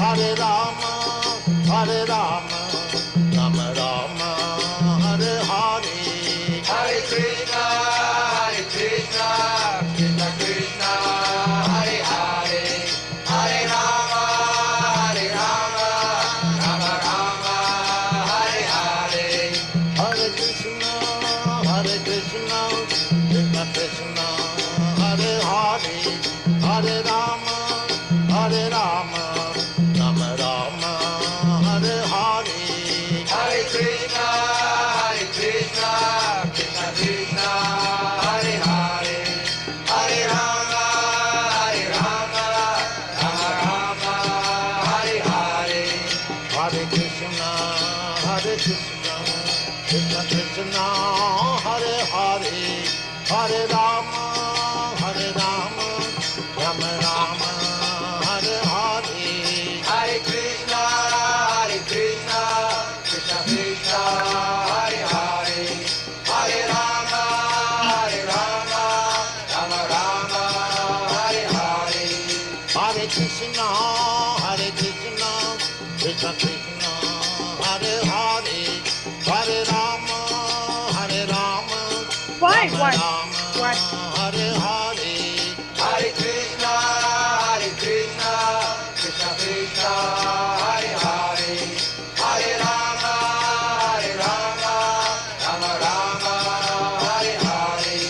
Hare Rama, Hare Rama, Rama Rama, Hare Hare. Hare Krishna, Krishna Krishna, Hare Hare, Hare Rama, Rama Rama, Hare Hare. Hare Krishna, Krishna Krishna, Hare Hare, Hare Rama, Rama Rama, Hare Hare. Hare Krishna, Krishna Krishna, Hare Hare, Hare Rama, Rama Rama, Hare Hare. Hare Krishna, Krishna Krishna, Hare Hare, Hare Rama, Rama Rama, Hare Hare. Hare Krishna, Krishna Krishna, Hare Hare, Hare Rama, Rama Rama, Hare Hare. Hare Krishna, Krishna Krishna, Hare Hare, Hare Rama, Why? Rama Why? Rama, Why? Hare Hare. Hare Krishna, Krishna Krishna, Hare Hare, Hare Rama, Rama Rama, Hare Hare.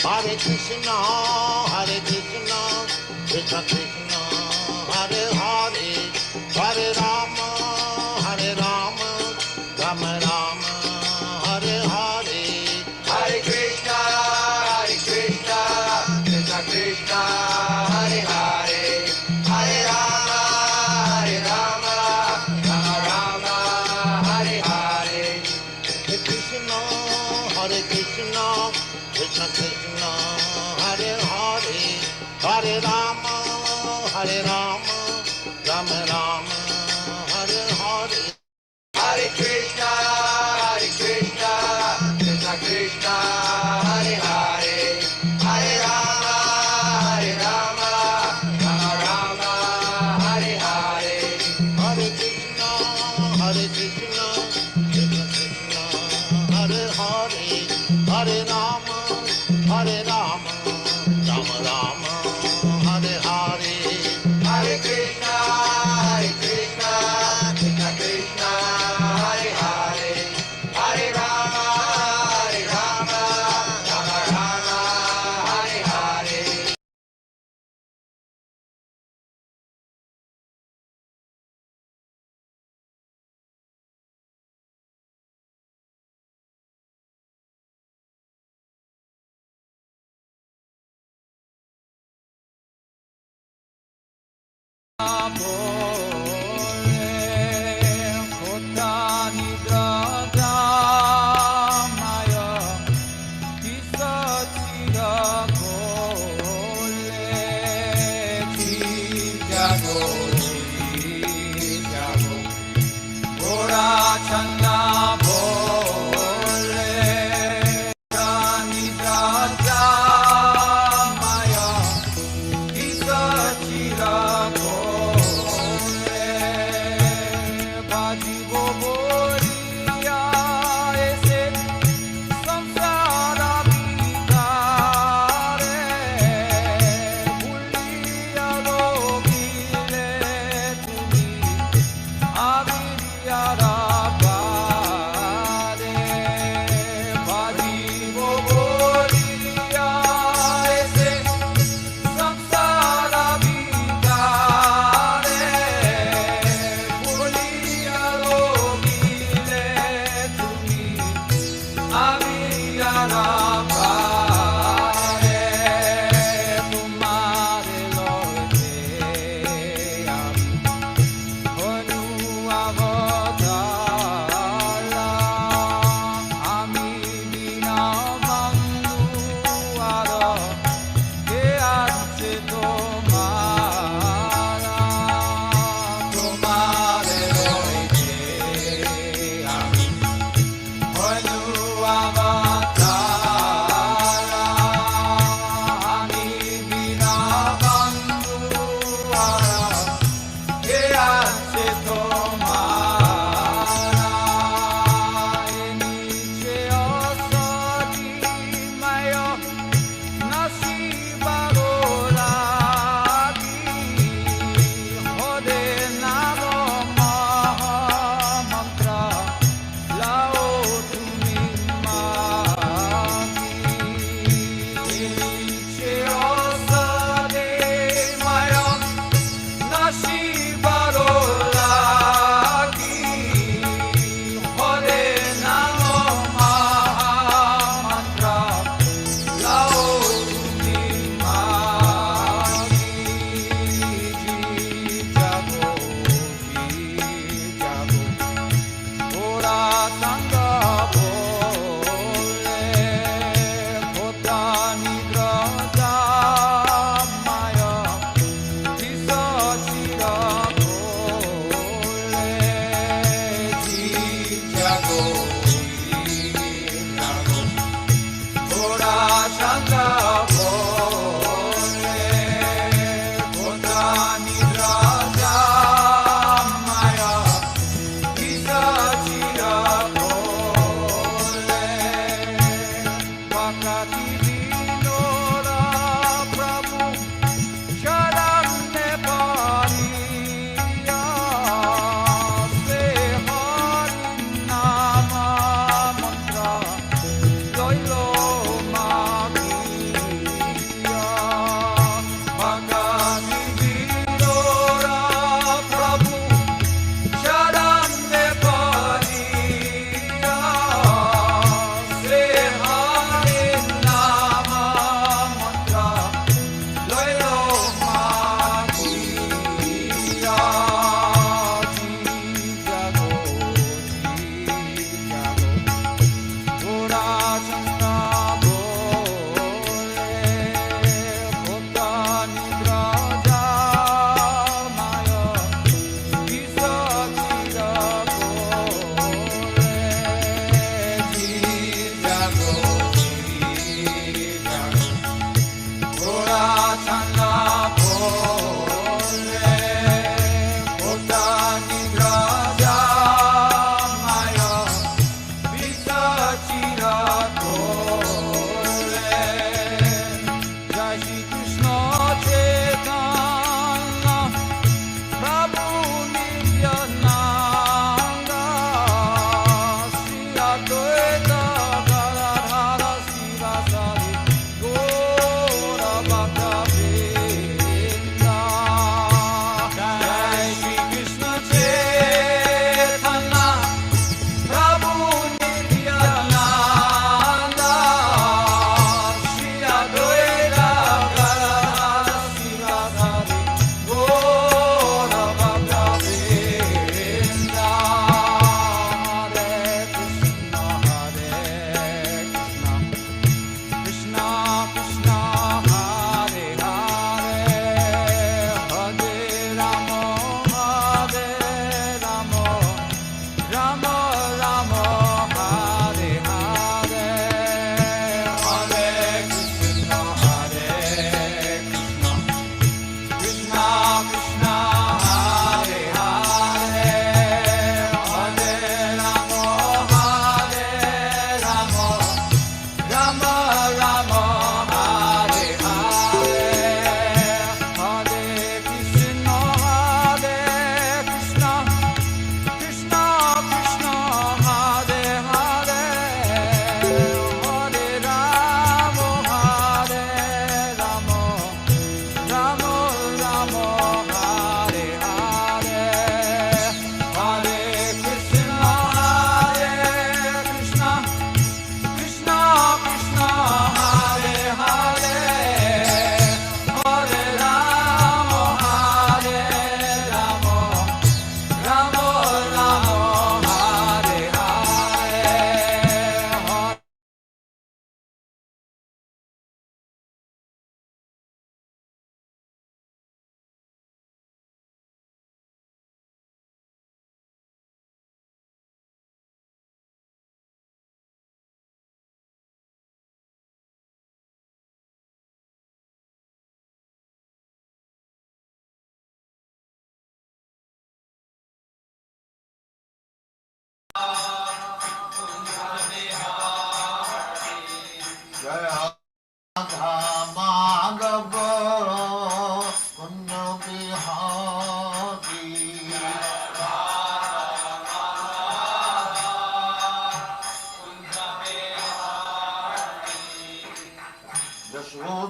Hare Krishna, Krishna Krishna, Hare Hare, Hare Rama, Rama Rama, Hare Hare. Hare Krishna, Krishna Krishna, Hare Hare, Hare Rama, Rama Hare Hare. Hare Krishna, Krishna Krishna, Hare Hare, Hare Rama, Rama Rama, Hare Hare. Hare Krishna, Krishna Krishna, Hare Hare, Hare Rama, Rama Hare Hare. Hare Krishna, Krishna Krishna, Hare Hare, Hare Rama, Rama Rama, Hare Hare. Hare Krishna, Krishna Krishna, Hare Hare, Hare Rama, Rama Hare Hare.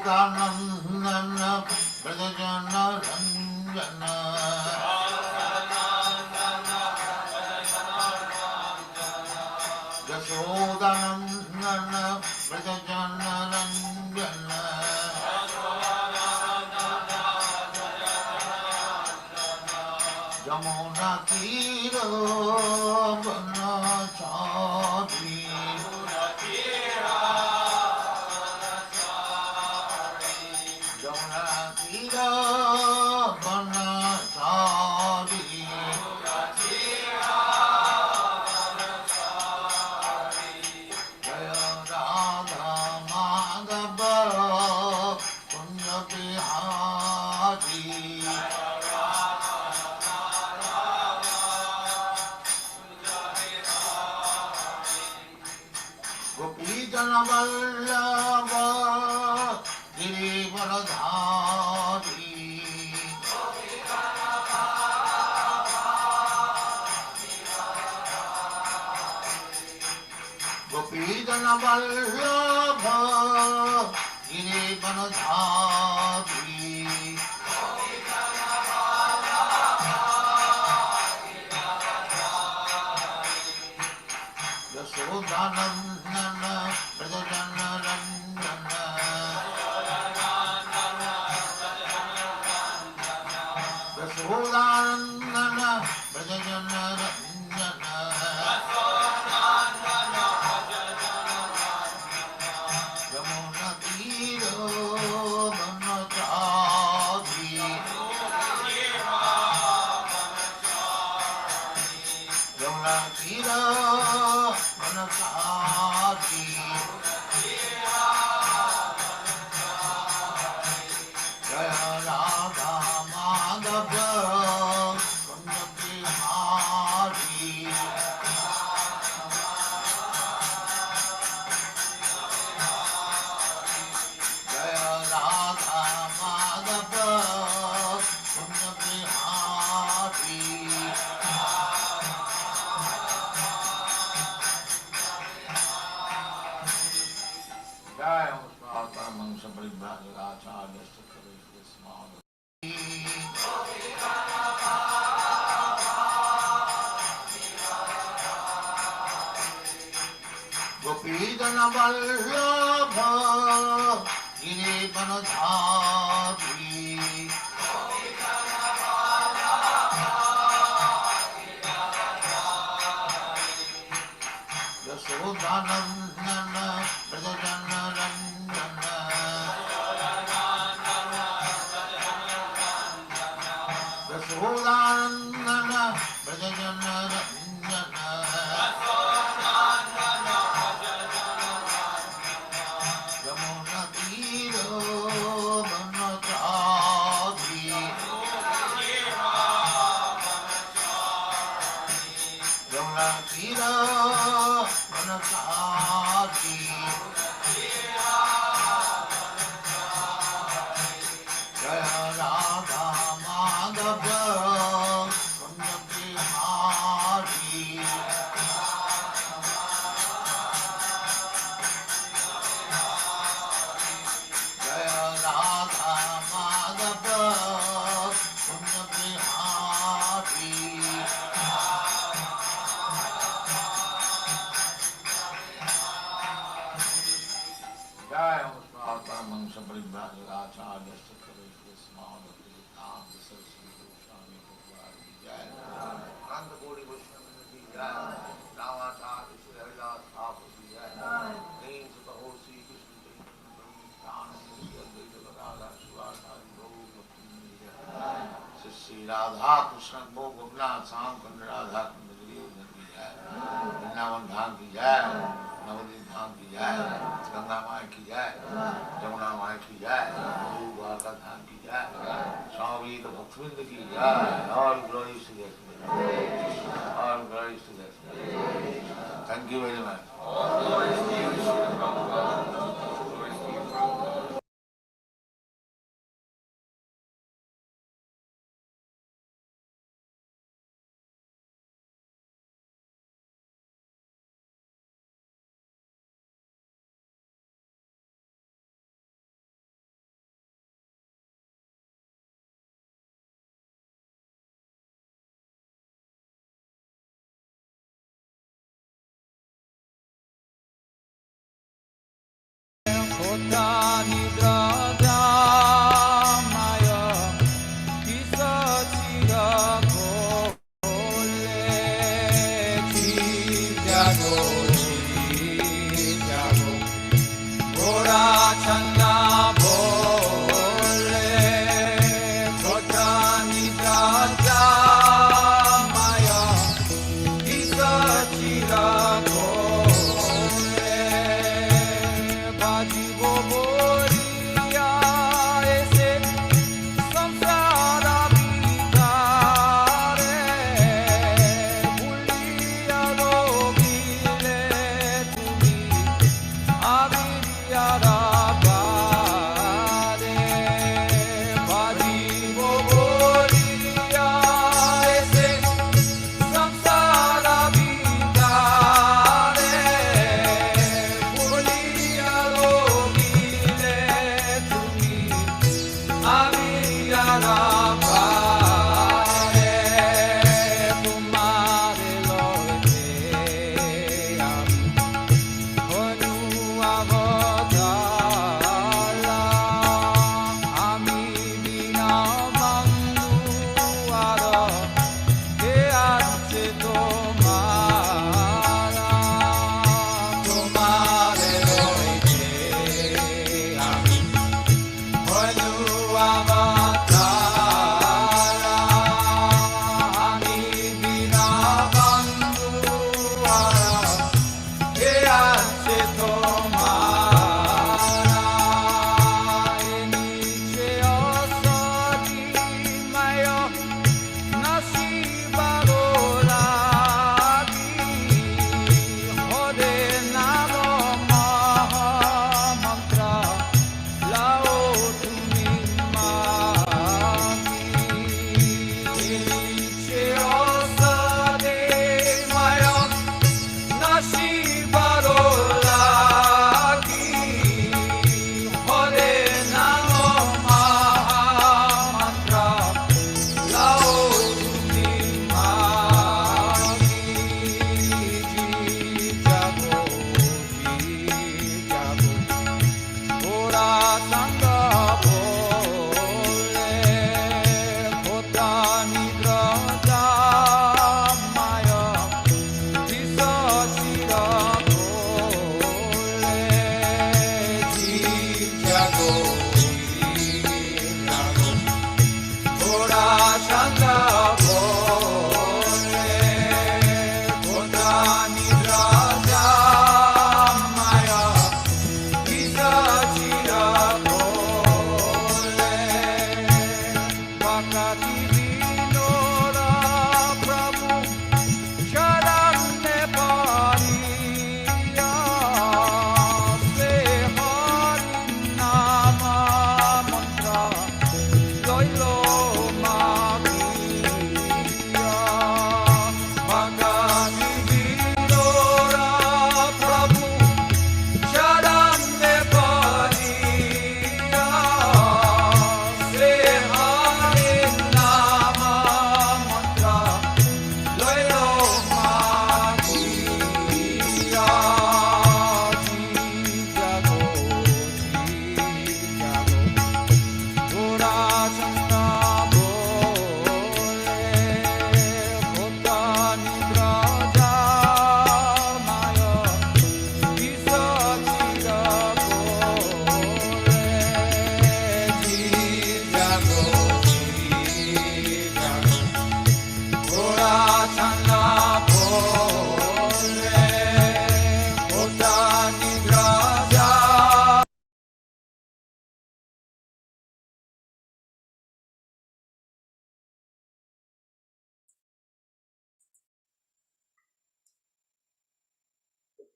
Sadanandana Brajajana Ranjana Yashodanandana Brajajana Ranjana Jamuna Tira Banachari Jamuna Tira Banachari Jaya Radha Madhava Punya Bihari Gopijana Vallabha Girivaradhari Gopijana Vallabha Girivaradhari Yashodanandana Brajajana Ranjana Yashodanandana Brajajana Ranjana Yamuna Tira Banachari Yamuna Tira Banachari Jaya Radha Madhava Punya Bihari Jaya Radha Madhava Punya Bihari Jaya Uspata Mansa Paribhajagacharya Sukharishya Smada Gopijana Vallabha Girivaradhari Yashodanandana Brajajana Ranjana Yashodanandana Brajajana Ranjana Yamuna Tira Banachari Yamuna Tira Banachari Jaya Radha Madhava Punya Bihari Jaya Radha Madhava Punya Bihari Jaya Uspata Mansa Paribhajagacharya Sukharishya Smada Vivekananda Saraswati Goswami Bhagavati Jaya Nanda Kori Vaishnava Ki Jaya Ramacharya Sri Haridas Thakur Ki Jaya Nain Sutta Ho Sri Krishna Chaitanya Nityananda Sri Advaita Gadadhar Shivasari Gaur Bhakti Jaya Sri Radha Krishna Bho Gopinath Sam Kund Radha Kund Giri Ki Jaya Vrindavan Dham Ki Jaya Navdeep धाम की जय गंगा माई की जय जमुना माई की जय द्वारका धाम की जय स्वामी भक्तवृंद की जय और ग्लोरी टू और glory to thank you very much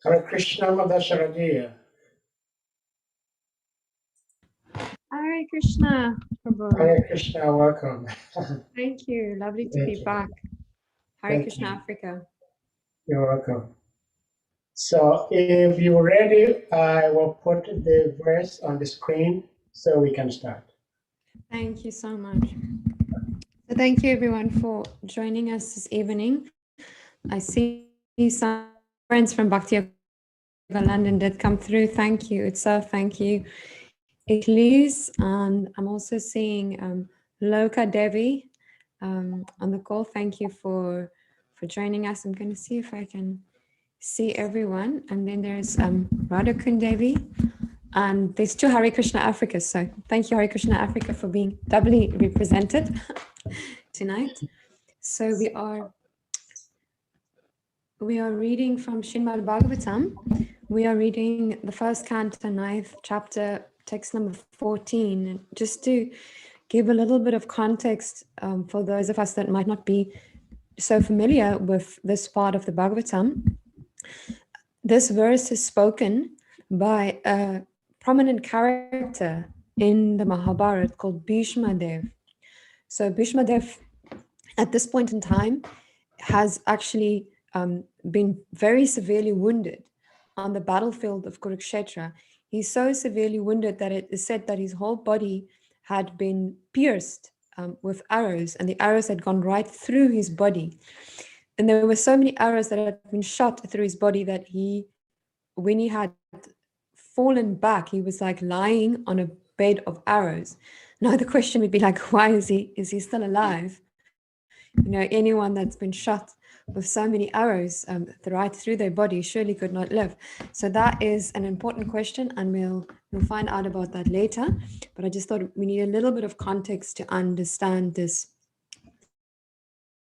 Hare Krishna, Mother Saradiya. Hare Krishna, Prabhu. Hare Krishna, welcome. Thank you. Lovely to Thank be you. back. Hare Thank Krishna, you. Africa. You're welcome. So if you're ready, I will put the verse on the screen so we can start. Thank you so much. So thank you everyone for joining us this evening. I see some friends from Bhakti Yoga London did come through. Thank you. Utsav, thank you. Elise, and I'm also seeing Loka Devi on the call. Thank you for joining us. I'm going to see if I can see everyone. And then there's Radhakun Devi, and there's two Hare Krishna Africa. So thank you, Hare Krishna Africa, for being doubly represented tonight. So we are reading from Srimad Bhagavatam. We are reading the first canto, 9th chapter, text number 14. And just to give a little bit of context for those of us that might not be so familiar with this part of the Bhagavatam, this verse is spoken by a prominent character in the Mahabharata called Bhishma Dev. So Bhishma Dev, at this point in time, has actually been very severely wounded on the battlefield of Kurukshetra. He's so severely wounded that it is said that his whole body had been pierced with arrows, and the arrows had gone right through his body. And there were so many arrows that had been shot through his body that when he had fallen back, he was like lying on a bed of arrows. Now the question would be like, why is he still alive? You know, anyone that's been shot with so many arrows right through their body surely could not live. So that is an important question, and we'll find out about that later. But I just thought we need a little bit of context to understand this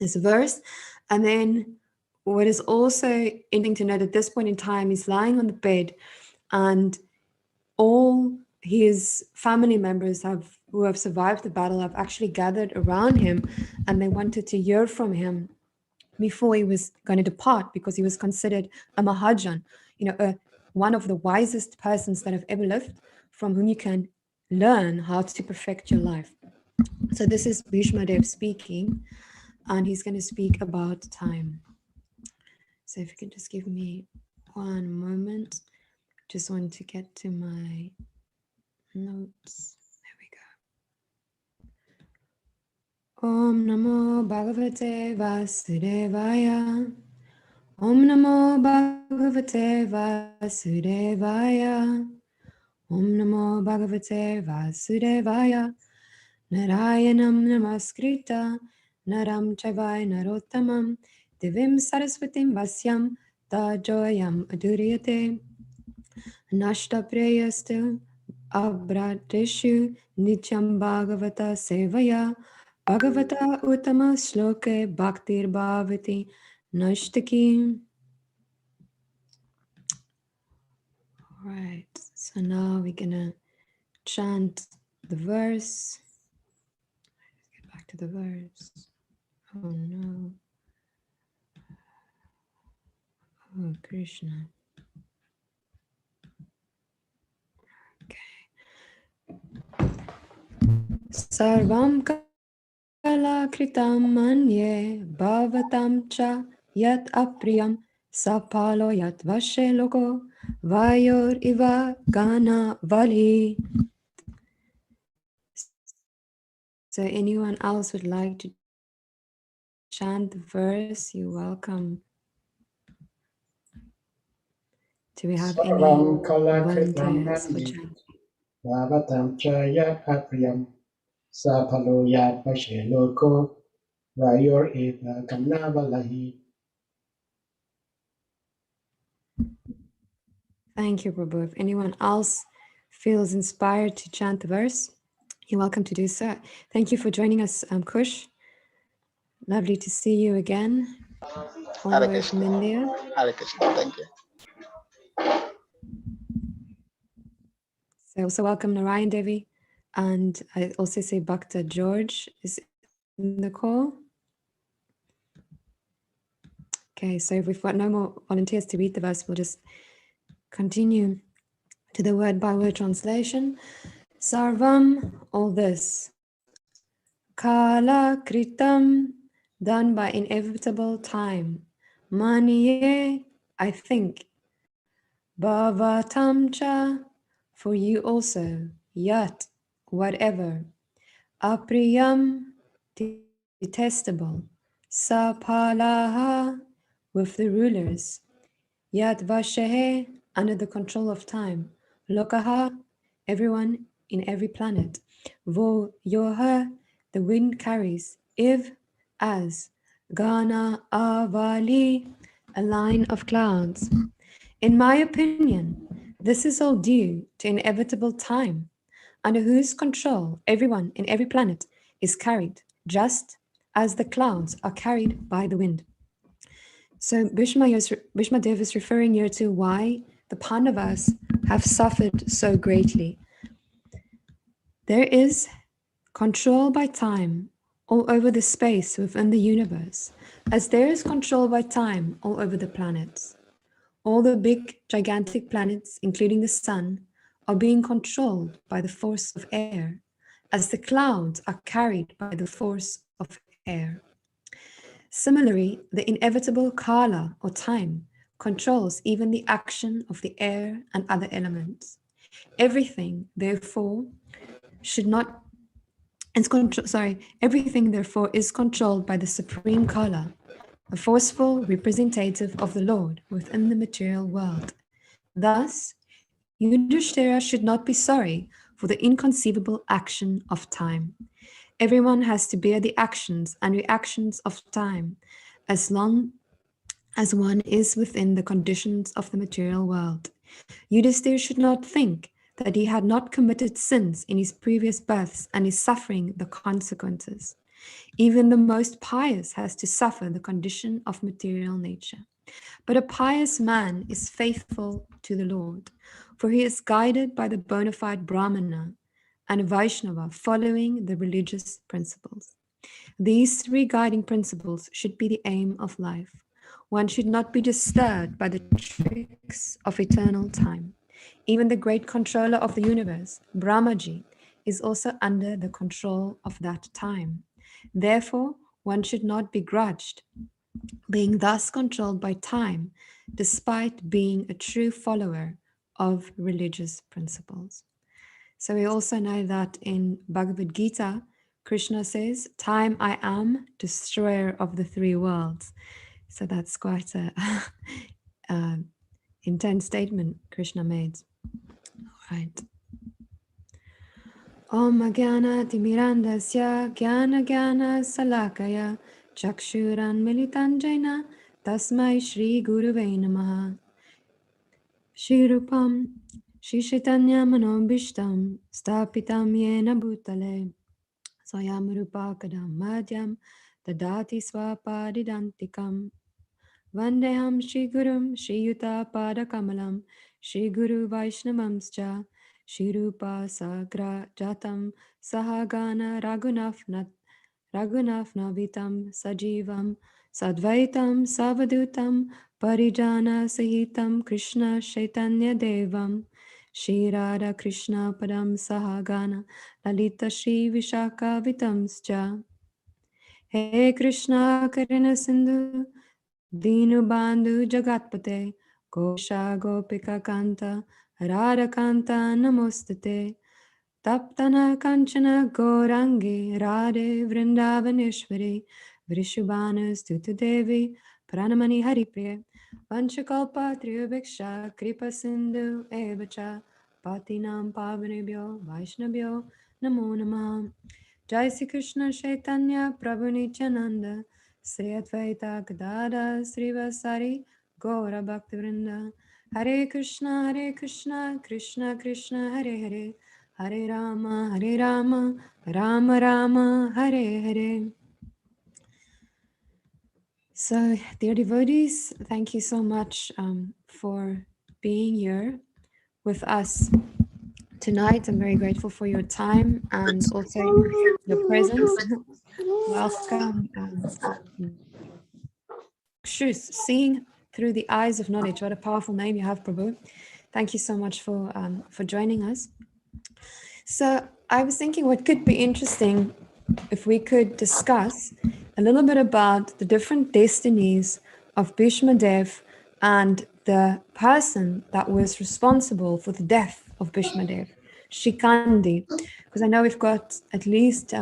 verse. And then what is also interesting to note, at this point in time, he's lying on the bed, and all his family members who have survived the battle have actually gathered around him, and they wanted to hear from him before he was going to depart, because he was considered a Mahajan, one of the wisest persons that have ever lived, from whom you can learn how to perfect your life. So this is Bhishma Dev speaking, and he's going to speak about time. So if you can just give me one moment, just want to get to my notes. There we go. Om Namo Bhagavate Vasudevaya. Om Namo Bhagavate Vasudevaya. Om Namo Bhagavate Vasudevaya. Narayanam Namaskrita Naram Chavai Narottamam Divim Saraswatim Vasyam Tajoyam Aduriyate Nashta Preyastu Abradeshu Nityam Bhagavata Sevaya Bhagavata Uttama Shloke Bhaktir Bhavati Nashtaki. All right, so now we're gonna chant the verse. Let's get back to the verse. Oh no. Oh Krishna. Okay. Sarvam kala kritam manye bhavatam cha yat apriyam sapalo yat vashe loko vayor iva gana vali. So anyone else would like to chant the verse, you're welcome. Do we have any Sarvam kala kritam volunteers for mani chanting? bhavatam cha yat apriyam sapalo yat vashe loko vayor eva kamnavalahi. Thank you, Prabhu. If anyone else feels inspired to chant the verse, you're welcome to do so. Thank you for joining us, Kush. Lovely to see you again, all Hare the way from Krishna. India. Hare Krishna. Thank you. So also welcome Narayan Devi. And I also say Bhakta George is in the call. Okay, so if we've got no more volunteers to read the verse, we'll just continue to the word-by-word translation. Sarvam, all this. Kala kritam, done by inevitable time. Maniye, I think. Bhavatam cha, for you also. Yat, whatever. Apriyam, detestable. Sapalaha, with the rulers. Yat vashehe, under the control of time. Lokaha, everyone in every planet. Vo yoha, the wind carries. Iv, as. Gana avali, a line of clouds. In my opinion, this is all due to inevitable time, under whose control everyone in every planet is carried, just as the clouds are carried by the wind. So Bhishmadev is referring here to why the Pandavas have suffered so greatly. There is control by time all over the space within the universe, as there is control by time all over the planets. All the big, gigantic planets, including the sun, are being controlled by the force of air, as the clouds are carried by the force of air. Similarly, the inevitable kala, or time, controls even the action of the air and other elements. Everything, therefore, everything, therefore, is controlled by the supreme kala, a forceful representative of the Lord within the material world. Thus, Yudhishthira should not be sorry for the inconceivable action of time. Everyone has to bear the actions and reactions of time as long as one is within the conditions of the material world. Yudhishthira should not think that he had not committed sins in his previous births and is suffering the consequences. Even the most pious has to suffer the condition of material nature. But a pious man is faithful to the Lord, for he is guided by the bona fide Brahmana and Vaishnava following the religious principles. These three guiding principles should be the aim of life. One should not be disturbed by the tricks of eternal time. Even the great controller of the universe, Brahmaji, is also under the control of that time. Therefore, one should not be grudged, being thus controlled by time, despite being a true follower of religious principles. So we also know that in Bhagavad Gita, Krishna says, "Time I am, destroyer of the three worlds." So that's quite a intense statement Krishna made. All right. Om Agyana Timirandasya Gyana Gyana Salakaya Chakshuran Militanjena Tasmai Shri Guruve Namaha. Shri Rupam Shri Chaitanya Manobhishtam Stapitam Yena Bhutale Swayam Rupa Kadam Madhyam Dadati Swapadidantikam Vandeham Shri Gurum Shri Yuta Pada Kamalam Shri Guru Vaishnavamscha Shri Rupa Sagra Jatam Sahagana Raghunafnavitam Sajivam Sadvaitam Savadutam Parijana Sahitam Krishna Chaitanya Devam Shri Radha Krishna Padam Sahagana Lalita Shri Vishaka Vitamscha. He Krishna Karina Sindhu Dinu Bandhu Jagatpate Gosha Gopika Kanta Radha Kanta Namostate Taptana Kanchana Gorangi Radhe Vrindavaneshwari Vrishubhanu Stutu Devi Pranamani Haripriya Vanchakalpa Triyubhiksha Kripa Sindhu Evacha Patinam Pavanebhyo Vaishnavyo Namo Namah. Jai Sri Krishna Chaitanya Prabhu Nityananda Sri Advaita Gadada Srivasari Gaura Bhaktivinoda Hare Krishna Krishna Krishna Hare Hare Hare Rama Rama Rama Hare Hare. So, dear devotees, thank you so much for being here with us tonight. I'm very grateful for your time and also your presence. Welcome, chakshus, seeing through the eyes of knowledge. What a powerful name you have, Prabhu. Thank you so much for joining us. So I was thinking what could be interesting if we could discuss a little bit about the different destinies of Bhishma Dev and the person that was responsible for the death of Bhishma Dev, Shikandi, because I know we've got at least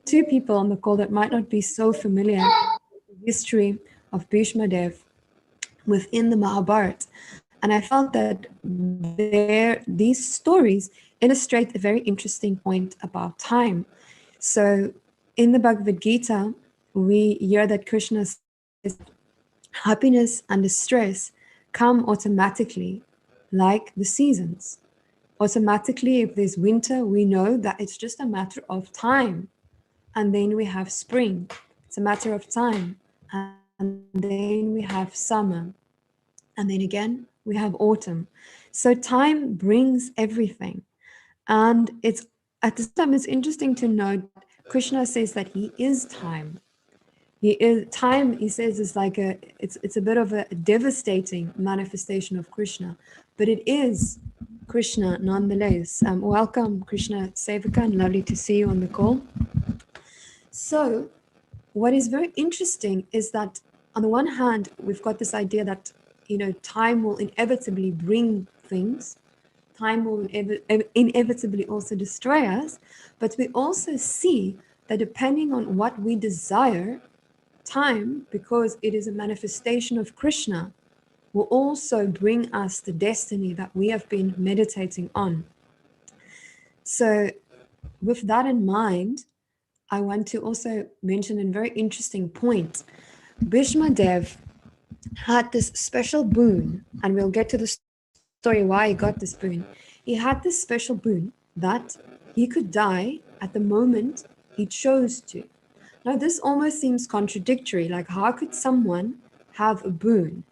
two people on the call that might not be so familiar with the history of Bhishma Dev within the Mahabharata. And I felt that these stories illustrate a very interesting point about time. So in the Bhagavad Gita, we hear that Krishna says happiness and distress come automatically like the seasons. Automatically, if there's winter, we know that it's just a matter of time. And then we have spring. It's a matter of time. And then we have summer. And then again, we have autumn. So time brings everything. And it's at this time, it's interesting to note Krishna says that he is time. He is time, he says, is like it's a bit of a devastating manifestation of Krishna, but it is Krishna nonetheless. Welcome, Krishna Sevaka, and lovely to see you on the call. So what is very interesting is that on the one hand, we've got this idea that, time will inevitably bring things. Time will inevitably also destroy us. But we also see that depending on what we desire, time, because it is a manifestation of Krishna, will also bring us the destiny that we have been meditating on. So with that in mind, I want to also mention a very interesting point. Bhishma Dev had this special boon, and we'll get to the story why he got this boon. He had this special boon that he could die at the moment he chose to. Now, this almost seems contradictory. Like, how could someone have a boon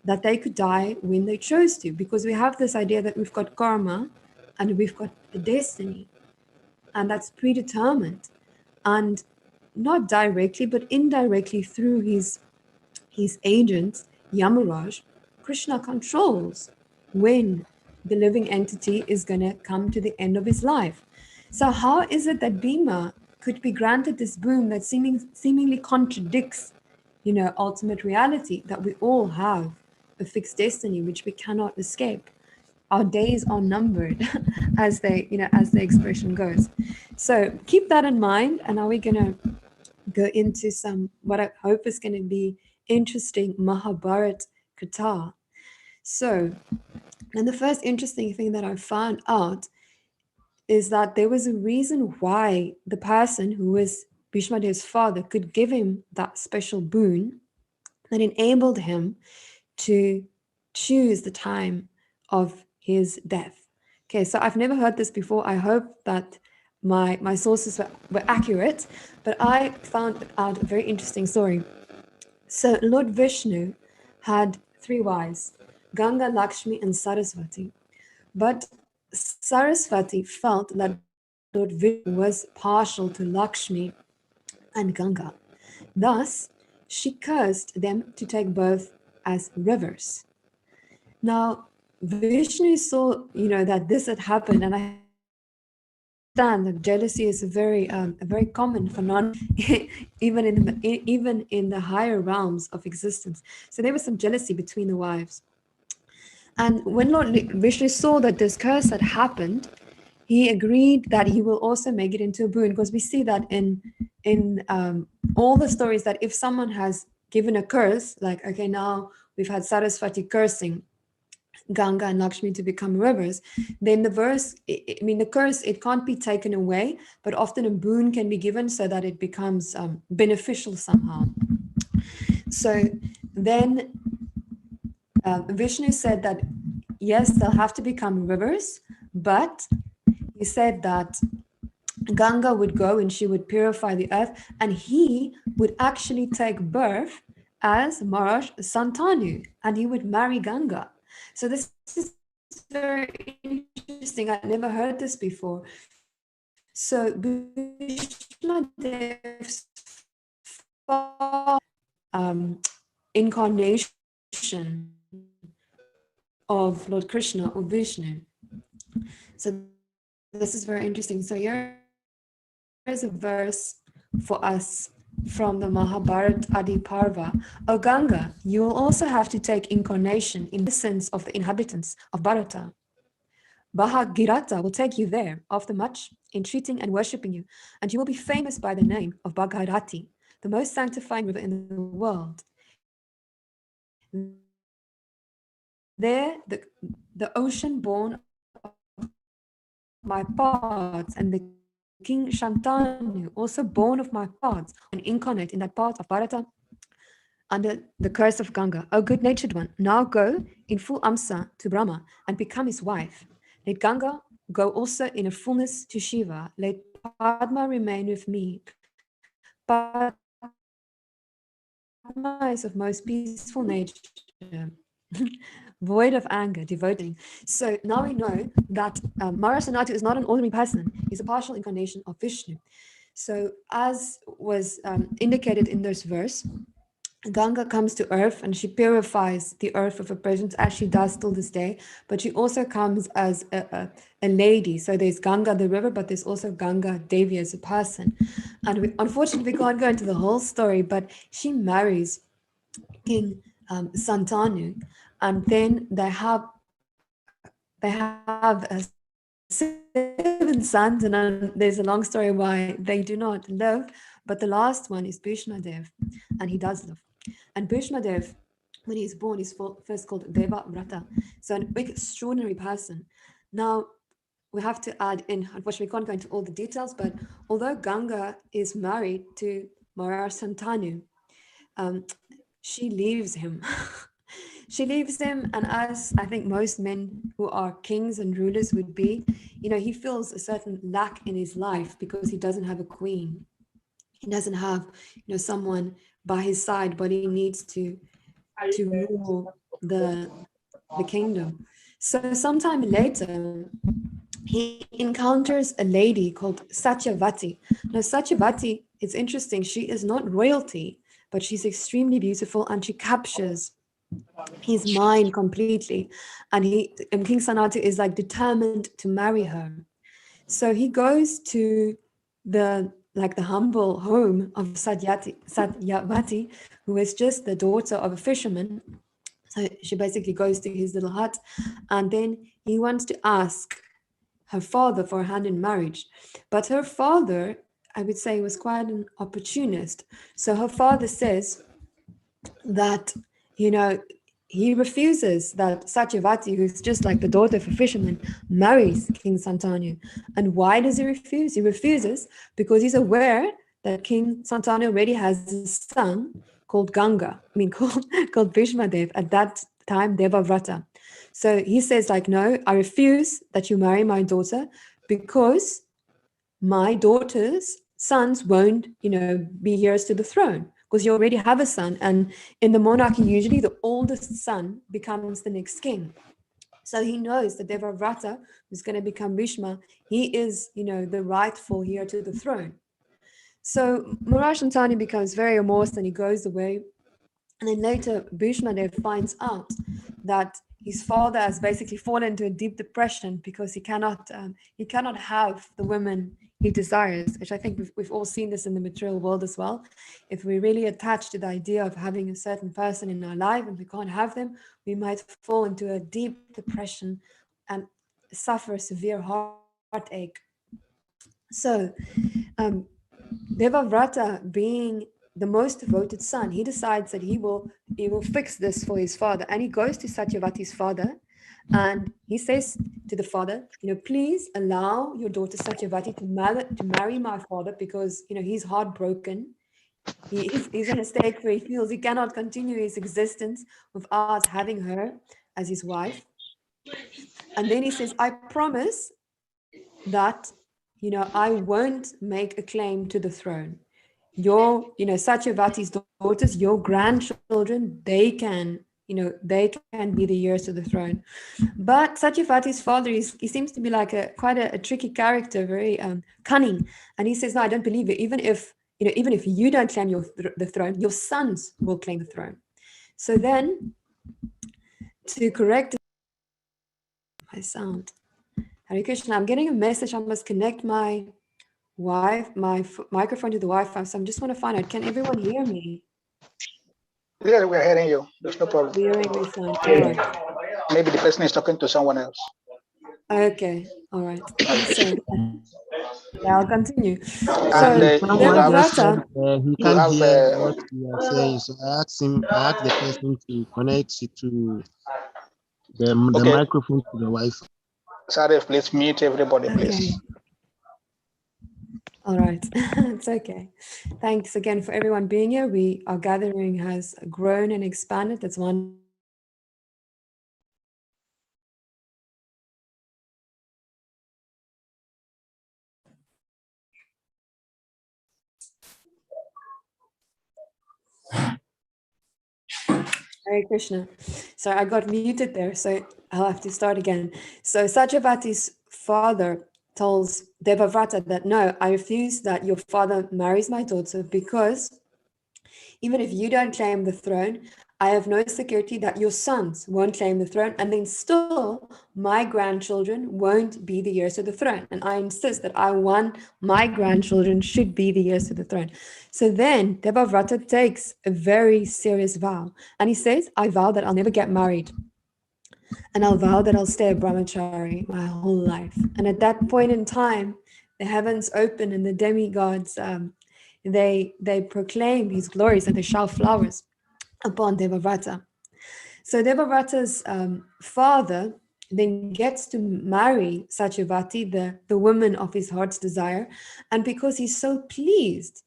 that they could die when they chose to? Because we have this idea that we've got karma and we've got a destiny, and that's predetermined. And not directly, but indirectly through his agents, Yamaraj, Krishna controls when the living entity is going to come to the end of his life. So how is it that Bhima could be granted this boon that seemingly contradicts, ultimate reality, that we all have a fixed destiny which we cannot escape? Our days are numbered, as the expression goes. So keep that in mind. And now we're going to go into some, what I hope is going to be interesting Mahabharata Katha. So, and the first interesting thing that I found out is that there was a reason why the person who was Bhishma Dev's father could give him that special boon that enabled him to choose the time of his death. Okay, so I've never heard this before. I hope that my sources were accurate, but I found out a very interesting story. So Lord Vishnu had three wives, Ganga, Lakshmi, and Saraswati. But Saraswati felt that Lord Vishnu was partial to Lakshmi and Ganga. Thus, she cursed them to take birth as rivers. Now, Vishnu saw, that this had happened, and I understand that jealousy is a very common phenomenon, even in the higher realms of existence. So there was some jealousy between the wives. And when Lord Vishnu saw that this curse had happened, he agreed that he will also make it into a boon, because we see that in all the stories that if someone has given a curse, like, okay, now we've had Saraswati cursing Ganga and Lakshmi to become rivers, then the curse, it can't be taken away, but often a boon can be given so that it becomes beneficial somehow. So then Vishnu said that, yes, they'll have to become rivers, but he said that Ganga would go and she would purify the earth, and he would actually take birth as Maharaj Santanu, and he would marry Ganga. So this is very interesting. I never heard this before. So Bhishma Dev's father incarnation of Lord Krishna or Vishnu. So this is very interesting. So here is a verse for us from the Mahabharata Adi Parva. O Ganga, you will also have to take incarnation in the sense of the inhabitants of Bharata. Bhagirata will take you there after much entreating and worshipping you, and you will be famous by the name of Bhagirati, the most sanctifying river in the world. There, the ocean born of my parts, and the King Shantanu, also born of my parts, and incarnate in that part of Bharata under the curse of Ganga. O good-natured one, now go in full Amsa to Brahma and become his wife. Let Ganga go also in her fullness to Shiva. Let Padma remain with me. Padma is of most peaceful nature, void of anger, devoting. So now we know that Marasanatu is not an ordinary person. He's a partial incarnation of Vishnu. So as was indicated in this verse, Ganga comes to earth and she purifies the earth of a person, as she does till this day, but she also comes as a lady. So there's Ganga the river, but there's also Ganga Devi as a person. And unfortunately, we can't go into the whole story, but she marries King Santanu, and then they have 7 sons, and there's a long story why they do not live, but the last one is Bhishma Dev, and he does live. And Bhishma Dev, when he's born, is first called Deva Vrata, so an extraordinary person. Now, we have to add in, unfortunately, we can't go into all the details, but although Ganga is married to Marar Santanu, she leaves him. She leaves him, and as I think most men who are kings and rulers would be, he feels a certain lack in his life because he doesn't have a queen. He doesn't have, someone by his side, but he needs to rule the kingdom. So sometime later, he encounters a lady called Satyavati. Now, Satyavati, it's interesting. She is not royalty, but she's extremely beautiful, and she captures his mind completely. And King Sanatu is like determined to marry her. So he goes to the humble home of Satyavati, who is just the daughter of a fisherman. So she basically goes to his little hut, and then he wants to ask her father for a hand in marriage. But her father, I would say, was quite an opportunist. So her father says that, he refuses that Satyavati, who's just like the daughter of a fisherman, marries King Santanu. And why does he refuse? He refuses because he's aware that King Santanu already has a son called called Bhishma Dev, at that time Devavrata. So he says, no, I refuse that you marry my daughter because my daughter's sons won't, be heirs to the throne, because you already have a son. And in the monarchy, usually the oldest son becomes the next king. So he knows that Devavrata, who's going to become Bhishma, he is, the rightful heir to the throne. So Marashantani becomes very remorse and he goes away. And then later, Bhishma Dev finds out that his father has basically fallen into a deep depression because he cannot have the women he desires, which I think we've all seen this in the material world as well. If we really attach to the idea of having a certain person in our life and we can't have them, we might fall into a deep depression and suffer severe heartache. So Devavrata, being the most devoted son, he decides that he will fix this for his father, and he goes to Satyavati's father, and he says to the father, please allow your daughter Satyavati to marry my father, because he's heartbroken. He's in a state where he feels he cannot continue his existence without having her as his wife. And then he says, I promise that I won't make a claim to the throne. Your, Satyavati's daughters, your grandchildren, they can be the heirs to the throne. But Satyavati's father, he seems to be like quite a tricky character, very cunning. And he says, no, I don't believe it. Even if you don't claim the throne, your sons will claim the throne. So then, to correct my sound, Hare Krishna, I'm getting a message. I must connect my microphone to the Wi-Fi. So I just want to find out, can everyone hear me? Yeah, we're hearing you. There's no problem. Hearing me fine. All right. Maybe the person is talking to someone else. Okay. All right. So yeah, I'll continue. And So you Someone have, just said Devavrata, he you can't have hear what we are saying. So I asked the person to connect it to the okay. microphone to the Wi-Fi. Sorry, please mute everybody, please. okay. All right. It's okay. Thanks again for everyone being here. Our gathering has grown and expanded. That's one. Hare Krishna. So I got muted there, so I'll have to start again. So Satyavati's father tells Devavrata that no, I refuse that your father marries my daughter because even if you don't claim the throne, I have no security that your sons won't claim the throne, and then still my grandchildren won't be the heirs to the throne. And I insist that I want my grandchildren should be the heirs to the throne. So then Devavrata takes a very serious vow, and he says, I vow that I'll never get married. And I'll vow that I'll stay a brahmachari my whole life. And at that point in time, the heavens open and the demigods they proclaim his glories and they shower flowers upon Devavrata. So Devavrata's father then gets to marry Satyavati, the woman of his heart's desire. And because he's so pleased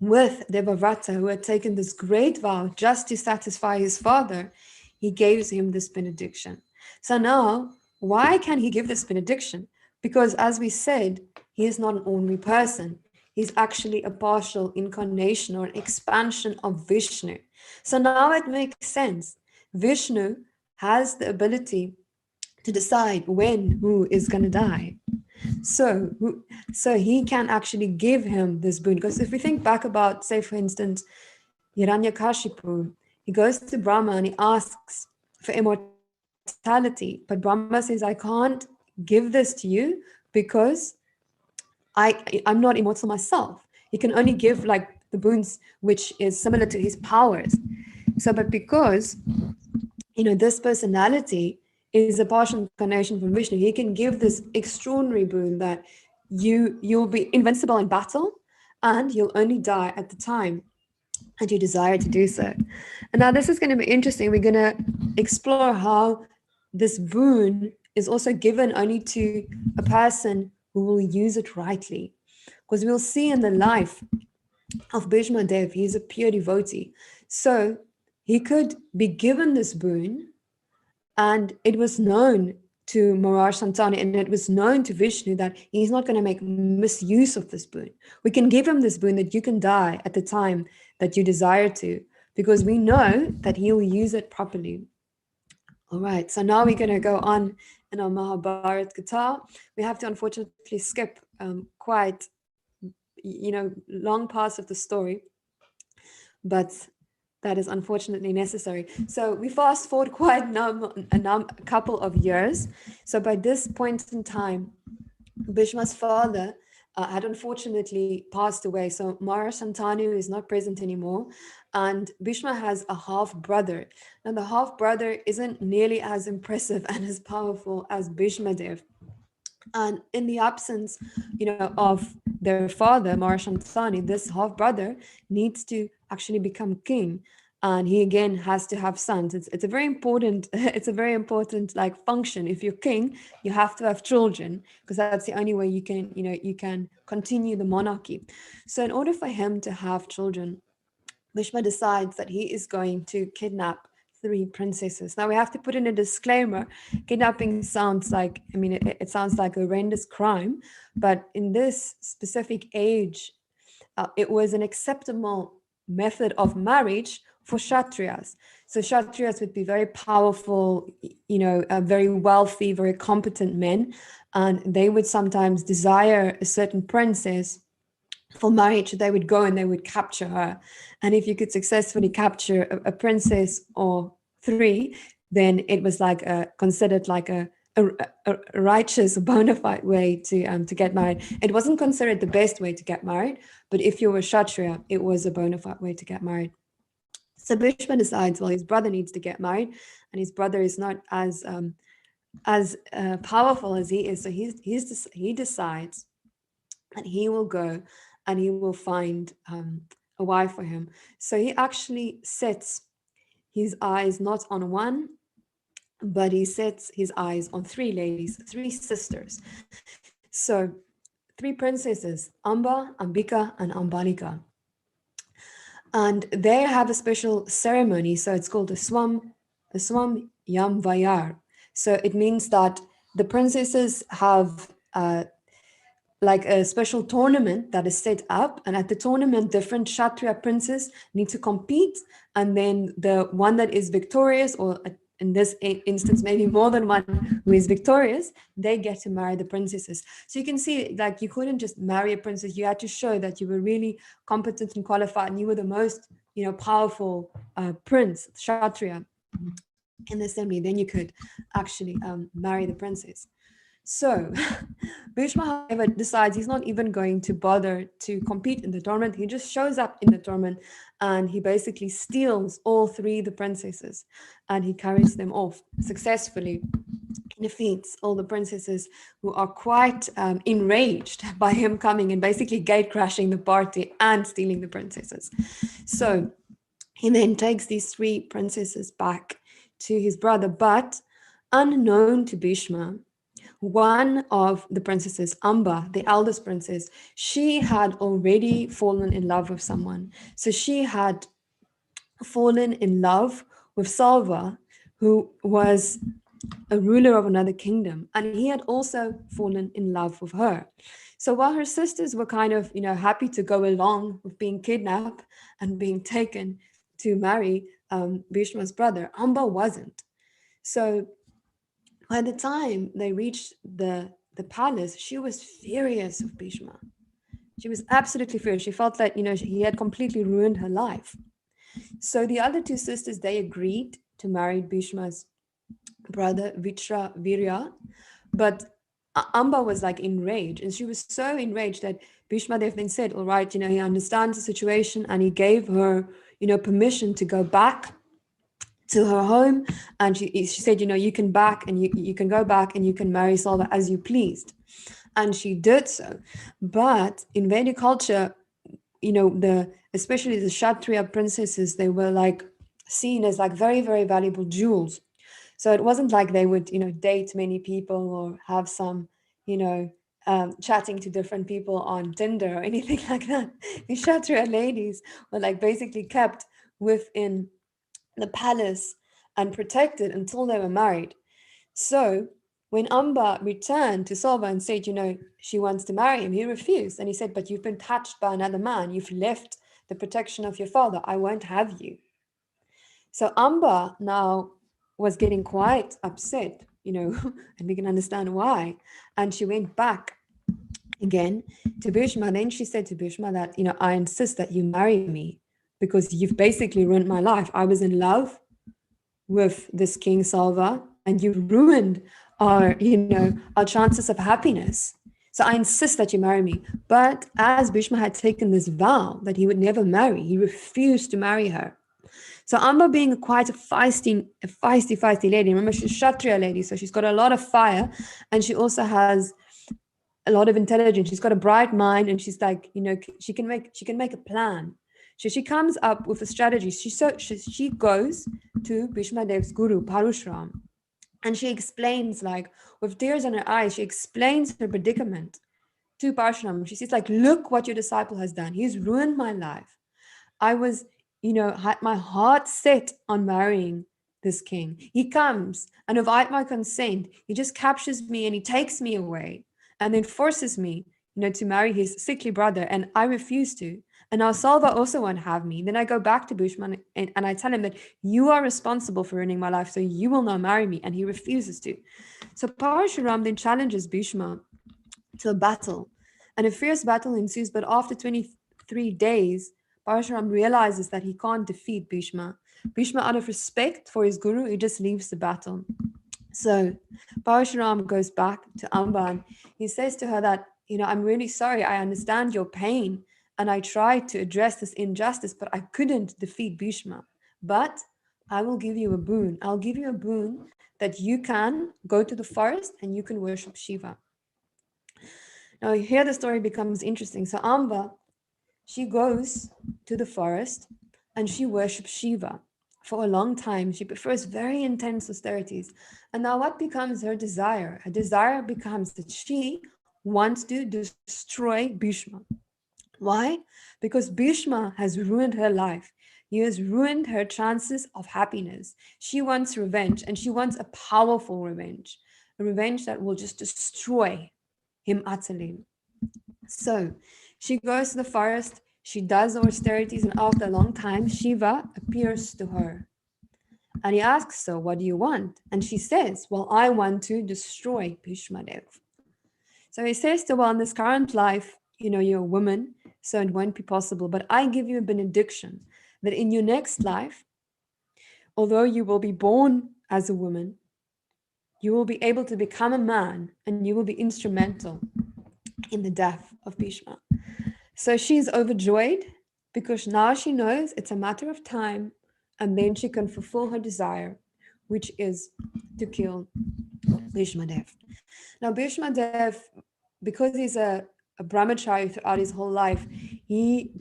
with Devavrata, who had taken this great vow just to satisfy his father, he gives him this benediction. So now, why can he give this benediction? Because as we said, he is not an ordinary person. He's actually a partial incarnation or an expansion of Vishnu. So now it makes sense. Vishnu has the ability to decide when who is going to die. So he can actually give him this boon. Because if we think back about, say, for instance, Hiranyakashipu, he goes to Brahma and he asks for immortality. But Brahma says, I can't give this to you because I'm not immortal myself. He can only give like the boons which is similar to his powers. So, but because, this personality is a partial incarnation from Vishnu, he can give this extraordinary boon that you'll be invincible in battle and you'll only die at the time and you desire to do so. And now this is going to be interesting. We're going to explore how this boon is also given only to a person who will use it rightly. Because we'll see in the life of Bhishma Dev, he's a pure devotee. So he could be given this boon, and it was known to Maharaj Santani and it was known to Vishnu that he's not going to make misuse of this boon. We can give him this boon that you can die at the time that you desire to, because we know that he will use it properly. All right, so now we're going to go on in our Mahabharat Gita. We have to unfortunately skip quite, long parts of the story, but that is unfortunately necessary. So we fast forward quite a couple of years. So by this point in time, Bhishma's father had unfortunately passed away. So Maharaj Shantanu is not present anymore. And Bhishma has a half brother. Now the half brother isn't nearly as impressive and as powerful as Bhishma Dev. And in the absence, of their father, Maharaj Shantanu, this half brother needs to actually become king. And he again has to have sons. It's a very important, like function. If you're king, you have to have children, because that's the only way you can continue the monarchy. So in order for him to have children, Bhishma decides that he is going to kidnap 3 princesses. Now we have to put in a disclaimer. Kidnapping sounds like, it sounds like a horrendous crime, but in this specific age, it was an acceptable method of marriage for Kshatriyas. So Kshatriyas would be very powerful, very wealthy, very competent men, and they would sometimes desire a certain princess for marriage, they would go and they would capture her. And if you could successfully capture a princess or three, then it was like considered like a righteous, bona fide way to get married. It wasn't considered the best way to get married, but if you were Kshatriya, it was a bona fide way to get married. So Bhishma decides, well, his brother needs to get married, and his brother is not as powerful as he is. So he decides that he will go and he will find a wife for him. So he actually sets his eyes not on one, but he sets his eyes on three ladies, three sisters. So three princesses, Amba, Ambika, and Ambalika. And they have a special ceremony. So it's called the Swam Yam Vayar. So it means that the princesses have like a special tournament that is set up, and at the tournament different Kshatriya princes need to compete, and then the one that is victorious, or in this instance maybe more than one who is victorious, they get to marry the princesses. So you can see, like, you couldn't just marry a princess, you had to show that you were really competent and qualified, and you were the most powerful prince, Kshatriya, in the assembly. Then you could actually marry the princess. So Bhishma, however, decides he's not even going to bother to compete in the tournament. He just shows up in the tournament and he basically steals all three the princesses and he carries them off successfully. He defeats all the princesses, who are quite enraged by him coming and basically gate crashing the party and stealing the princesses. So he then takes these three princesses back to his brother, but unknown to Bhishma, one of the princesses, Amba, the eldest princess, she had already fallen in love with someone. So she had fallen in love with Salva, who was a ruler of another kingdom, and he had also fallen in love with her. So while her sisters were kind of, happy to go along with being kidnapped and being taken to marry Bhishma's brother, Amba wasn't. So by the time they reached the palace, she was furious with Bhishma. She was absolutely furious. She felt that, he had completely ruined her life. So the other two sisters, they agreed to marry Bhishma's brother, Virya, but Amba was like enraged, and she was so enraged that Bhishma then said, all right, he understands the situation, and he gave her, permission to go back to her home, and she said, you can back and you can go back and you can marry Salva as you pleased, and she did so. But in Vedic culture, especially the Kshatriya princesses, they were like seen as like very, very valuable jewels. So it wasn't like they would date many people or have some chatting to different people on Tinder or anything like that. The Kshatriya ladies were like basically kept within the palace and protected until they were married. So when Amba returned to Salva and said, she wants to marry him, he refused. And he said, but you've been touched by another man. You've left the protection of your father. I won't have you. So Amba now was getting quite upset, and we can understand why. And she went back again to Bhishma. Then she said to Bhishma that, I insist that you marry me, because you've basically ruined my life. I was in love with this King Salva, and you ruined our chances of happiness. So I insist that you marry me. But as Bhishma had taken this vow that he would never marry, he refused to marry her. So Amba, being quite a feisty lady, remember she's a Kshatriya lady, so she's got a lot of fire, and she also has a lot of intelligence. She's got a bright mind, and she's like, she can make a plan. So she comes up with a strategy. She goes to Bhishma Dev's guru, Parashuram, and she explains, like, with tears in her eyes, she explains her predicament to Parashuram. She says, like, look what your disciple has done. He's ruined my life. I was, had my heart set on marrying this king. He comes, and without my consent, he just captures me and he takes me away and then forces me, to marry his sickly brother, and I refuse to. And now Salva also won't have me. Then I go back to Bhishma and I tell him that you are responsible for ruining my life, so you will not marry me. And he refuses to. So Parashuram then challenges Bhishma to a battle. and a fierce battle ensues. But after 23 days, Parashuram realizes that he can't defeat Bhishma. Bhishma, out of respect for his guru, he just leaves the battle. So Parashuram goes back to Amba and he says to her that, I'm really sorry. I understand your pain and I tried to address this injustice, but I couldn't defeat Bhishma. But I will give you a boon. I'll give you a boon that you can go to the forest and you can worship Shiva. Now here the story becomes interesting. So Amba, she goes to the forest and she worships Shiva for a long time. She prefers very intense austerities. And now what becomes her desire? Her desire becomes that she wants to destroy Bhishma. Why? Because Bhishma has ruined her life. He has ruined her chances of happiness. She wants revenge, and she wants a powerful revenge, a revenge that will just destroy him utterly. So she goes to the forest, she does austerities, and after a long time, Shiva appears to her. And he asks her, what do you want? And she says, well, I want to destroy Bhishma Dev. So he says to her, well, in this current life, you're a woman, so it won't be possible. But I give you a benediction that in your next life, although you will be born as a woman, you will be able to become a man and you will be instrumental in the death of Bhishma. So she's overjoyed because now she knows it's a matter of time and then she can fulfill her desire, which is to kill Bhishma Dev. Now Bhishma Dev, because he's a brahmachari throughout his whole life, he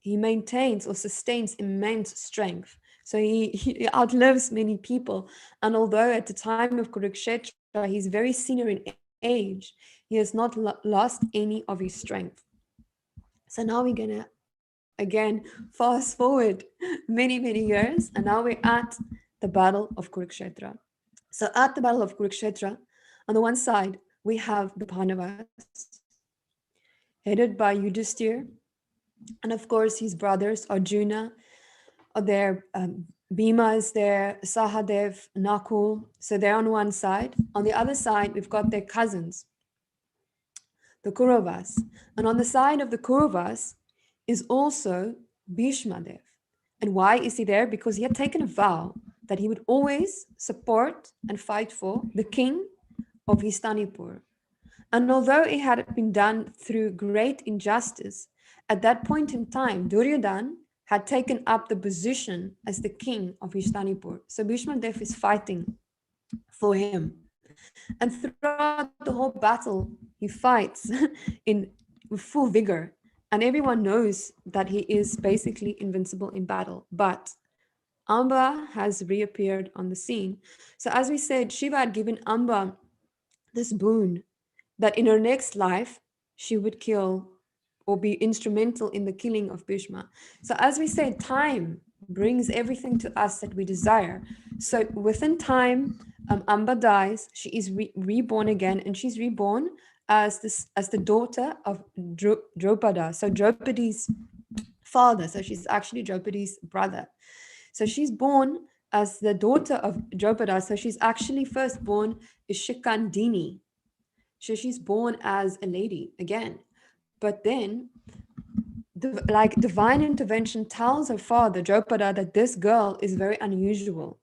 maintains or sustains immense strength. So he outlives many people. And although at the time of Kurukshetra, he's very senior in age, he has not lost any of his strength. So now we're going to, again, fast forward many, many years. And now we're at the Battle of Kurukshetra. So at the Battle of Kurukshetra, on the one side, we have the Pandavas, headed by Yudhishthir, and of course his brothers Arjuna are there, Bhima is there, Sahadev, Nakul. So they're on one side. On the other side, we've got their cousins, the Kauravas. And on the side of the Kauravas is also Bhishma Dev. And why is he there? Because he had taken a vow that he would always support and fight for the king of Histanipur. And although it had been done through great injustice, at that point in time, Duryodhan had taken up the position as the king of Histanipur. So Bhishma Dev is fighting for him. And throughout the whole battle, he fights with full vigor. And everyone knows that he is basically invincible in battle. But Amba has reappeared on the scene. So as we said, Shiva had given Amba this boon that in her next life, she would kill or be instrumental in the killing of Bhishma. So as we said, time brings everything to us that we desire. So within time, Amba dies, she is reborn again, and she's reborn as the daughter of Draupada. So Draupadi's father, so she's actually Draupadi's brother. So she's born as the daughter of Draupada, so she's actually first born is Shikandini. So she's born as a lady again. But then, divine intervention tells her father, Draupada, that this girl is very unusual.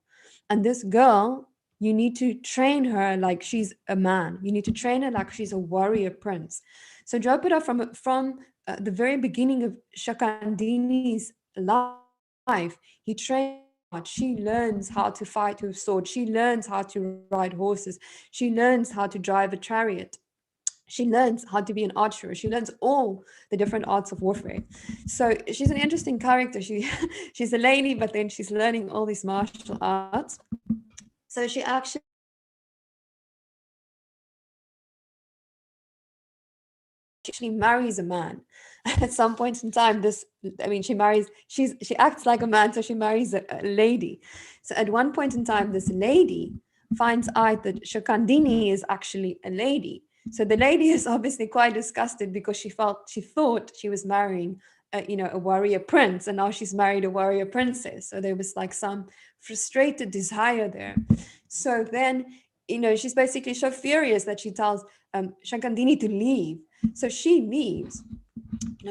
And this girl, you need to train her like she's a man. You need to train her like she's a warrior prince. So Draupada, from the very beginning of Shakandini's life, he trained. She learns how to fight with swords. She learns how to ride horses. She learns how to drive a chariot. She learns how to be an archer. She learns all the different arts of warfare. So she's an interesting character. She's a lady, but then she's learning all these martial arts. So she actually marries a man. At some point in time, she acts like a man, so she marries a lady. So at one point in time, this lady finds out that Shakandini is actually a lady. So the lady is obviously quite disgusted because she thought she was marrying a warrior prince, and now she's married a warrior princess. So there was like some frustrated desire there. So then, she's basically so furious that she tells Shakandini to leave. So she leaves.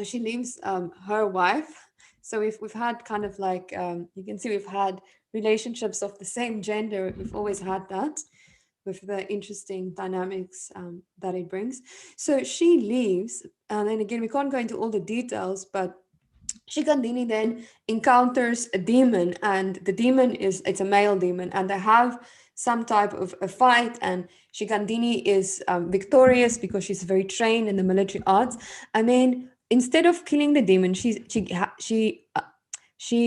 She leaves her wife. So we've had kind of like you can see we've had relationships of the same gender. We've always had that with the interesting dynamics that it brings. So she leaves, and then again we can't go into all the details, but Shikandini then encounters a demon, and the demon it's a male demon, and they have some type of a fight, and Shikandini is victorious because she's very trained in the military arts. And then instead of killing the demon, she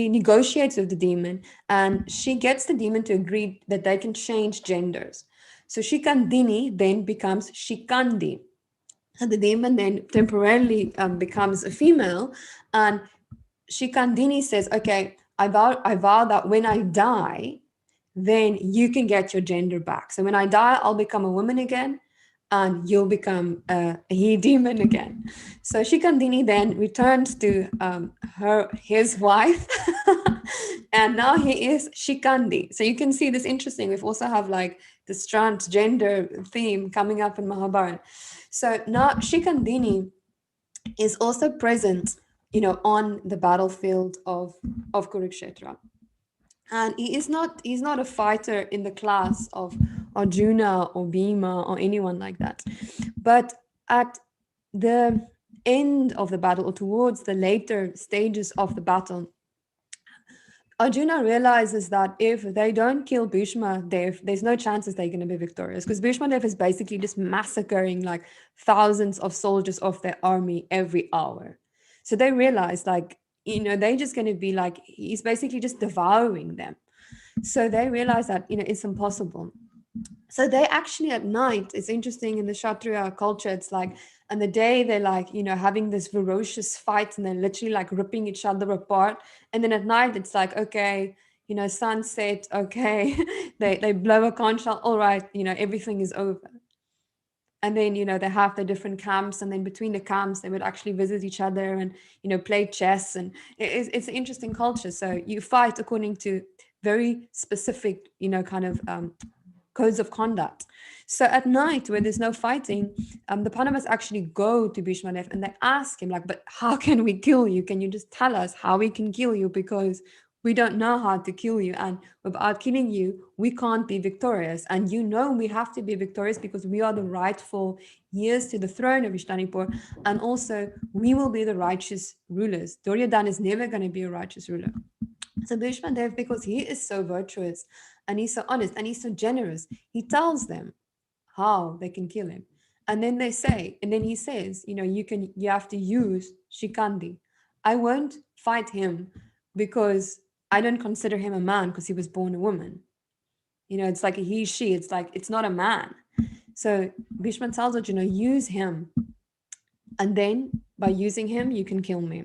negotiates with the demon, and she gets the demon to agree that they can change genders. So Shikandini then becomes Shikandi. And the demon then temporarily becomes a female, and Shikandini says, okay, I vow that when I die, then you can get your gender back. So when I die, I'll become a woman again, and you'll become a he demon again. So Shikandini then returns to his wife, and now he is Shikandi. So you can see this interesting. We've also have like this transgender theme coming up in Mahabharata. So now Shikandini is also present, on the battlefield of Kurukshetra. And he's not a fighter in the class of Arjuna or Bhima or anyone like that. But at the end of the battle, or towards the later stages of the battle, Arjuna realizes that if they don't kill Bhishma Dev, there's no chances they're going to be victorious, because Bhishma Dev is basically just massacring like thousands of soldiers of their army every hour. So they realize they're just going to be like, he's basically just devouring them. So they realize that, it's impossible. So they actually at night, it's interesting in the Kshatriya culture, it's like, and the day they're like, having this ferocious fight, and they're literally like ripping each other apart. And then at night, it's like, okay, sunset, okay, they blow a conch shell, all right, everything is over. And then, they have the different camps, and then between the camps, they would actually visit each other and, play chess. And it's an interesting culture. So you fight according to very specific, kind of codes of conduct. So at night, where there's no fighting, the Pandavas actually go to Bhishma Dev and they ask him, like, but how can we kill you? Can you just tell us how we can kill you? Because we don't know how to kill you. And without killing you, we can't be victorious. And we have to be victorious because we are the rightful heirs to the throne of Ishtanipur. And also, we will be the righteous rulers. Duryodhana is never going to be a righteous ruler. So Bhishma Dev, because he is so virtuous and he's so honest and he's so generous, he tells them how they can kill him. And then he says, you have to use Shikandi. I won't fight him because I don't consider him a man because he was born a woman. It's like a he, she, it's like, it's not a man. So Bhishma tells Arjuna, use him. And then by using him, you can kill me.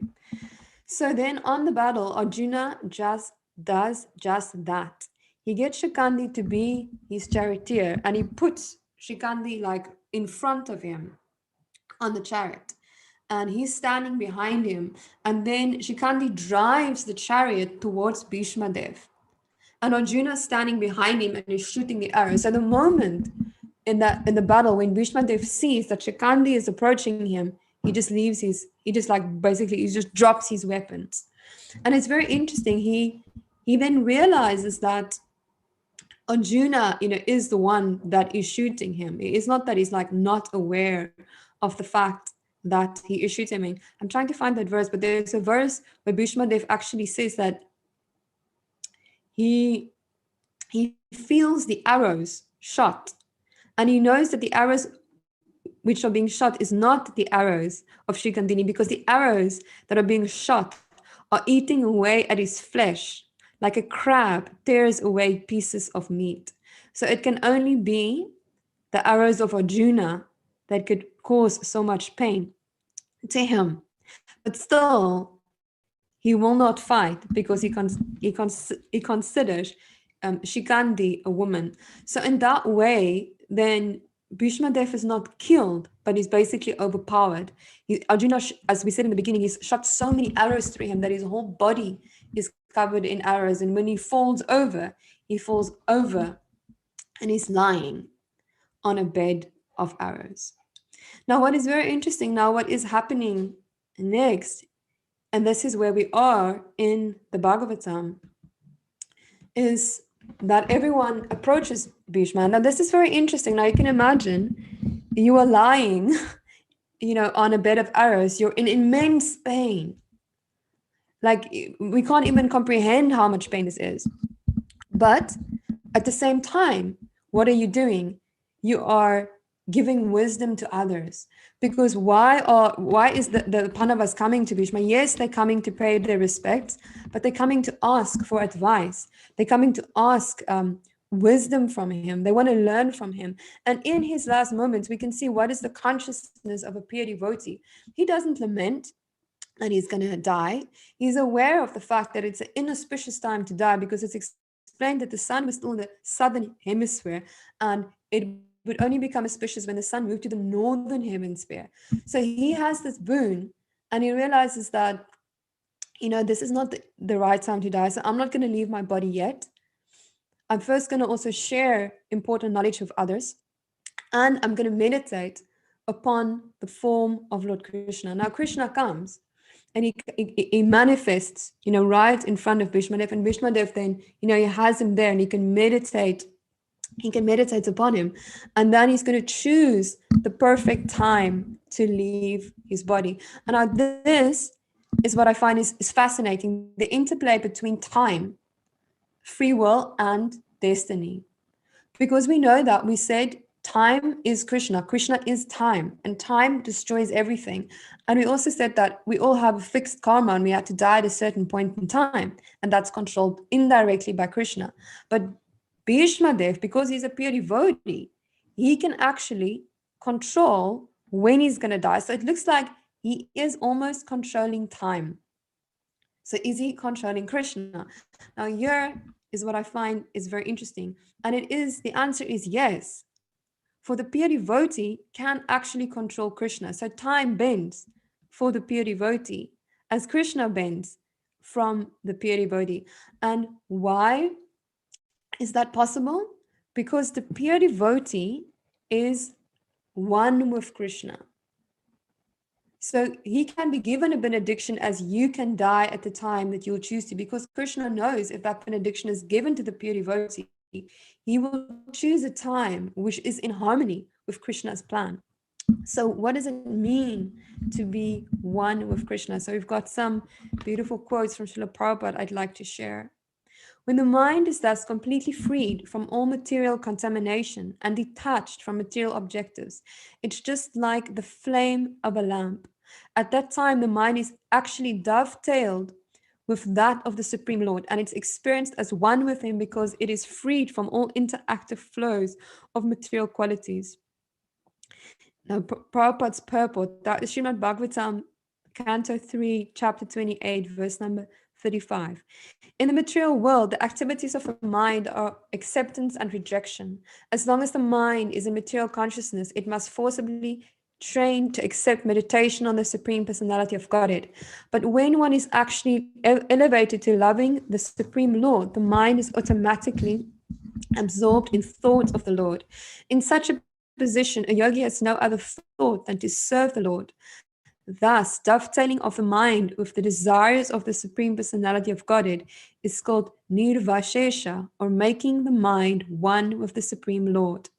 So then on the battle, Arjuna just does just that. He gets Shikandi to be his charioteer, and he puts Shikandi like in front of him on the chariot. And he's standing behind him. And then Shikandi drives the chariot towards Bhishma Dev. And Arjuna is standing behind him and is shooting the arrows. So the moment in the battle when Bhishma Dev sees that Shikandi is approaching him, he just drops his weapons. And it's very interesting. He then realizes that Arjuna, is the one that is shooting him. It's not that he's like not aware of the fact that he is shooting him. I'm trying to find that verse, but there's a verse where Bhishma Dev actually says that he feels the arrows shot, and he knows that the arrows which are being shot is not the arrows of Shikandini, because the arrows that are being shot are eating away at his flesh like a crab tears away pieces of meat. So it can only be the arrows of Arjuna that could cause so much pain to him. But still, he will not fight because he considers Shikandi a woman. So in that way, then Bhishma Dev is not killed, but he's basically overpowered. Arjuna, as we said in the beginning, he's shot so many arrows through him that his whole body is covered in arrows. And when he falls over and he's lying on a bed of arrows. Now, what is very interesting now, what is happening next, and this is where we are in the Bhagavatam, is that everyone approaches Bhishma. Now, this is very interesting. Now, you can imagine you are lying, on a bed of arrows. You're in immense pain. Like, we can't even comprehend how much pain this is. But at the same time, what are you doing? You are giving wisdom to others. Because why is the Pandavas coming to Bhishma? Yes, they're coming to pay their respects, but they're coming to ask for advice. They're coming to ask wisdom from him. They want to learn from him. And in his last moments, we can see what is the consciousness of a pure devotee. He doesn't lament that he's going to die. He's aware of the fact that it's an inauspicious time to die, because it's explained that the sun was still in the southern hemisphere, and it would only become auspicious when the sun moved to the northern hemisphere. So he has this boon, and he realizes that, this is not the right time to die. So I'm not going to leave my body yet. I'm first going to also share important knowledge with others, and I'm going to meditate upon the form of Lord Krishna. Now, Krishna comes and he manifests, right in front of Bhishmadev, and Bhishmadev then, he has him there and he can meditate upon him. And then he's going to choose the perfect time to leave his body. And now this is what I find is fascinating, the interplay between time, free will, and destiny. Because we know that we said time is Krishna is time, and time destroys everything. And we also said that we all have a fixed karma and we have to die at a certain point in time, and that's controlled indirectly by Krishna. But Bhishma Dev, because he's a pure devotee, he can actually control when he's going to die. So it looks like he is almost controlling time. So is he controlling Krishna? Now here is what I find is very interesting. And the answer is yes. For the pure devotee can actually control Krishna. So time bends for the pure devotee as Krishna bends from the pure devotee. And why is that possible? Because the pure devotee is one with Krishna. So he can be given a benediction as you can die at the time that you'll choose to, because Krishna knows if that benediction is given to the pure devotee, he will choose a time which is in harmony with Krishna's plan. So what does it mean to be one with Krishna? So we've got some beautiful quotes from Srila Prabhupada I'd like to share. When the mind is thus completely freed from all material contamination and detached from material objectives, it's just like the flame of a lamp. At that time, the mind is actually dovetailed with that of the Supreme Lord, and it's experienced as one with him because it is freed from all interactive flows of material qualities. Now, Prabhupada's purport, that is Srimad Bhagavatam, Canto 3, Chapter 28, verse number 35. In the material world, the activities of the mind are acceptance and rejection. As long as the mind is in material consciousness, it must forcibly train to accept meditation on the Supreme Personality of Godhead. But when one is actually elevated to loving the Supreme Lord, the mind is automatically absorbed in thoughts of the Lord. In such a position, a yogi has no other thought than to serve the Lord. Thus, dovetailing of the mind with the desires of the Supreme Personality of Godhead is called nirvashesha, or making the mind one with the Supreme Lord.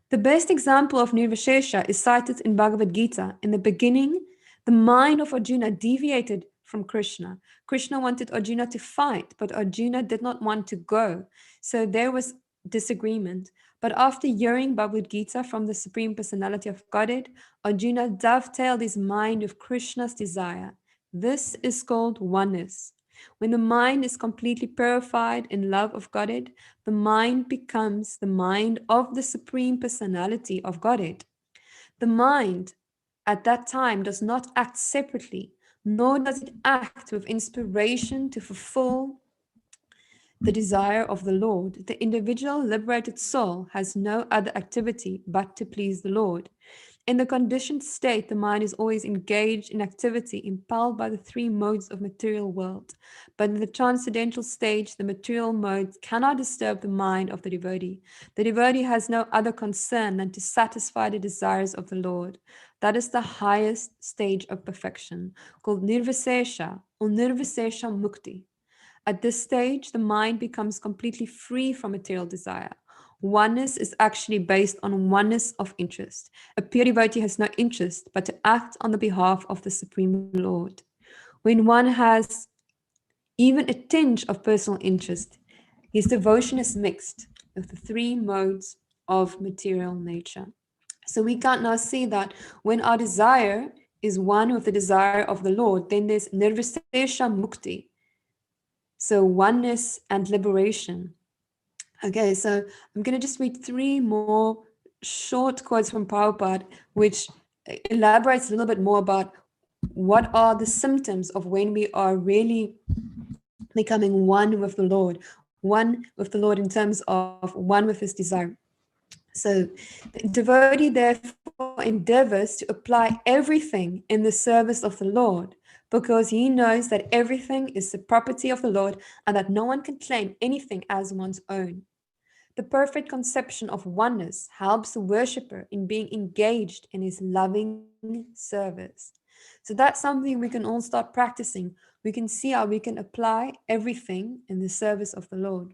The best example of nirvashesha is cited in Bhagavad Gita. In the beginning, the mind of Arjuna deviated from Krishna. Krishna wanted Arjuna to fight, but Arjuna did not want to go. So there was disagreement. But after hearing Bhagavad Gita from the Supreme Personality of Godhead, Arjuna dovetailed his mind with Krishna's desire. This is called oneness. When the mind is completely purified in love of Godhead, the mind becomes the mind of the Supreme Personality of Godhead. The mind at that time does not act separately, nor does it act with inspiration to fulfill the desire of the Lord. The individual liberated soul has no other activity but to please the Lord. In the conditioned state, the mind is always engaged in activity, impelled by the three modes of material world. But in the transcendental stage, the material modes cannot disturb the mind of the devotee. The devotee has no other concern than to satisfy the desires of the Lord. That is the highest stage of perfection, called nirvisesha or nirvisesha mukti. At this stage, the mind becomes completely free from material desire. Oneness is actually based on oneness of interest. A pure devotee has no interest but to act on the behalf of the Supreme Lord. When one has even a tinge of personal interest, his devotion is mixed with the three modes of material nature. So we can now see that when our desire is one with the desire of the Lord, then there's nirvisesha mukti. So oneness and liberation. Okay, so I'm going to just read three more short quotes from Prabhupada, which elaborates a little bit more about what are the symptoms of when we are really becoming one with the Lord in terms of one with his desire. So the devotee therefore endeavors to apply everything in the service of the Lord, because he knows that everything is the property of the Lord and that no one can claim anything as one's own. The perfect conception of oneness helps the worshipper in being engaged in his loving service. So that's something we can all start practicing. We can see how we can apply everything in the service of the Lord.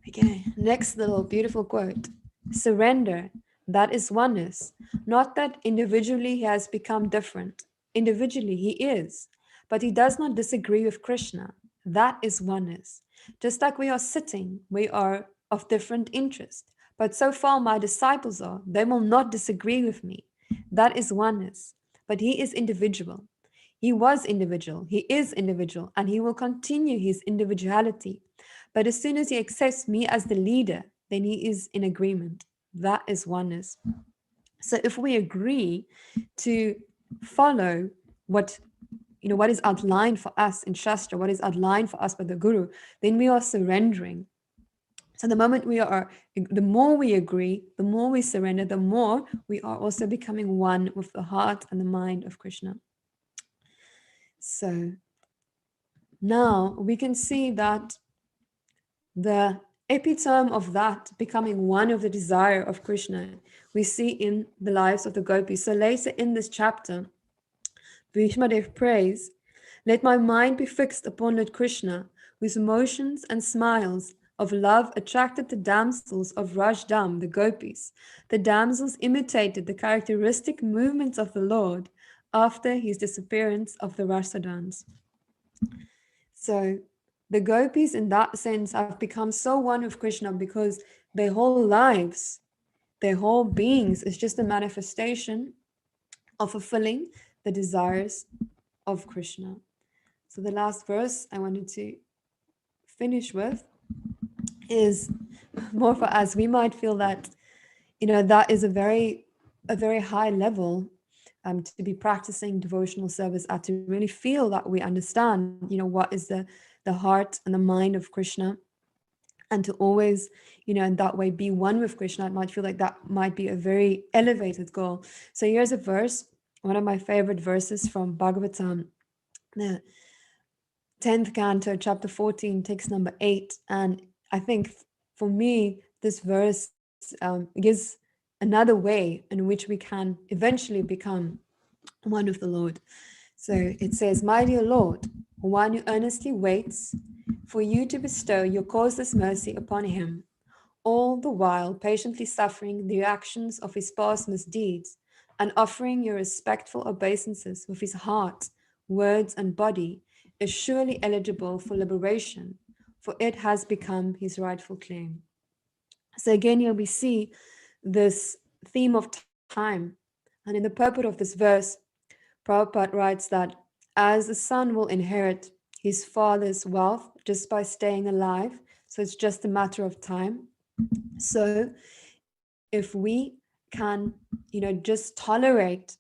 Okay, next little beautiful quote. Surrender, that is oneness. Not that individually he has become different. Individually he is, but he does not disagree with Krishna. That is oneness. Just like we are sitting, we are of different interest. But so far my disciples are, they will not disagree with me. That is oneness. But he is individual. He was individual, he is individual, and he will continue his individuality. But as soon as he accepts me as the leader, then he is in agreement. That is oneness. So if we agree to follow what is outlined for us in Shastra, what is outlined for us by the Guru, then we are surrendering. So the more we agree, the more we surrender, the more we are also becoming one with the heart and the mind of Krishna. So now we can see that the epitome of that becoming one of the desire of Krishna, we see in the lives of the gopis. So later in this chapter, Bhishmadev prays, "Let my mind be fixed upon Lord Krishna, whose motions and smiles of love attracted the damsels of Rajdam, the gopis. The damsels imitated the characteristic movements of the Lord after his disappearance of the Rasa dance." So the gopis in that sense have become so one with Krishna because their whole lives, their whole beings is just a manifestation of fulfilling the desires of Krishna. So the last verse I wanted to finish with is more for us. We might feel that, that is a very high level to be practicing devotional service at, to really feel that we understand, what is the heart and the mind of Krishna, and to always, in that way be one with Krishna. It might feel like that might be a very elevated goal. So here's a verse, one of my favorite verses from Bhagavatam, the 10th canto, chapter 14, text number 8. And I think for me, this verse gives another way in which we can eventually become one with the Lord. So it says, "My dear Lord, one who earnestly waits for you to bestow your causeless mercy upon him, all the while patiently suffering the reactions of his past misdeeds, and offering your respectful obeisances with his heart, words, and body, is surely eligible for liberation, for it has become his rightful claim." So again, here we see this theme of time. And in the purport of this verse, Prabhupada writes that as the son will inherit his father's wealth just by staying alive, so it's just a matter of time. So if we can, just tolerate,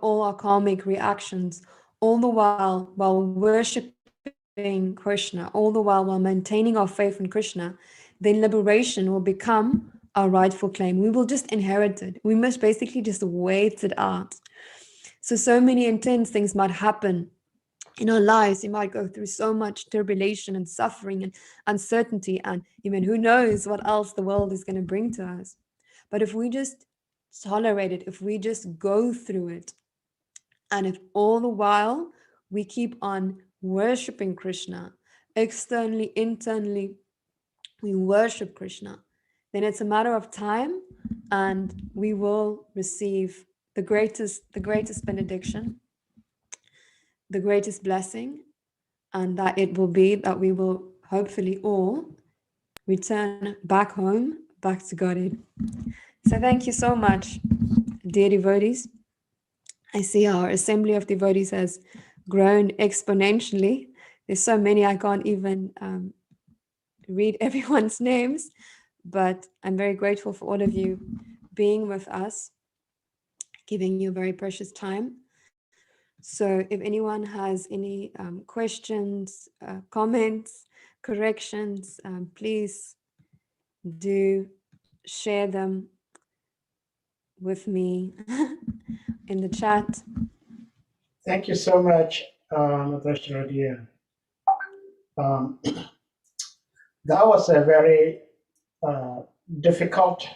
all our karmic reactions, all the while worshiping Krishna, all the while maintaining our faith in Krishna, then liberation will become our rightful claim. We will just inherit it. We must basically just wait it out. So many intense things might happen in our lives. We might go through so much tribulation and suffering and uncertainty, and even who knows what else the world is going to bring to us. But if we just tolerate it, if we just go through it, and if all the while we keep on worshipping Krishna, externally, internally, we worship Krishna, then it's a matter of time, and we will receive the greatest benediction, the greatest blessing, and that it will be that we will hopefully all return back home, back to Godhead. So thank you so much, dear devotees. I see our assembly of devotees has grown exponentially. There's so many I can't even read everyone's names, but I'm very grateful for all of you being with us, giving you very precious time. So if anyone has any questions, comments, corrections, please do share them with me in the chat. Thank you so much, Saradiya. That was a very difficult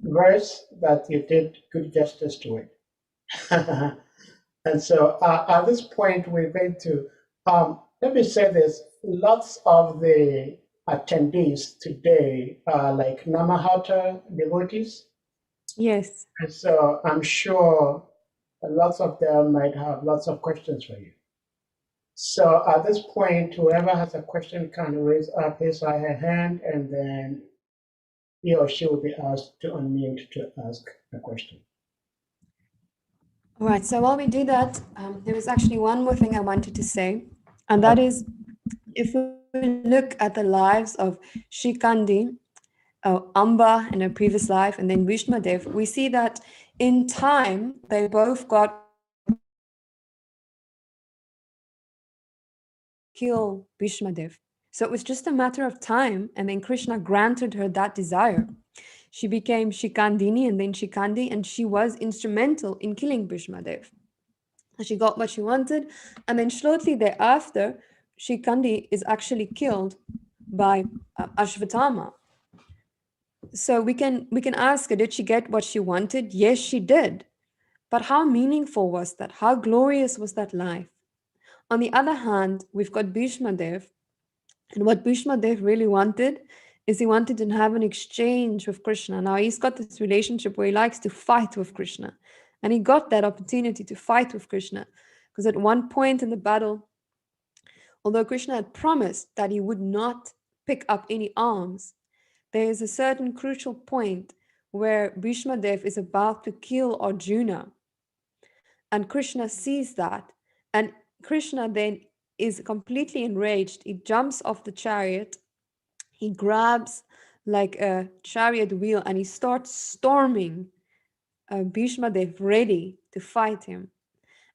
verse, but you did good justice to it. And so at this point, we're going to, let me say this, lots of the attendees today are like Namahata devotees. Yes. And so I'm sure lots of them might have lots of questions for you. So at this point, whoever has a question can raise up his or her hand, and then he or she will be asked to unmute to ask a question. All right, so while we do that, there was actually one more thing I wanted to say, and that is, if we look at the lives of Shikandi, Amba in her previous life, and then Bhishmadev, we see that in time, they both got kill Bhishmadev. So it was just a matter of time, and then Krishna granted her that desire. She became Shikandini and then Shikandi, and she was instrumental in killing Bhishmadev. She got what she wanted, and then shortly thereafter, Shikandi is actually killed by Ashvatthama. So we can ask her, did she get what she wanted? Yes, she did. But how meaningful was that? How glorious was that life? On the other hand, we've got Bhishmadev, and what Bhishmadev really wanted is he wanted to have an exchange with Krishna. Now he's got this relationship where he likes to fight with Krishna. And he got that opportunity to fight with Krishna. Because at one point in the battle, although Krishna had promised that he would not pick up any arms, there is a certain crucial point where Bhishmadev is about to kill Arjuna. And Krishna sees that. And Krishna then is completely enraged. He jumps off the chariot. He grabs like a chariot wheel and he starts storming Bhishmadev, ready to fight him.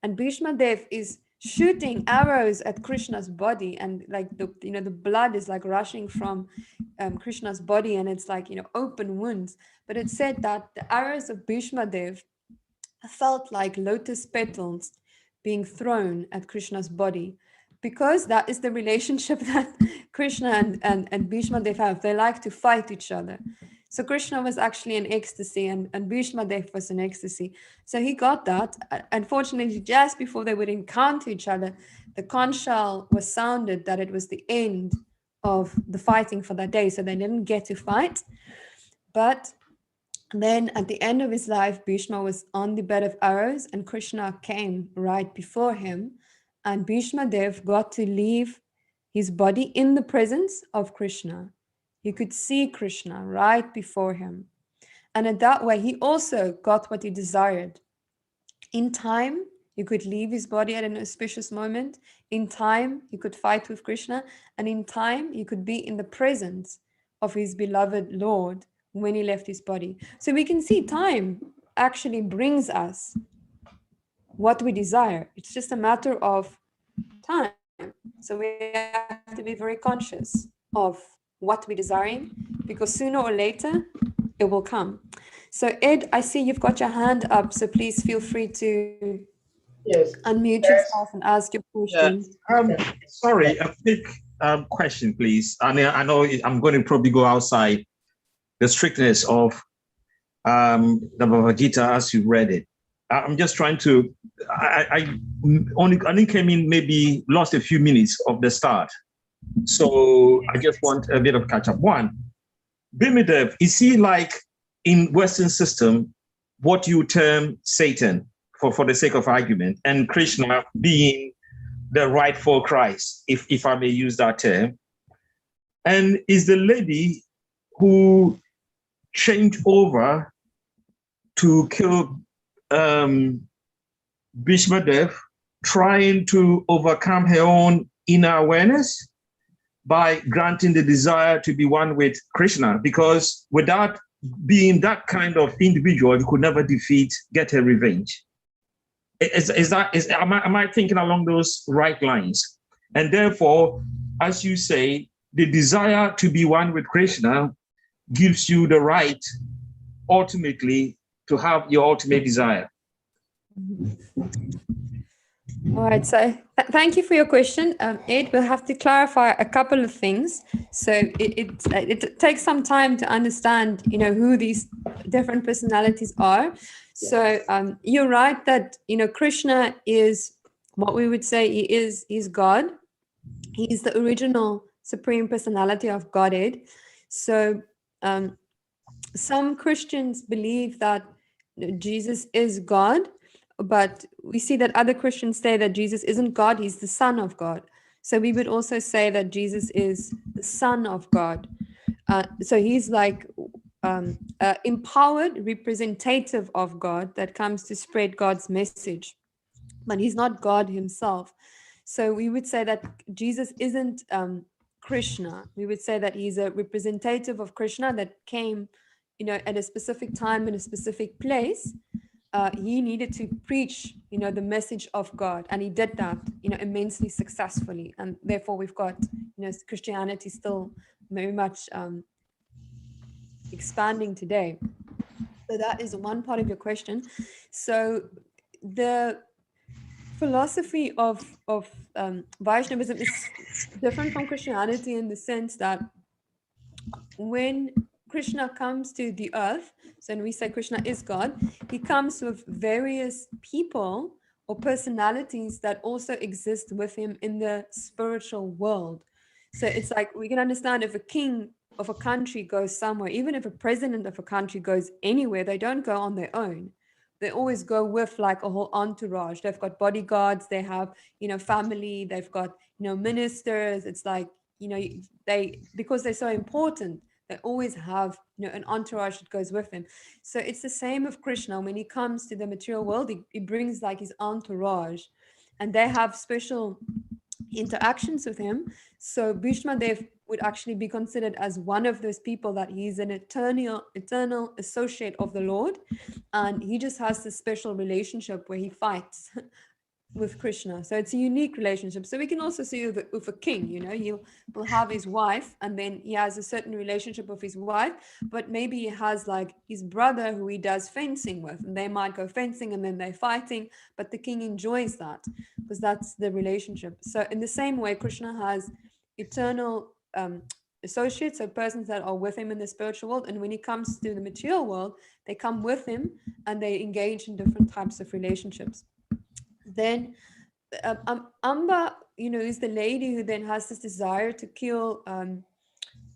And Bhishmadev is shooting arrows at Krishna's body, and like the blood is like rushing from Krishna's body, and it's like open wounds. But it said that the arrows of Bhishmadev felt like lotus petals being thrown at Krishna's body, because that is the relationship that Krishna and Bhishmadev have. They like to fight each other. So Krishna was actually in ecstasy, and Bhishmadev was in ecstasy. So he got that. Unfortunately, just before they would encounter each other, the conch shell was sounded that it was the end of the fighting for that day. So they didn't get to fight. But then at the end of his life, Bhishma was on the bed of arrows, and Krishna came right before him. And Bhishmadev got to leave his body in the presence of Krishna. He could see Krishna right before him. And in that way, he also got what he desired. In time, he could leave his body at an auspicious moment. In time, he could fight with Krishna. And in time, he could be in the presence of his beloved Lord when he left his body. So we can see time actually brings us what we desire. It's just a matter of time. So we have to be very conscious of what we're desiring, because sooner or later will come. So Ed, I see you've got your hand up, so please feel free to Yes. unmute yourself and ask your question. Sorry, a quick question, please. I know I'm going to probably go outside the strictness of the Bhagavad Gita as you read it. I'm just trying to. I only came in, maybe lost a few minutes of the start, so I just want a bit of catch up. One, Bhimdev, is he like in Western system what you term Satan for the sake of argument, and Krishna being the rightful Christ, if I may use that term? And is the lady who changed over to kill Bhishma Dev trying to overcome her own inner awareness by granting the desire to be one with Krishna? Because without being that kind of individual, you could never get her revenge. Am I thinking along those right lines? And therefore, as you say, the desire to be one with Krishna gives you the right, ultimately, to have your ultimate desire. All right, so thank you for your question, Ed. We'll have to clarify a couple of things. So it takes some time to understand, who these different personalities are. So you're right that Krishna is what we would say he's God. He's the original supreme personality of Godhead. So some Christians believe that Jesus is God, but we see that other Christians say that Jesus isn't God, he's the Son of God. So we would also say that Jesus is the Son of God. So he's like empowered representative of God that comes to spread God's message, but he's not God himself. So we would say that Jesus isn't Krishna. We would say that he's a representative of Krishna that came, at a specific time in a specific place. He needed to preach, the message of God, and he did that, immensely successfully. And therefore, we've got, Christianity still very much expanding today. So that is one part of your question. So the philosophy of Vaishnavism is different from Christianity in the sense that when Krishna comes to the earth, so when we say Krishna is God, he comes with various people or personalities that also exist with him in the spiritual world. So it's like we can understand if a king of a country goes somewhere, even if a president of a country goes anywhere, they don't go on their own. They always go with like a whole entourage. They've got bodyguards, they have, family, they've got, ministers. It's like, because they're so important, they always have, an entourage that goes with him. So it's the same with Krishna. When he comes to the material world, he brings like his entourage, and they have special interactions with him. So Bhishma Dev would actually be considered as one of those people, that he's an eternal associate of the Lord, and he just has this special relationship where he fights with Krishna. So it's a unique relationship. So we can also see with a king, he will have his wife, and then he has a certain relationship with his wife, but maybe he has like his brother who he does fencing with, and they might go fencing and then they're fighting, but the king enjoys that because that's the relationship. So in the same way, Krishna has eternal associates, so persons that are with him in the spiritual world, and when he comes to the material world, they come with him and they engage in different types of relationships. Then Amba, is the lady who then has this desire to kill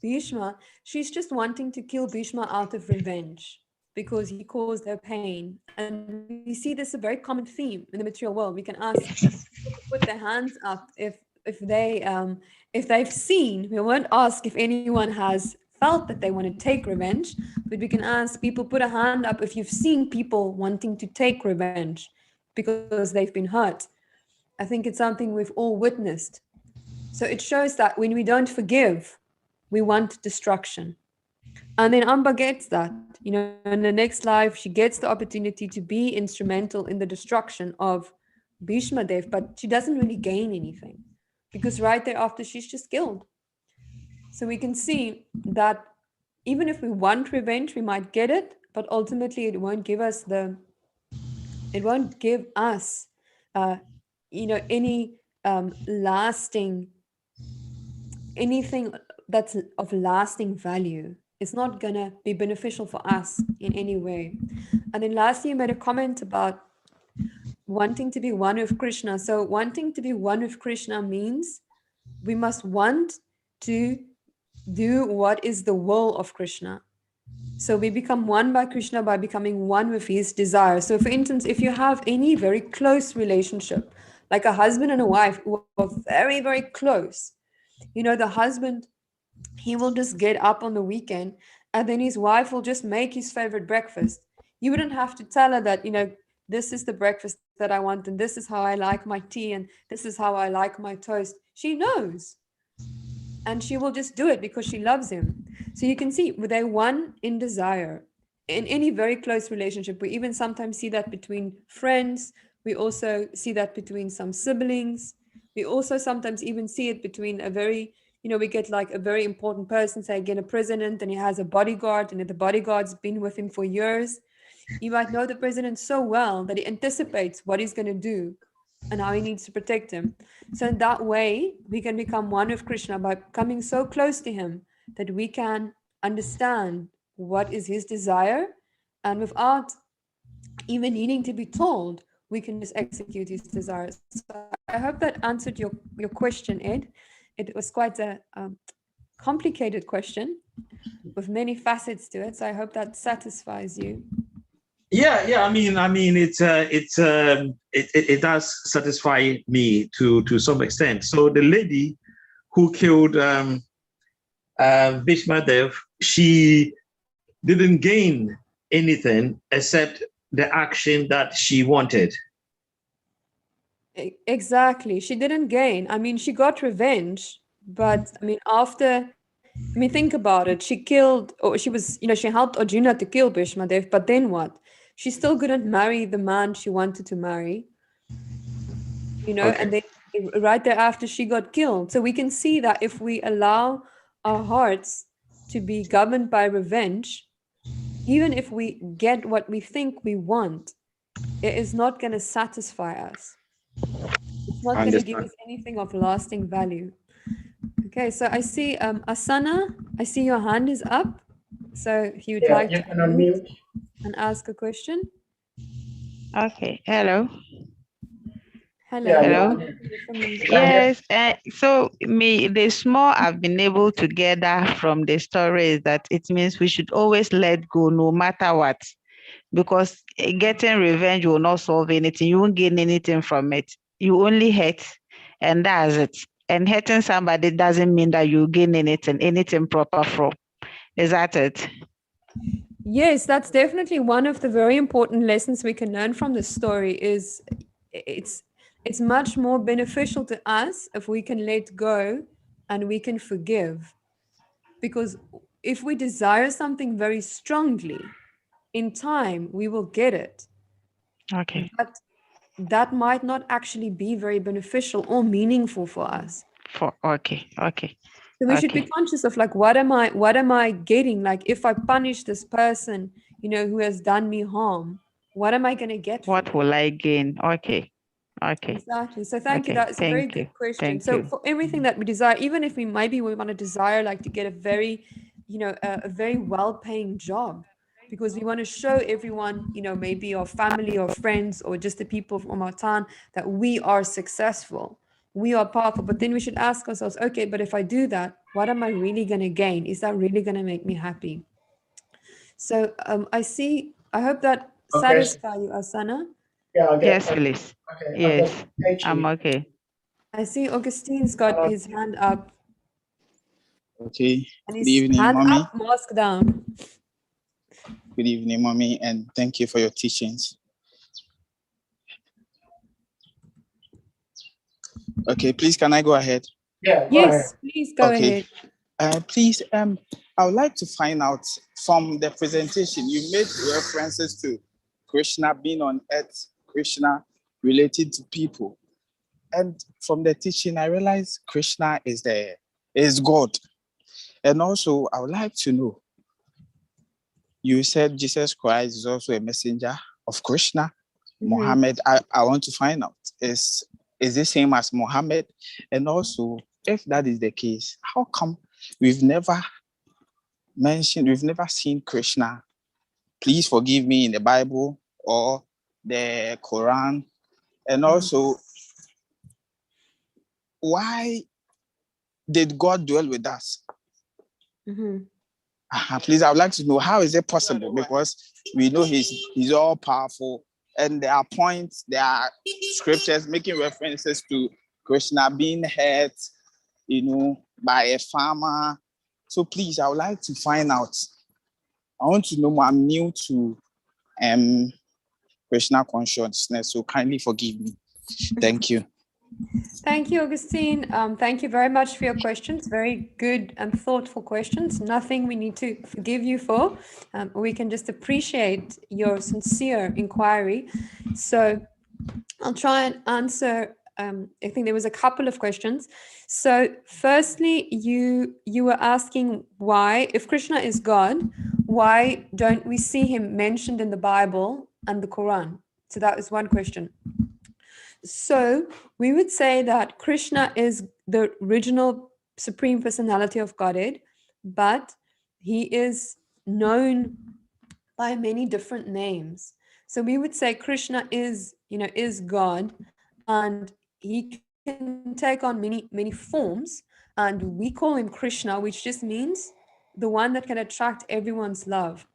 Bhishma. She's just wanting to kill Bhishma out of revenge because he caused her pain. And we see this a very common theme in the material world. We can ask people to put their hands up if they've seen. We won't ask if anyone has felt that they want to take revenge, but we can ask people, put a hand up if you've seen people wanting to take revenge because they've been hurt. I think it's something we've all witnessed. So it shows that when we don't forgive, we want destruction. And then Amba gets that, in the next life, she gets the opportunity to be instrumental in the destruction of Bhishma Dev, but she doesn't really gain anything because right thereafter, she's just killed. So we can see that even if we want revenge, we might get it, but ultimately it won't give us any lasting, anything that's of lasting value. It's not gonna be beneficial for us in any way. And then lastly, you made a comment about wanting to be one with Krishna. So wanting to be one with Krishna means we must want to do what is the will of Krishna. So we become one by Krishna by becoming one with his desire. So for instance, if you have any very close relationship, like a husband and a wife who are very, very close, the husband, he will just get up on the weekend and then his wife will just make his favorite breakfast. You wouldn't have to tell her that, this is the breakfast that I want and this is how I like my tea and this is how I like my toast. She knows. And she will just do it because she loves him. So you can see they're one in desire. In any very close relationship, we even sometimes see that between friends. We also see that between some siblings. We also sometimes even see it between we get like a very important person, say again, a president, and he has a bodyguard, and the bodyguard's been with him for years. You might know the president so well that he anticipates what he's going to do and how he needs to protect him. So in that way, we can become one with Krishna by coming so close to him that we can understand what is his desire, and without even needing to be told, we can just execute his desires. So I hope that answered your question, Ed. It was quite a complicated question with many facets to it. So I hope that satisfies you. Yeah. I mean, it does satisfy me to some extent. So the lady who killed Bhishma Dev, she didn't gain anything except the action that she wanted. Exactly. She didn't gain. I mean, she got revenge, but think about it. She killed, or she was, she helped Arjuna to kill Bhishma Dev, but then what? She still couldn't marry the man she wanted to marry, okay. And then right thereafter she got killed. So we can see that if we allow our hearts to be governed by revenge, even if we get what we think we want, it is not going to satisfy us. It's not going to give us anything of lasting value. Okay, so I see Asana, I see your hand is up. So if you'd like to unmute and ask a question. Okay, hello. Hello. Hello. Yes, so the small I've been able to gather from the story is that it means we should always let go no matter what, because getting revenge will not solve anything. You won't gain anything from it. You only hurt, and that's it. And hurting somebody doesn't mean that you gain anything proper from. Is that it? Yes, that's definitely one of the very important lessons we can learn from the story. Is it's much more beneficial to us if we can let go and we can forgive. Because if we desire something very strongly, in time we will get it. Okay. But that might not actually be very beneficial or meaningful for us. Okay. So we should be conscious of like, what am I getting? Like, if I punish this person, who has done me harm, what am I going to get? What will I gain? Okay. Exactly. So thank you. That's a very good question. So for everything that we desire, even if we want to desire like to get a very, a very well-paying job, because we want to show everyone, maybe our family or friends or just the people from our town that we are successful, we are powerful. But then we should ask ourselves, okay, but if I do that, what am I really going to gain? Is that really going to make me happy? So I hope that satisfies you, Asana. Yeah, yes, please. Okay, yes, I'm okay. I see Augustine's got his hand up. Okay. And Good evening, hand mommy. up, mask down. Good evening, mommy, and thank you for your teachings. Okay, please, can I go ahead? Yeah. Yes, please go ahead. Please, I would like to find out from the presentation, you made references to Krishna being on earth, Krishna related to people. And from the teaching, I realized Krishna is God. And also, I would like to know, you said Jesus Christ is also a messenger of Krishna. Mhm. Muhammad, I want to find out, is the same as Muhammad? And also, if that is the case, how come we've never seen Krishna, please forgive me, in the Bible or the Quran? And also, why did God dwell with us? Mhm. Please, I would like to know, how is it possible? Because we know he's all powerful, and there are scriptures making references to Krishna being hurt, by a farmer. So please, I would like to find out. I want to know more. I'm new to Krishna consciousness, so kindly forgive me. Thank you. Thank you, Augustine. Thank you very much for your questions. Very good and thoughtful questions. Nothing we need to forgive you for. We can just appreciate your sincere inquiry. So I'll try and answer. I think there was a couple of questions. So firstly, you were asking why, if Krishna is God, why don't we see him mentioned in the Bible and the Quran? So that was one question. So we would say that Krishna is the original Supreme Personality of Godhead, but he is known by many different names. So we would say Krishna is God, and he can take on many forms, and we call him Krishna, which just means the one that can attract everyone's love.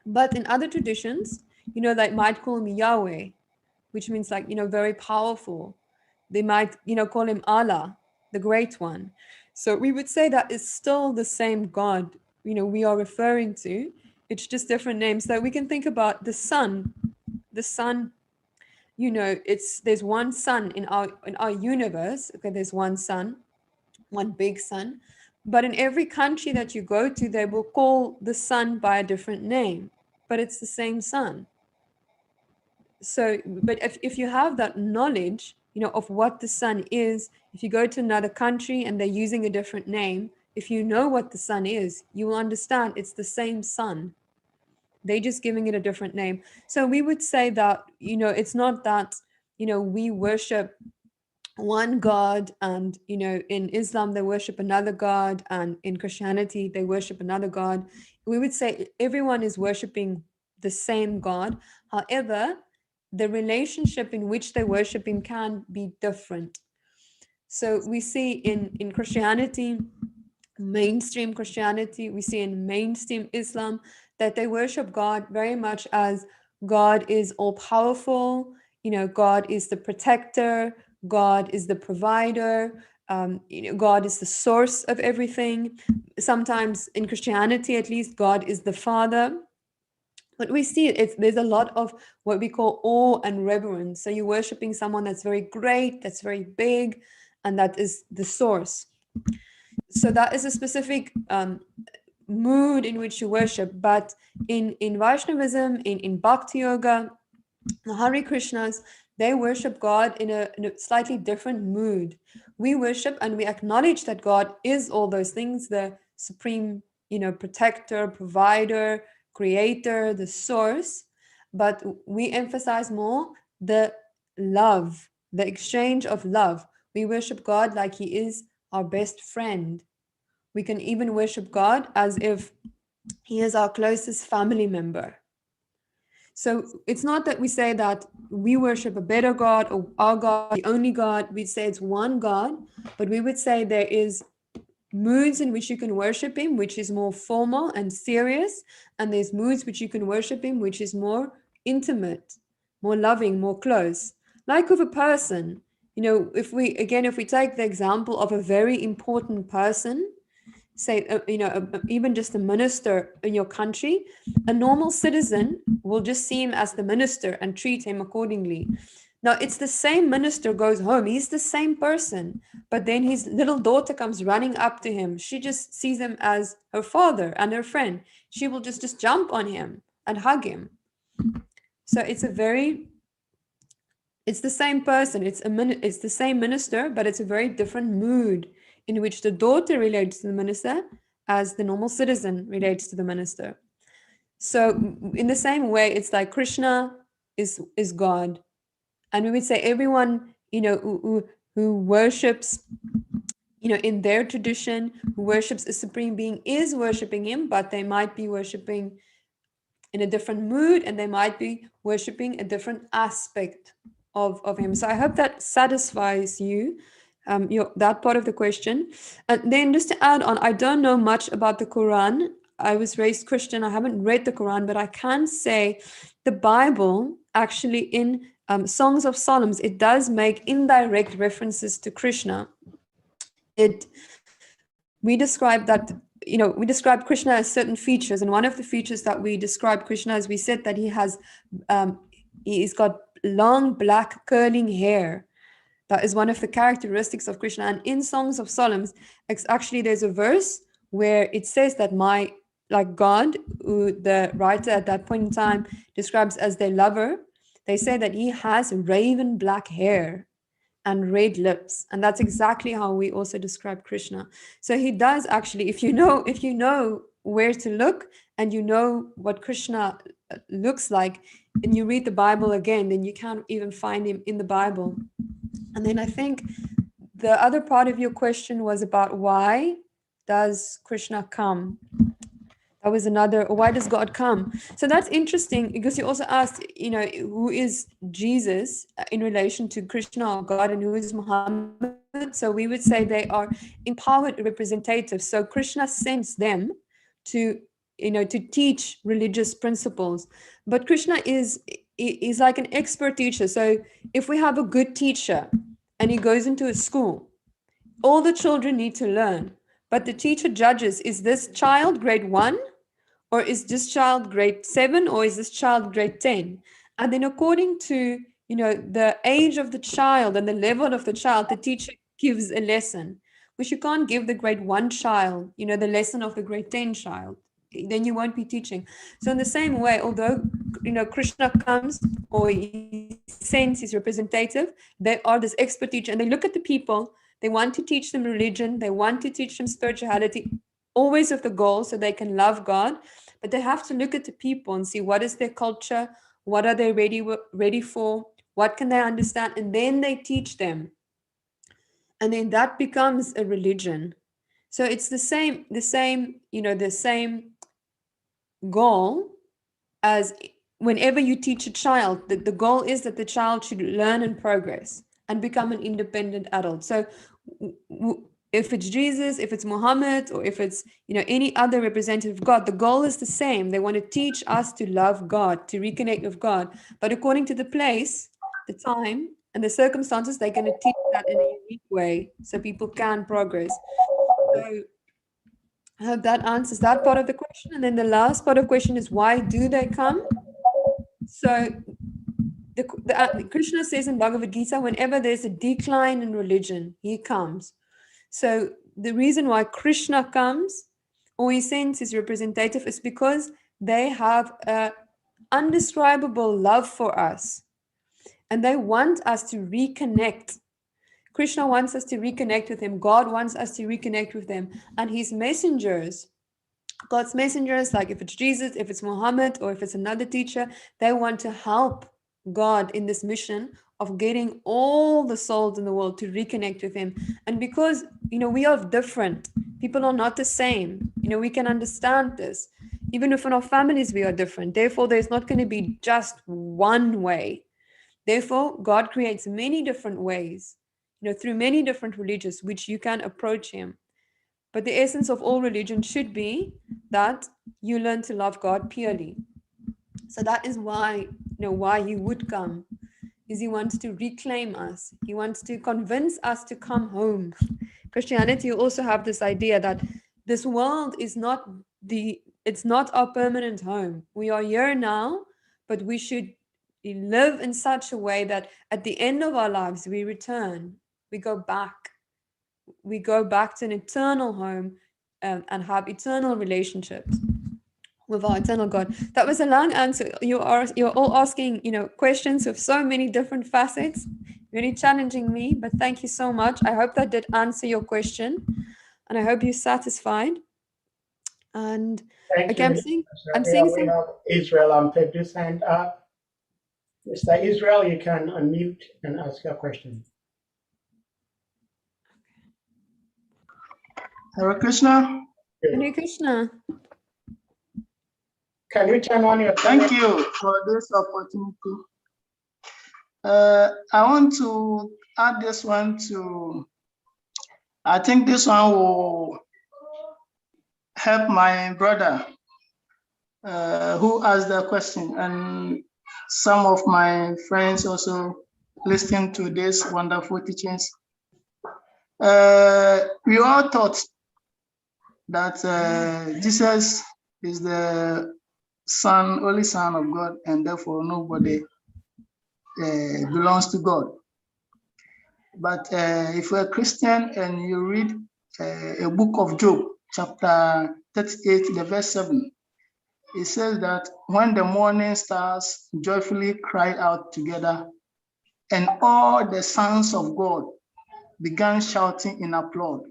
But in other traditions, they might call him Yahweh, which means very powerful. They might call him Allah, the great one. So we would say that it's still the same God we are referring to. It's just different names. So we can think about the sun. The sun, there's one sun in our universe. Okay, there's one sun, one big sun. But in every country that you go to, they will call the sun by a different name, but it's the same sun. So, but if you have that knowledge, of what the sun is, if you go to another country and they're using a different name, if you know what the sun is, you will understand it's the same sun. They're just giving it a different name. So we would say that, it's not that, we worship one God, and in Islam they worship another God, and in Christianity they worship another God. We would say everyone is worshiping the same God. However, the relationship in which they worship him can be different. So we see in Christianity, mainstream Christianity, we see in mainstream Islam that they worship God very much as God is all powerful, God is the protector, God is the provider, God is the source of everything. Sometimes in Christianity, at least, God is the Father. But we see there's a lot of what we call awe and reverence. So you're worshiping someone that's very great, that's very big, and that is the source. So that is a specific mood in which you worship. But in Vaishnavism, in Bhakti Yoga, the Hare Krishnas, they worship God in a slightly different mood. We worship and we acknowledge that God is all those things, the supreme, protector, provider, creator, the source, but we emphasize more the love, the exchange of love. We worship God like he is our best friend. We can even worship God as if he is our closest family member. So it's not that we say that we worship a better God or our God, the only God. We say it's one God, but we would say there is moods in which you can worship him, which is more formal and serious, and there's moods which you can worship him, which is more intimate, more loving, more close. Like with a person, if we take the example of a very important person, say, even just a minister in your country, a normal citizen will just see him as the minister and treat him accordingly. Now, it's the same minister goes home. He's the same person. But then his little daughter comes running up to him. She just sees him as her father and her friend. She will just jump on him and hug him. So it's the same person. It's the same minister, but it's a very different mood in which the daughter relates to the minister as the normal citizen relates to the minister. So in the same way, it's like Krishna is God. And we would say everyone, who worships, in their tradition, who worships a supreme being is worshiping him, but they might be worshiping in a different mood, and they might be worshiping a different aspect of him. So I hope that satisfies you, that part of the question. And then just to add on, I don't know much about the Quran. I was raised Christian. I haven't read the Quran, but I can say the Bible actually in Songs of Solomon, it does make indirect references to Krishna. We describe that, we describe Krishna as certain features, and one of the features that we describe Krishna as, we said that he's got long black curling hair. That is one of the characteristics of Krishna. And in Songs of Solomon, actually there's a verse where it says that God, who the writer at that point in time describes as their lover, they say that he has raven black hair and red lips, and that's exactly how we also describe Krishna. So he does actually, if you know where to look, and you know what Krishna looks like, and you read the Bible again, then you can even find him in the Bible. And then I think the other part of your question was about why does Krishna come? That was another, why does God come? So that's interesting, because you also asked, who is Jesus in relation to Krishna or God, and who is Muhammad? So we would say they are empowered representatives. So Krishna sends them to teach religious principles. But Krishna is like an expert teacher. So if we have a good teacher and he goes into a school, all the children need to learn. But the teacher judges, is this child grade 1? Or is this child grade 7? Or is this child grade 10? And then according to, the age of the child and the level of the child, the teacher gives a lesson. Which you can't give the grade 1 child, the lesson of the grade 10 child. Then you won't be teaching. So in the same way, although, Krishna comes, or he sends his representative, they are this expert teacher, and they look at the people. They want to teach them religion. They want to teach them spirituality, always with the goal so they can love God. But they have to look at the people and see what is their culture, what are they ready for, what can they understand, and then they teach them. And then that becomes a religion. So it's the same goal as whenever you teach a child. The goal is that the child should learn and progress and become an independent adult. So if it's Jesus, if it's Muhammad, or if it's any other representative of God, the goal is the same. They want to teach us to love God, to reconnect with God. But according to the place, the time, and the circumstances, they're going to teach that in a unique way so people can progress. So I hope that answers that part of the question. And then the last part of the question is, why do they come? So Krishna says in Bhagavad Gita, whenever there's a decline in religion, he comes. So the reason why Krishna comes, or he sends his representative, is because they have an undescribable love for us. And they want us to reconnect. Krishna wants us to reconnect with him. God wants us to reconnect with him. And his messengers, God's messengers, like if it's Jesus, if it's Muhammad, or if it's another teacher, they want to help God in this mission of getting all the souls in the world to reconnect with him. And because, we are different, people are not the same, we can understand this. Even within our families, we are different. Therefore, there's not going to be just one way. Therefore, God creates many different ways, through many different religions, which you can approach him. But the essence of all religion should be that you learn to love God purely. So that is why, why he would come, is he wants to reclaim us. He wants to convince us to come home. Christianity also have this idea that this world is it's not our permanent home. We are here now, but we should live in such a way that at the end of our lives, we return, we go back to an eternal home, and have eternal relationships with our eternal God. That was a long answer. You're all asking, questions with so many different facets, really challenging me, but thank you so much. I hope that did answer your question, and I hope you're satisfied. And Thank okay, you, I'm Mr. seeing Saradiya. We some. have Israel on Pebbles hand up. Mr. Israel, you can unmute and ask your question. Hare Krishna. Hare Krishna. Can you turn on your camera? Thank you for this opportunity. I want to add this one to, I think this one will help my brother who asked the question, and some of my friends also listening to this wonderful teachings. We all thought that Jesus is the only son of God, and therefore nobody belongs to God. But if you're a Christian and you read a book of Job, chapter 38, the verse 7, it says that when the morning stars joyfully cried out together, and all the sons of God began shouting in applause.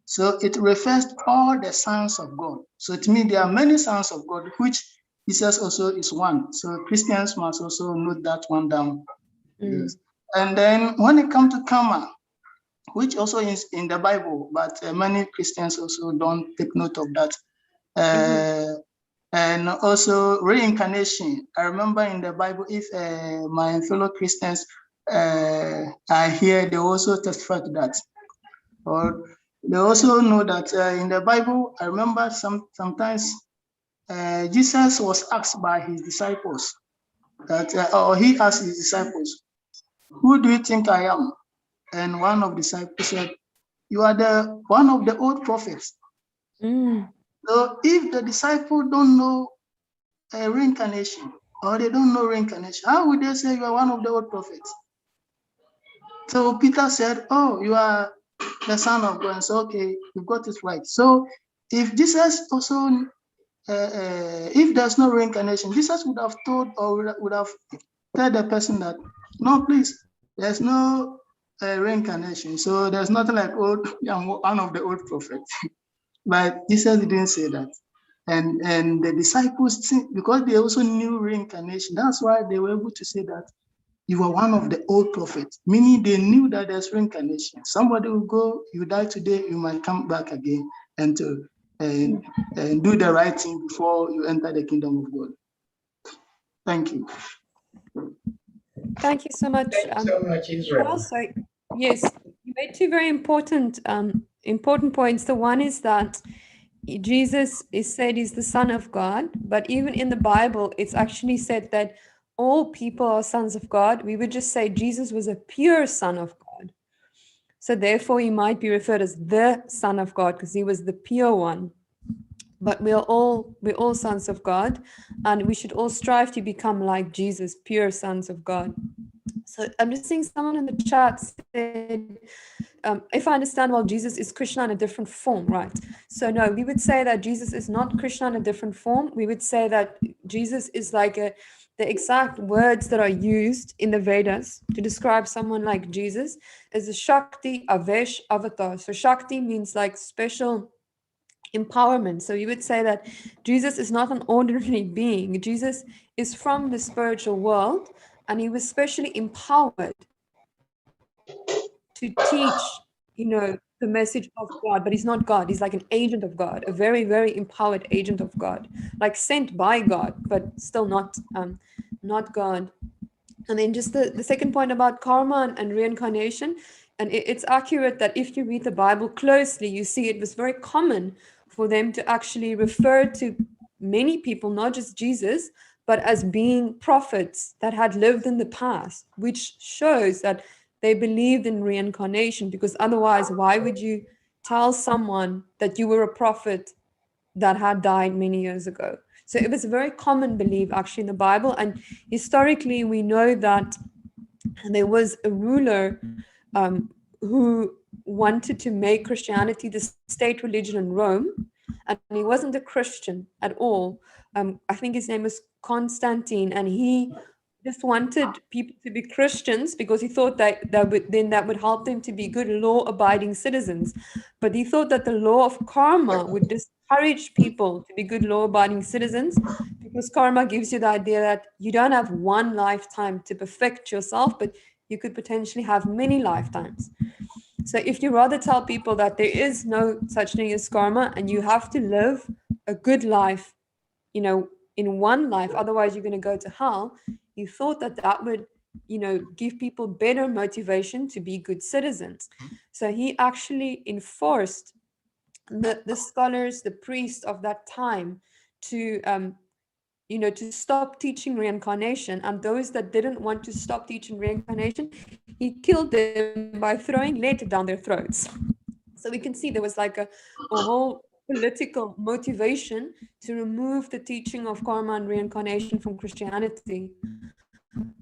So it refers to all the sons of God. So it means there are many sons of God, which Jesus also is one. So Christians must also note that one down. Yes. And then when it comes to karma, which also is in the Bible, but many Christians also don't take note of that. And also reincarnation. I remember in the Bible, if my fellow Christians are here, they also testify to that. Or they also know that in the Bible, I remember sometimes Jesus was asked by his disciples that, or he asked his disciples, "Who do you think I am?" And one of the disciples said, "You are the one of the old prophets." So if the disciples don't know reincarnation, or they don't know reincarnation, how would they say you are one of the old prophets? So Peter said, "Oh, you are the Son of God." And so, okay, you got it right. So if Jesus also, if there's no reincarnation, Jesus would have told, or would have told the person that, "No, please, there's no reincarnation. So there's nothing like old, I'm one of the old prophets." But Jesus didn't say that. And the disciples, because they also knew reincarnation, that's why they were able to say that you are one of the old prophets, meaning they knew that there's reincarnation. Somebody will go, you die today, you might come back again and to do the right thing before you enter the kingdom of God. Thank you. Thank you so much. Thank you so much, Israel. Also, yes, you made two very important points. The one is that Jesus is said is the Son of God, but even in the Bible, it's actually said that all people are sons of God. We would just say Jesus was a pure Son of God. So therefore, he might be referred as the Son of God because he was the pure one. But we're all sons of God, and we should all strive to become like Jesus, pure sons of God. So I'm just seeing someone in the chat said, if I understand well, Jesus is Krishna in a different form, right? So no, we would say that Jesus is not Krishna in a different form. We would say that Jesus is like the exact words that are used in the Vedas to describe someone like Jesus is a Shakti, Avesh, Avatar. So Shakti means like special empowerment. So you would say that Jesus is not an ordinary being. Jesus is from the spiritual world, and he was specially empowered to teach, the message of God, but he's not God. He's like an agent of God, a very, very empowered agent of God, like sent by God, but still not God. And then just the second point about karma and reincarnation, and it's accurate that if you read the Bible closely, you see it was very common for them to actually refer to many people, not just Jesus, but as being prophets that had lived in the past, which shows that they believed in reincarnation, because otherwise, why would you tell someone that you were a prophet that had died many years ago? So it was a very common belief actually in the Bible. And historically, we know that there was a ruler who wanted to make Christianity the state religion in Rome. And he wasn't a Christian at all. I think his name was Constantine. And he just wanted people to be Christians because he thought that that would help them to be good law-abiding citizens. But he thought that the law of karma would discourage people to be good law-abiding citizens, because karma gives you the idea that you don't have one lifetime to perfect yourself, but you could potentially have many lifetimes. So if you rather tell people that there is no such thing as karma and you have to live a good life, in one life, otherwise you're going to go to hell, you thought that that would, give people better motivation to be good citizens. So he actually enforced the scholars, the priests of that time to to stop teaching reincarnation, and those that didn't want to stop teaching reincarnation, he killed them by throwing lead down their throats. So we can see there was like a whole political motivation to remove the teaching of karma and reincarnation from Christianity.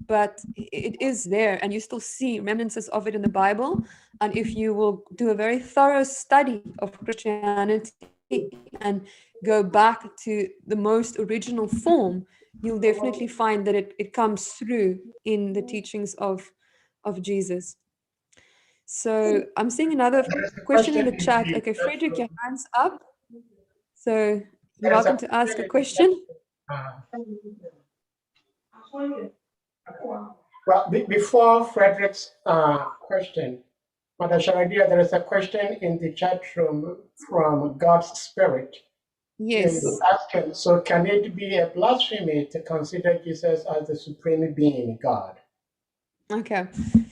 But it is there, and you still see remnants of it in the Bible. And if you will do a very thorough study of Christianity and go back to the most original form, you'll definitely find that it comes through in the teachings of Jesus. So I'm seeing another question in the chat. Okay, Frederick, your hand's up. So you're welcome to ask a question. Well, before Frederick's question, Mother Saradiya, there is a question in the chat room from God's Spirit. Yes. He's asking, so can it be a blasphemy to consider Jesus as the supreme being, God? Okay,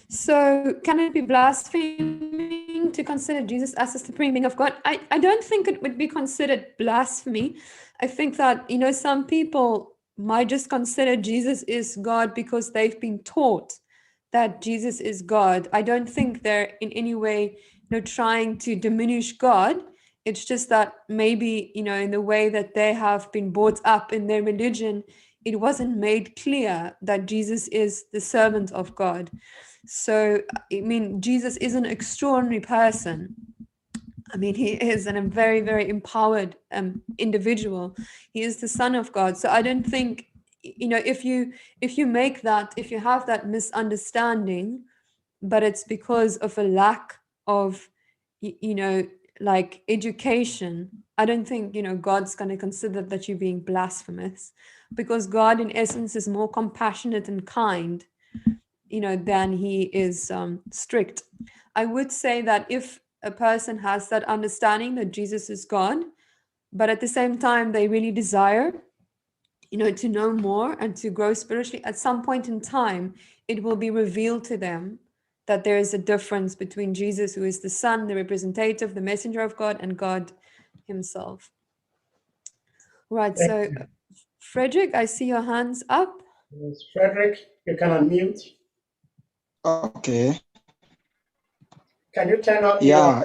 so can it be blaspheming to consider Jesus as the supreme being of God? I don't think it would be considered blasphemy. I think that, some people might just consider Jesus is God because they've been taught that Jesus is God. I don't think they're in any way, trying to diminish God. It's just that maybe, in the way that they have been brought up in their religion, it wasn't made clear that Jesus is the servant of God. So, Jesus is an extraordinary person. He is a very, very empowered individual. He is the Son of God. So I don't think, if you have that misunderstanding, but it's because of a lack of, like education, I don't think, God's going to consider that you're being blasphemous, because God in essence is more compassionate and kind, than he is strict. I would say that if a person has that understanding that Jesus is God, but at the same time they really desire, to know more and to grow spiritually, at some point in time, it will be revealed to them that there is a difference between Jesus, who is the Son, the representative, the messenger of God, and God himself. Right, so Frederick, I see your hands up. Yes, Frederick, you can unmute. Okay. Can you turn on Yeah.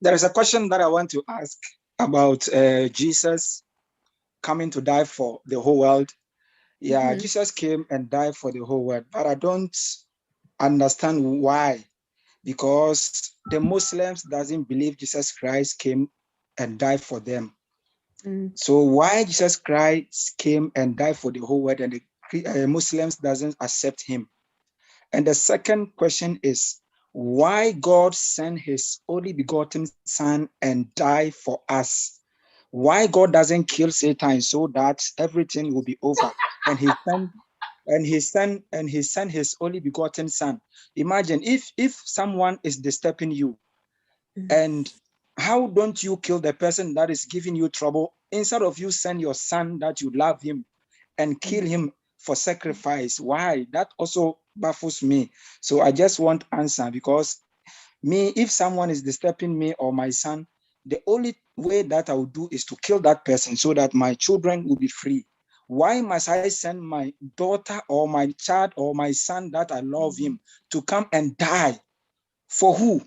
There is a question that I want to ask about Jesus coming to die for the whole world. Yeah, Jesus came and died for the whole world, but I don't understand why. Because the Muslims doesn't believe Jesus Christ came and died for them. So why Jesus Christ came and died for the whole world and the Muslims doesn't accept him? And the second question is, why God sent his only begotten Son and died for us? Why God doesn't kill Satan so that everything will be over? And he sent his only begotten Son. Imagine if someone is disturbing you, and how don't you kill the person that is giving you trouble, instead of you send your son that you love him and kill him for sacrifice? Why? That also baffles me. So I just want answer, because if someone is disturbing me or my son, the only way that I will do is to kill that person so that my children will be free. Why must I send my daughter or my child or my son that I love him to come and die? For who?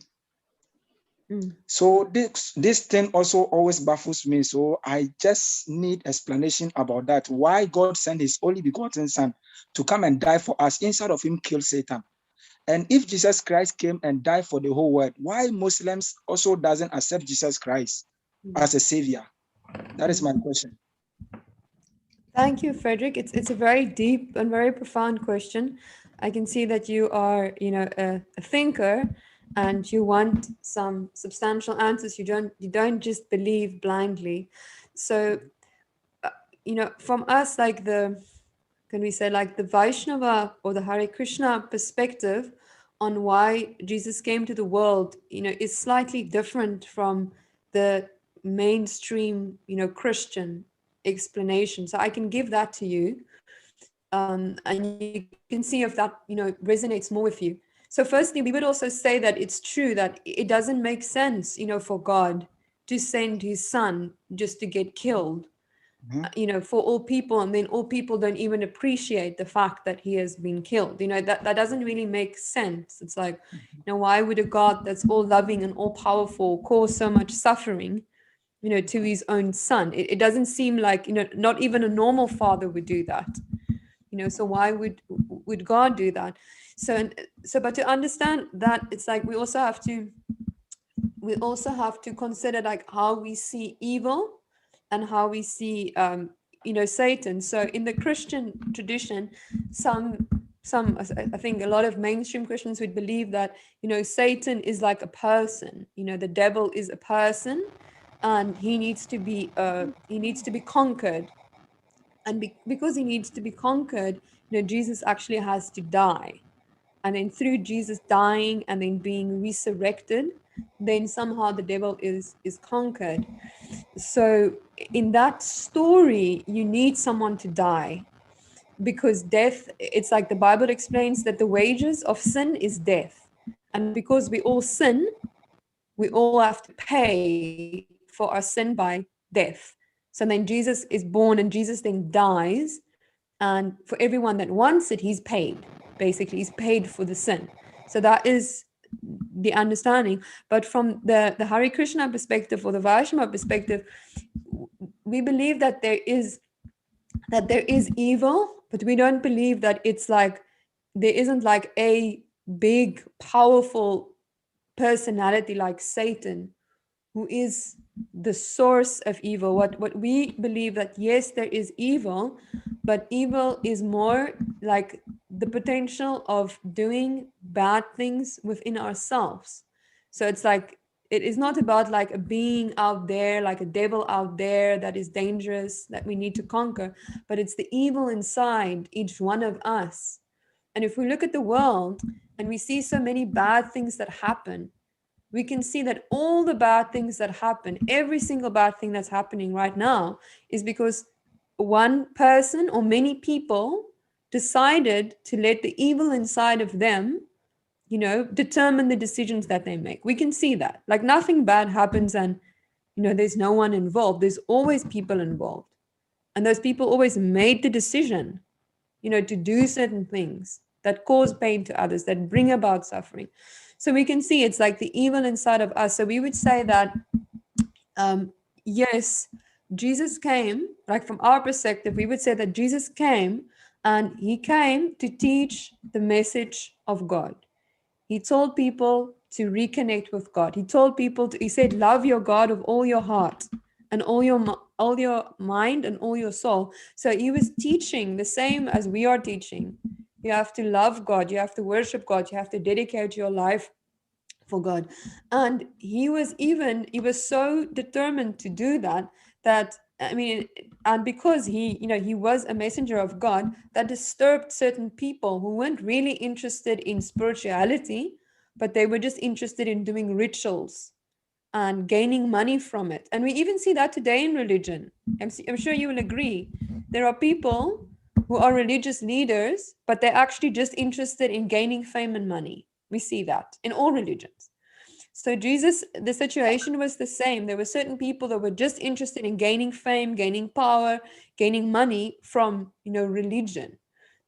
So this thing also always baffles me. So I just need explanation about that. Why God sent his only begotten Son to come and die for us instead of him kill Satan? And if Jesus Christ came and died for the whole world, why Muslims also doesn't accept Jesus Christ as a savior? That is my question. Thank you, Frederick. It's a very deep and very profound question. I can see that you are, a thinker, and you want some substantial answers. You don't just believe blindly. So, from us, like can we say, like the Vaishnava or the Hare Krishna perspective on why Jesus came to the world, is slightly different from the mainstream, Christian explanation. So I can give that to you, and you can see if that, resonates more with you. So firstly, we would also say that it's true that it doesn't make sense, for God to send his son just to get killed, for all people, and then all people don't even appreciate the fact that he has been killed. That doesn't really make sense. It's like, why would a God that's all loving and all powerful cause so much suffering, to his own son? It doesn't seem like, not even a normal father would do that. So why would God do that? So but to understand that, it's like we also have to consider like how we see evil and how we see Satan. So in the Christian tradition, some I think a lot of mainstream Christians would believe that Satan is like a person. The devil is a person, and he needs to be conquered. And because he needs to be conquered, Jesus actually has to die. And then through Jesus dying and then being resurrected, then somehow the devil is conquered. So in that story, you need someone to die, because death, it's like the Bible explains that the wages of sin is death. And because we all sin, we all have to pay for our sin by death. So then Jesus is born, and Jesus then dies. And for everyone that wants it, he's paid. Basically, he's paid for the sin. So that is the understanding. But from the Hare Krishna perspective or the Vaishnava perspective, we believe that there is evil, but we don't believe that it's like there isn't like a big, powerful personality like Satan who is the source of evil. What we believe, that yes, there is evil, but evil is more like the potential of doing bad things within ourselves. So it's like, it is not about like a being out there, like a devil out there that is dangerous, that we need to conquer, but it's the evil inside each one of us. And if we look at the world and we see so many bad things that happen, we can see that all the bad things that happen, every single bad thing that's happening right now, is because one person or many people decided to let the evil inside of them, determine the decisions that they make. We can see that. Like nothing bad happens and, there's no one involved. There's always people involved. And those people always made the decision, to do certain things that cause pain to others, that bring about suffering. So we can see it's like the evil inside of us. So we would say that, yes, Jesus came, like from our perspective, we would say that Jesus came, and he came to teach the message of God. He told people to reconnect with God. He said, love your God with all your heart and all your mind and all your soul. So he was teaching the same as we are teaching. You have to love God. You have to worship God. You have to dedicate your life for God. And he was so determined to do that, and because he was a messenger of God, that disturbed certain people who weren't really interested in spirituality, but they were just interested in doing rituals and gaining money from it. And we even see that today in religion. I'm sure you will agree. There are people who are religious leaders, but they're actually just interested in gaining fame and money. We see that in all religions. So Jesus, the situation was the same. There were certain people that were just interested in gaining fame, gaining power, gaining money from, religion.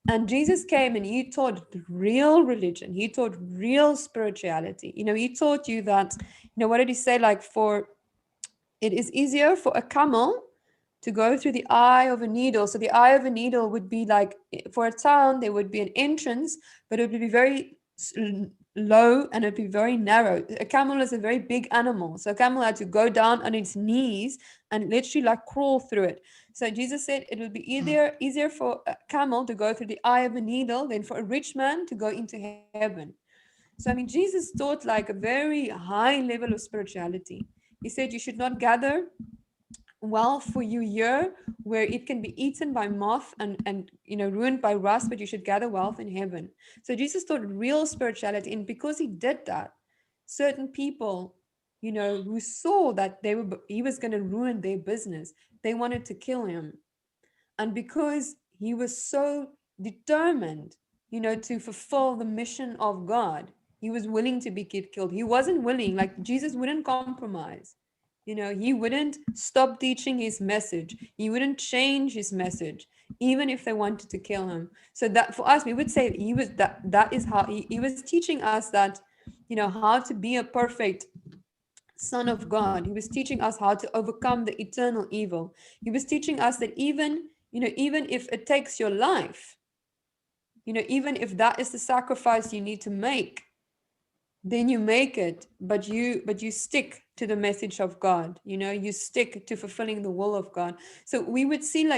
And Jesus came and he taught real religion. He taught real spirituality. He taught you that, what did he say? Like, it is easier for a camel to go through the eye of a needle. So the eye of a needle would be like, for a town, there would be an entrance, but it would be very low and it'd be very narrow. A camel is a very big animal. So a camel had to go down on its knees and literally like crawl through it. So Jesus said it would be easier for a camel to go through the eye of a needle than for a rich man to go into heaven. So, I mean, Jesus taught like a very high level of spirituality. He said you should not gather wealth for you here where it can be eaten by moth and ruined by rust, but you should gather wealth in heaven. So Jesus taught real spirituality, and because he did that, certain people who saw that he was going to ruin their business, they wanted to kill him. And because he was so determined to fulfill the mission of God, he was willing to be killed. He wasn't willing, like Jesus wouldn't compromise. He wouldn't stop teaching his message. He wouldn't change his message, even if they wanted to kill him. So that for us, we would say that is how he was teaching us that, how to be a perfect son of God. He was teaching us how to overcome the eternal evil. He was teaching us that even if it takes your life, even if that is the sacrifice you need to make, then you make it, but you stick to the message of God. You stick to fulfilling the will of God. So we would see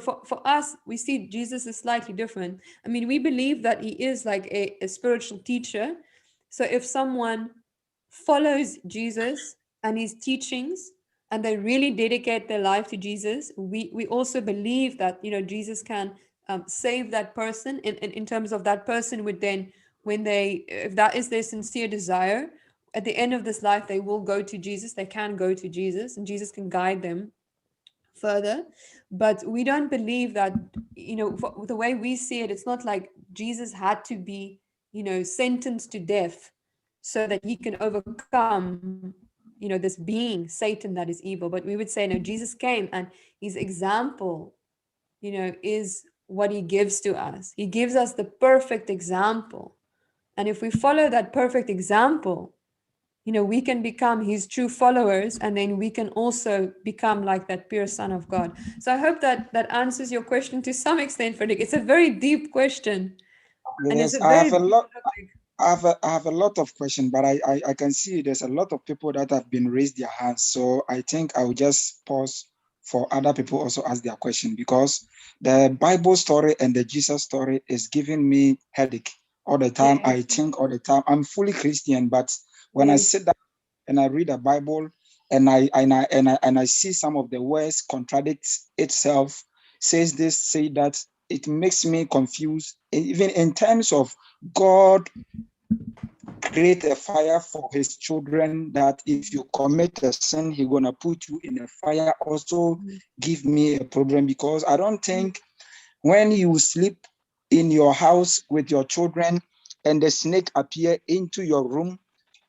for us, we see Jesus is slightly different. I mean, we believe that he is like a spiritual teacher. So if someone follows Jesus and his teachings and they really dedicate their life to Jesus, we also believe that Jesus can save that person in terms of that person would then, if that is their sincere desire, at the end of this life, they will go to Jesus. They can go to Jesus and Jesus can guide them further. But we don't believe that, the way we see it, it's not like Jesus had to be, sentenced to death so that he can overcome, this being, Satan, that is evil. But we would say, no, Jesus came and his example, is what he gives to us. He gives us the perfect example. And if we follow that perfect example, we can become his true followers, and then we can also become like that pure Son of God. So I hope that answers your question to some extent, Frederick. It's a very deep question. And it's Yes, a I very have a deep lot. topic. I have a lot of questions, but I can see there's a lot of people that have been raised their hands. So I think I will just pause for other people also ask their question, because the Bible story and the Jesus story is giving me headache all the time. Yes. I think all the time. I'm fully Christian, but when I Yes. sit down and I read the Bible and I see some of the words contradicts itself, says this, say that, it makes me confused, even in terms of God create a fire for his children, that if you commit a sin, he's gonna put you in a fire. Also give me a problem, because I don't think when you sleep in your house with your children and the snake appear into your room,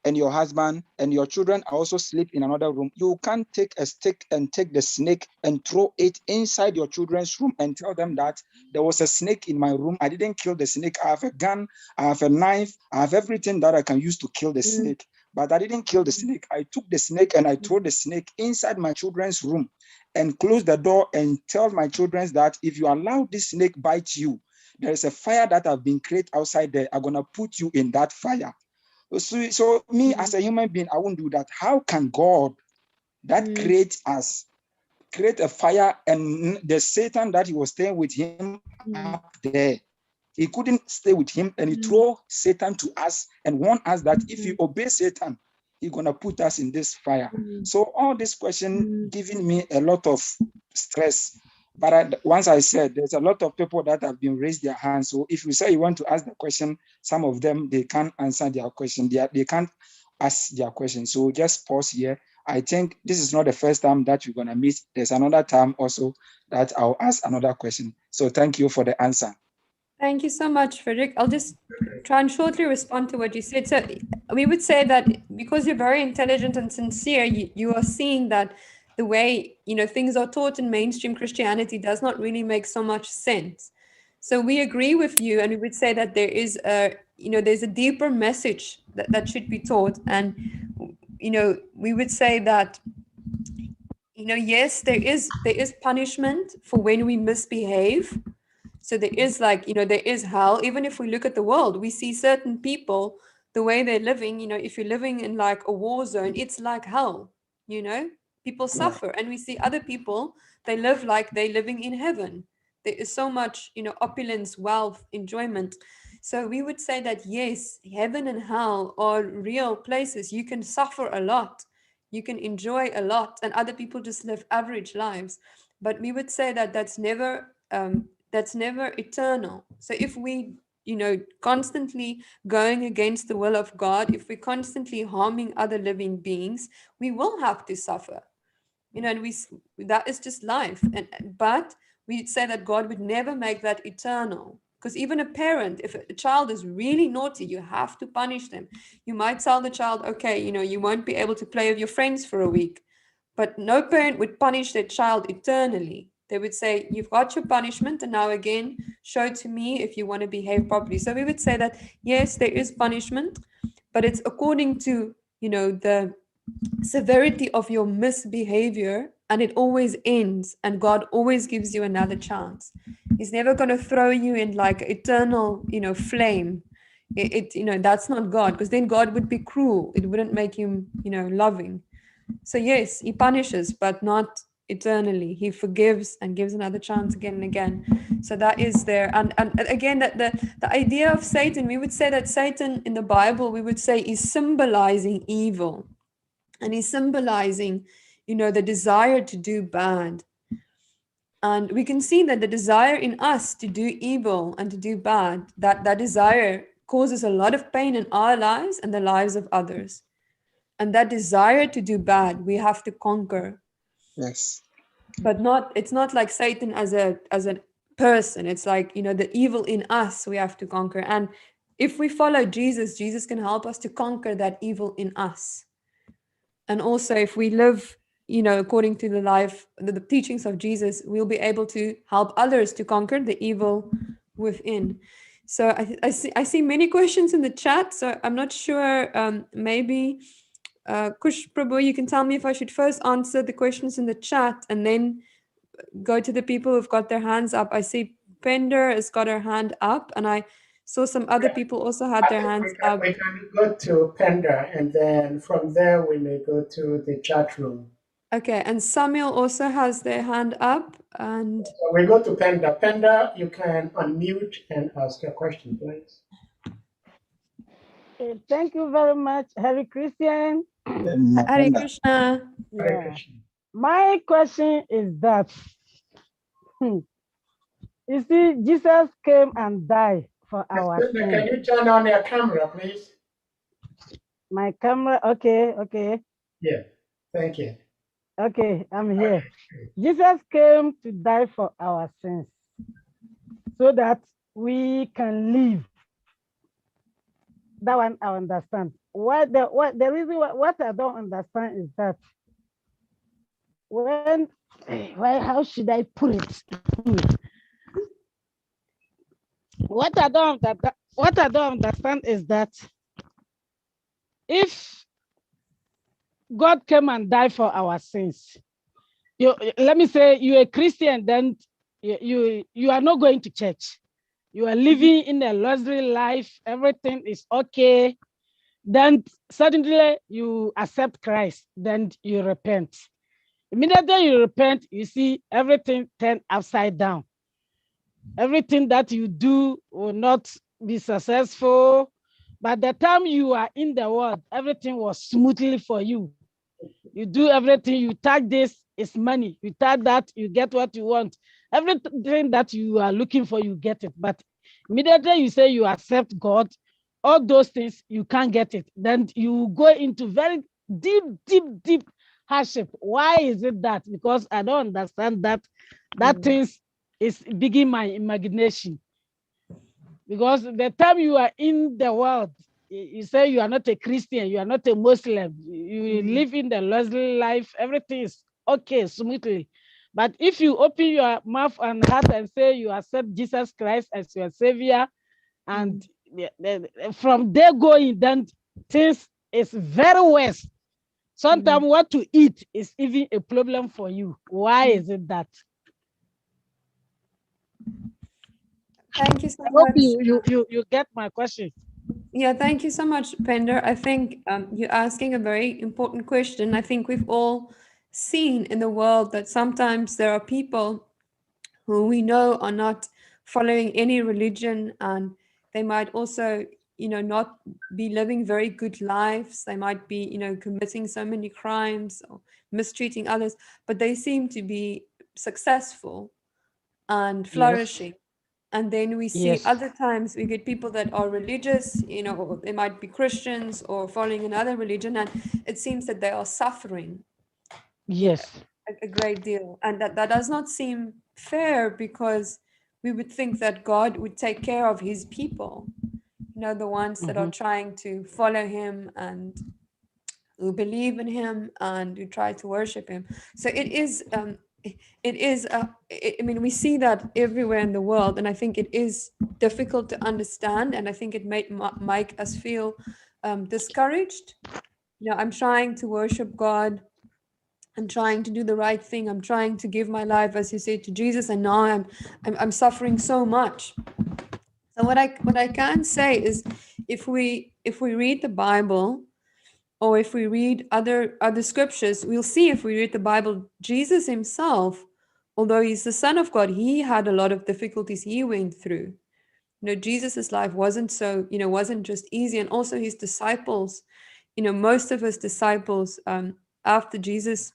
and your husband and your children also sleep in another room, you can't take a stick and take the snake and throw it inside your children's room and tell them that there was a snake in my room. I didn't kill the snake. I have a gun, I have a knife, I have everything that I can use to kill the snake. But I didn't kill the snake. I took the snake and I threw the snake inside my children's room and closed the door and tell my children that if you allow this snake bite you, there is a fire that have been created outside there. I'm gonna put you in that fire. So me as a human being, I won't do that. How can God that creates us create a fire, and the Satan that he was staying with him up there, he couldn't stay with him, and he threw Satan to us and warned us that if you obey Satan, he's gonna put us in this fire. So all this question giving me a lot of stress. But once I said there's a lot of people that have been raised their hands. So if you say you want to ask the question, some of them they can't answer their question. They can't ask their question. So just pause here. I think this is not the first time that you're gonna meet. There's another time also that I'll ask another question. So thank you for the answer. Thank you so much, Frederick. I'll just try and shortly respond to what you said. So we would say that because you're very intelligent and sincere, you are seeing that the way things are taught in mainstream Christianity does not really make so much sense. So we agree with you, and we would say that there is there's a deeper message that should be taught. And we would say that yes, there is punishment for when we misbehave. So there is there is hell. Even if we look at the world, we see certain people the way they're living, if you're living in like a war zone, it's like hell, people suffer. And we see other people, they live like they're living in heaven. There is so much, opulence, wealth, enjoyment. So we would say that, yes, heaven and hell are real places. You can suffer a lot, you can enjoy a lot, and other people just live average lives. But we would say that that's never eternal. So if we, constantly going against the will of God, if we're constantly harming other living beings, we will have to suffer. And that is just life. But we'd say that God would never make that eternal. Because even a parent, if a child is really naughty, you have to punish them. You might tell the child, okay, you won't be able to play with your friends for a week. But no parent would punish their child eternally. They would say, you've got your punishment, and now again, show to me if you want to behave properly. So we would say that, yes, there is punishment, but it's according to, the severity of your misbehavior, and it always ends, and God always gives you another chance. He's never going to throw you in like eternal, flame. That's not God, because then God would be cruel. It wouldn't make him, loving. So yes, he punishes, but not eternally. He forgives and gives another chance again and again. So that is there. And again, that the idea of Satan, we would say that Satan in the Bible, we would say, is symbolizing evil. And he's symbolizing, the desire to do bad. And we can see that the desire in us to do evil and to do bad, that desire causes a lot of pain in our lives and the lives of others. And that desire to do bad, we have to conquer. Yes. But it's not like Satan as a person. It's like, the evil in us we have to conquer. And if we follow Jesus, Jesus can help us to conquer that evil in us. And also, if we live, according to the teachings of Jesus, we'll be able to help others to conquer the evil within. So I see many questions in the chat. So I'm not sure. Maybe Kush Prabhu, you can tell me if I should first answer the questions in the chat and then go to the people who've got their hands up. I see Pender has got her hand up, and I saw some other people also had their hands up. We can go to Penda, and then from there we may go to the chat room. Okay, and Samuel also has their hand up, and so we go to Penda. Penda, you can unmute and ask your question, please. Thank you very much, Hare Christian. Hare Krishna. Yeah. My question is that, you see, Jesus came and died for our sins. Can you turn on your camera, please? My camera, okay. Yeah, thank you. Okay, I'm here. Jesus came to die for our sins so that we can live. That one I understand. What the reason what I don't understand is that how should I put it? What I don't understand is that if God came and died for our sins, let me say you're a Christian, then you are not going to church. You are living in a luxury life, everything is okay. Then suddenly you accept Christ, then you repent. Immediately you repent, you see everything turned upside down. Everything that you do will not be successful. By the time you are in the world, everything was smoothly for you. You do everything, you tag this, it's money. You tag that, you get what you want. Everything that you are looking for, you get it. But immediately you say you accept God, all those things, you can't get it. Then you go into very deep hardship. Why is it that? Because I don't understand that things is big in my imagination. Because the time you are in the world, you say you are not a Christian, you are not a Muslim, you live in the luxury life, everything is okay, smoothly. But if you open your mouth and heart and say you accept Jesus Christ as your savior, and from there going, then things is very worse. Sometimes what to eat is even a problem for you. Why is it that? Thank you so I much. hope you get my question. Yeah, thank you so much, Pender. I think you're asking a very important question. I think we've all seen in the world that sometimes there are people who we know are not following any religion, and they might also, not be living very good lives. They might be, committing so many crimes or mistreating others, but they seem to be successful and Yes. flourishing. And then we see Yes. other times we get people that are religious, or they might be Christians or following another religion, and it seems that they are suffering Yes. a great deal. And that does not seem fair, because we would think that God would take care of his people, the ones that are Mm-hmm. trying to follow him and who believe in him and who try to worship him. So it is I mean, we see that everywhere in the world, and I think it is difficult to understand, and I think it might make us feel discouraged. I'm trying to worship God. I'm trying to do the right thing. I'm trying to give my life, as you say, to Jesus, and now I'm suffering so much. So what I can say is, if we read the Bible, or if we read other scriptures, we'll see, if we read the Bible, Jesus himself, although he's the Son of God, he had a lot of difficulties he went through. Jesus's life wasn't just easy. And also his disciples, most of his disciples, after Jesus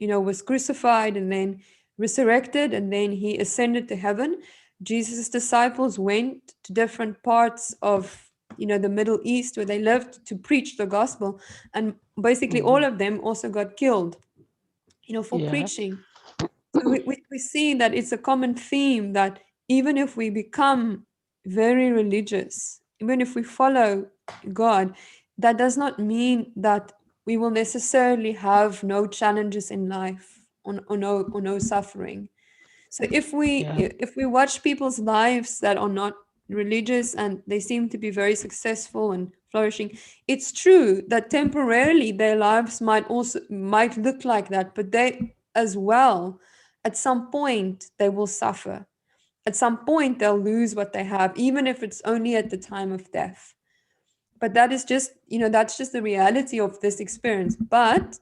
was crucified and then resurrected and then he ascended to heaven, Jesus' disciples went to different parts of the Middle East where they lived, to preach the gospel, and basically all Mm-hmm. of them also got killed for Yeah. preaching. So we see that it's a common theme, that even if we become very religious, even if we follow God, that does not mean that we will necessarily have no challenges in life, or no suffering. So Yeah. if we watch people's lives that are not religious and they seem to be very successful and flourishing, it's true that temporarily their lives might look like that, but they as well, at some point they will suffer. At some point they'll lose what they have, even if it's only at the time of death. But that is just, that's just the reality of this experience. But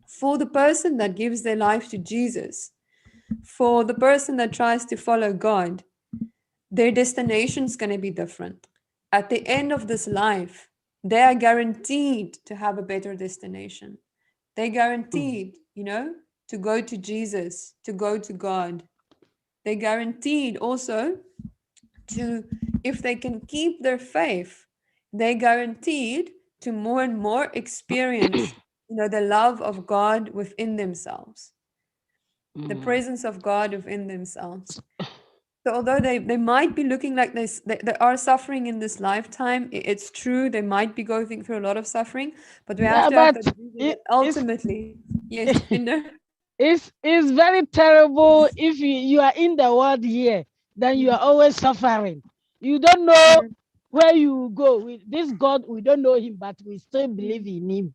for the person that gives their life to Jesus, for the person that tries to follow God, their destination is going to be different. At the end of this life, they are guaranteed to have a better destination. They're Mm. guaranteed, to go to Jesus, to go to God. They're guaranteed also to, if they can keep their faith, they're guaranteed to more and more experience, the love of God within themselves, the Mm. presence of God within themselves. So although they might be looking like this, they are suffering in this lifetime, it's true, they might be going through a lot of suffering, but we have Yeah, to have but that vision that it's ultimately, yes, Pinder. it's very terrible if you are in the world here, then you are always suffering. You don't know Mm, where you go. With this God, we don't know him, but we still believe in him.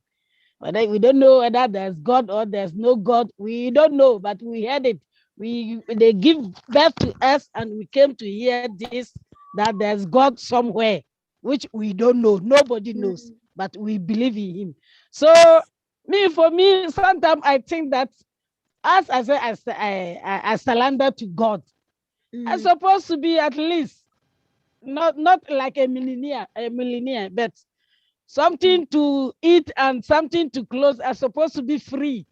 But we don't know whether there's God or there's no God. We don't know, but we heard it. They give birth to us, and we came to hear this, that there's God somewhere, which we don't know. Nobody knows, mm, but we believe in him. So for me, sometimes I think that, as I say, I surrender to God. I'm mm, supposed to be at least not like a millionaire, but mm, something to eat and something to clothe are supposed to be free.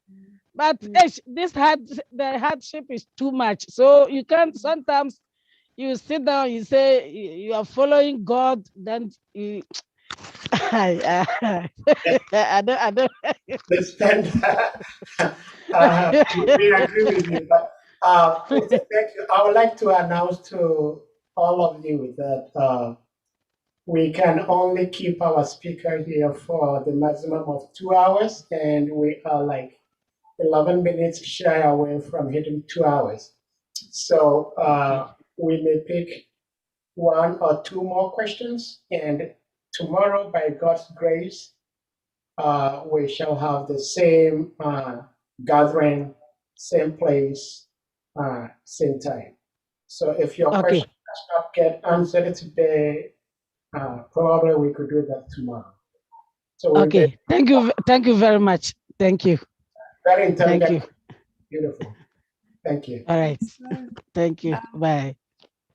But mm, the hardship is too much. So you can't, sometimes you sit down, you say you are following God, then you I don't Understand? We agree with you, but thank you. I would like to announce to all of you that we can only keep our speaker here for the maximum of 2 hours, and we are like 11 minutes shy away from hitting 2 hours. So Okay. we may pick one or two more questions, and tomorrow, by God's grace, we shall have the same gathering, same place, same time. So if your question Okay. does not get answered today, Probably we could do that tomorrow. So we'll Okay, thank you very much. Thank you. Very intelligent. Thank you. Beautiful. Thank you. All right. Thank you. Bye.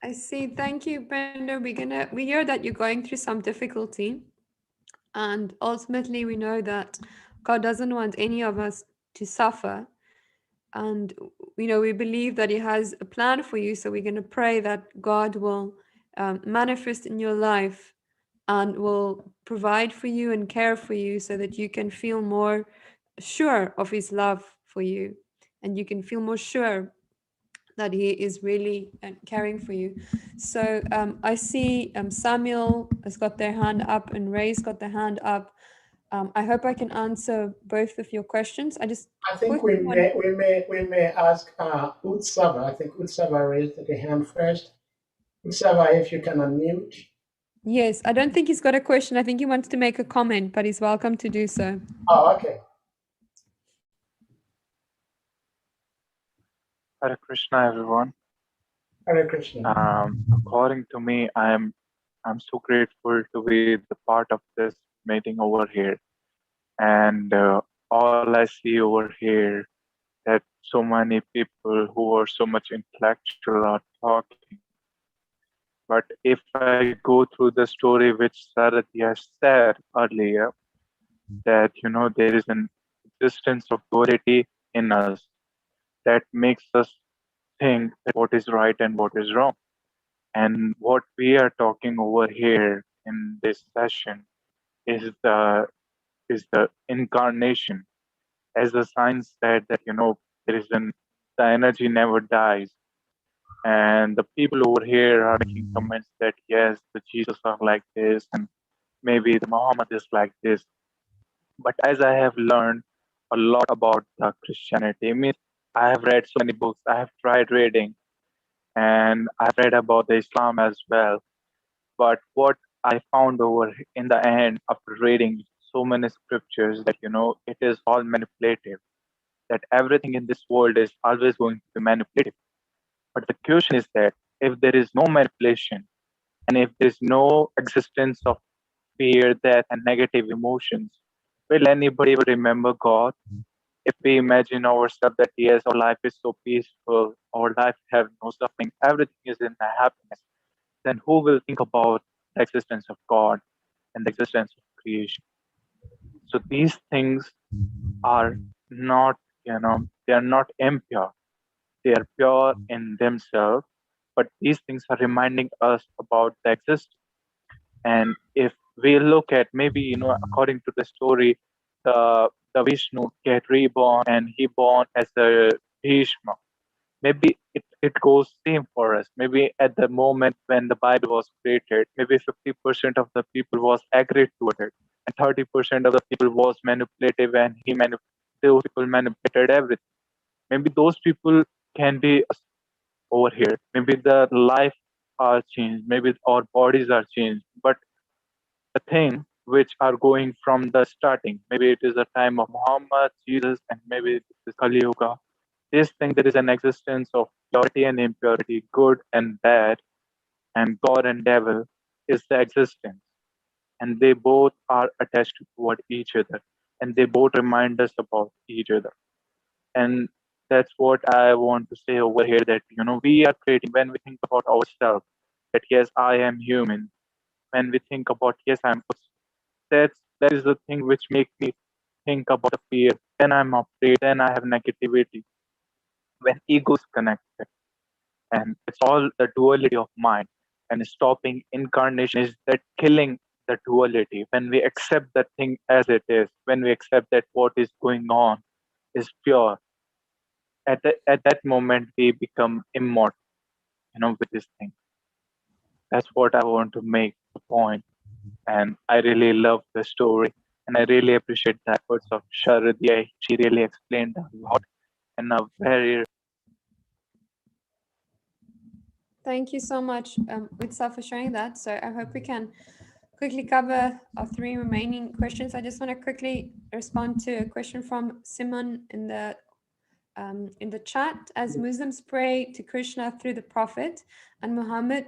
I see. Thank you, Brenda. We hear that you're going through some difficulty, and ultimately we know that God doesn't want any of us to suffer. And we believe that He has a plan for you. So we're going to pray that God will manifest in your life and will provide for you and care for you, so that you can feel more sure of His love for you, and you can feel more sure that He is really caring for you. So I see Samuel has got their hand up and Ray's got their hand up. I hope I can answer both of your questions. I think we may ask Utsava. I think Utsava raised the hand first. Utsava, if you can unmute. Yes, I don't think he's got a question. I think he wants to make a comment, but he's welcome to do so. Oh, okay. Hare Krishna, everyone. Hare Krishna. According to me, I'm so grateful to be the part of this meeting over here, and all I see over here that so many people who are so much intellectual are talking. But if I go through the story which Saradiya said earlier, that there is an existence of duality in us that makes us think that what is right and what is wrong. And what we are talking over here in this session is the incarnation. As the science said that there is the energy never dies. And the people over here are making comments that yes, the Jesus are like this, and maybe the Muhammad is like this. But as I have learned a lot about the Christianity, means I have read so many books, I have tried reading, and I've read about the Islam as well. But what I found over in the end after reading so many scriptures that it is all manipulative. That everything in this world is always going to be manipulative. But the question is that if there is no manipulation, and if there is no existence of fear, death, and negative emotions, will anybody ever remember God? If we imagine ourselves that yes, our life is so peaceful, our life have no suffering, everything is in the happiness, then who will think about the existence of God and the existence of creation? So these things are not, they are not impure. They are pure in themselves, but these things are reminding us about the existence. And if we look at maybe, according to the story, the Vishnu get reborn and he born as a Bhishma. Maybe it goes same for us. Maybe at the moment when the Bible was created, maybe 50% of the people was agreed to it, and 30% of the people was manipulative, and those people manipulated everything. Maybe those people can be us over here. Maybe the life are changed. Maybe our bodies are changed. But the thing which are going from the starting, maybe it is the time of Muhammad, Jesus, and maybe it is Kali Yuga. This thing, there is an existence of purity and impurity, good and bad, and God and devil is the existence. And they both are attached toward each other, and they both remind us about each other. And that's what I want to say over here, that we are creating, when we think about ourselves, that yes, I am human. When we think about yes, that is the thing which makes me think about the fear. Then I'm afraid, then I have negativity. When ego is connected, and it's all the duality of mind, and stopping incarnation is that killing the duality. When we accept that thing as it is, when we accept that what is going on is pure, at that moment we become immortal, with this thing. That's what I want to make the point. And I really love the story, and I really appreciate the efforts of Saradiya. She really explained a lot in a very. Thank you so much, Utsa, for sharing that. So I hope we can quickly cover our 3 remaining questions. I just want to quickly respond to a question from Simon in the chat. As Muslims pray to Krishna through the Prophet, and Muhammad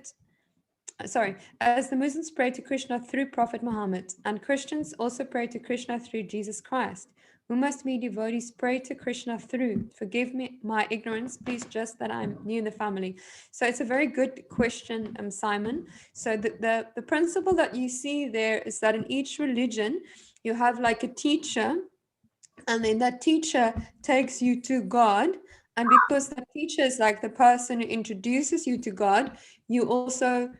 as the Muslims pray to Krishna through Prophet Muhammad, and Christians also pray to Krishna through Jesus Christ, who must we devotees pray to Krishna through? Forgive me my ignorance, please, just that I'm new in the family. So it's a very good question, Simon. So the principle that you see there is that in each religion, you have like a teacher, and then that teacher takes you to God. And because that teacher is like the person who introduces you to God, you also,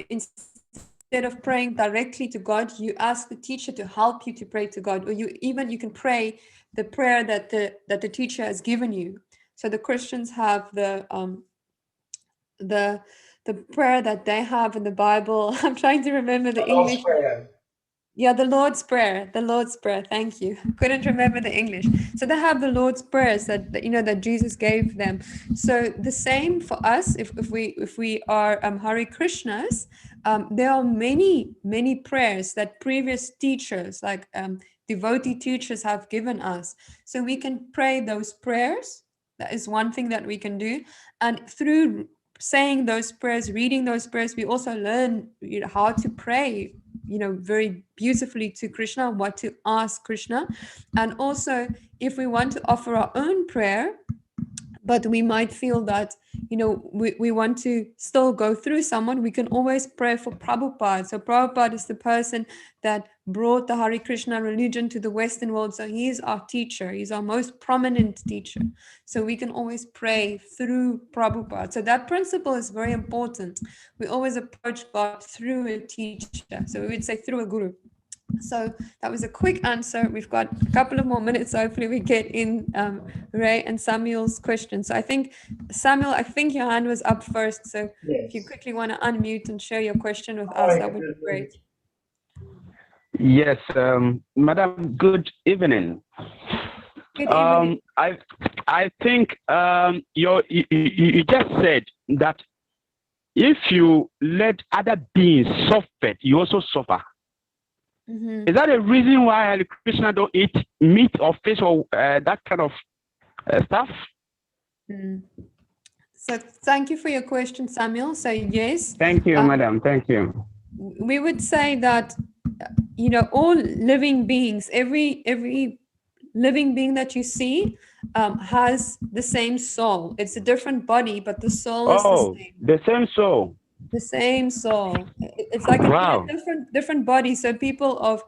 instead of praying directly to God, you ask the teacher to help you to pray to God, or you can pray the prayer that the teacher has given you. So the Christians have the prayer that they have in the Bible. I'm trying to remember the Lord's English. Prayer. Yeah, the Lord's Prayer. The Lord's Prayer. Thank you. Couldn't remember the English. So they have the Lord's prayers that that Jesus gave them. So the same for us. If we are Hare Krishnas, there are many prayers that previous teachers, like devotee teachers, have given us. So we can pray those prayers. That is one thing that we can do, and through saying those prayers, reading those prayers, we also learn how to pray very beautifully to Krishna, what to ask Krishna. And also, if we want to offer our own prayer, but we might feel that we want to still go through someone, we can always pray for Prabhupada. So Prabhupada is the person that brought the Hare Krishna religion to the Western world. So he is our teacher. He's our most prominent teacher. So we can always pray through Prabhupada. So that principle is very important. We always approach God through a teacher. So we would say through a guru. So that was a quick answer. We've got a couple of more minutes. Hopefully we get in Ray and Samuel's question. So I think, Samuel, your hand was up first. So if you quickly want to unmute and share your question with us, that would be great. Yes, Madam, good evening. Good evening. I think you just said that if you let other beings suffer, you also suffer. Mm-hmm. Is that a reason why Hare Krishna don't eat meat or fish or that kind of stuff? So thank you for your question, Samuel. So yes. Thank you, Madam. Thank you. We would say that all living beings, every living being that you see has the same soul. It's a different body, but the soul is the same. The same soul. The same soul. It's like wow. a different body. So people of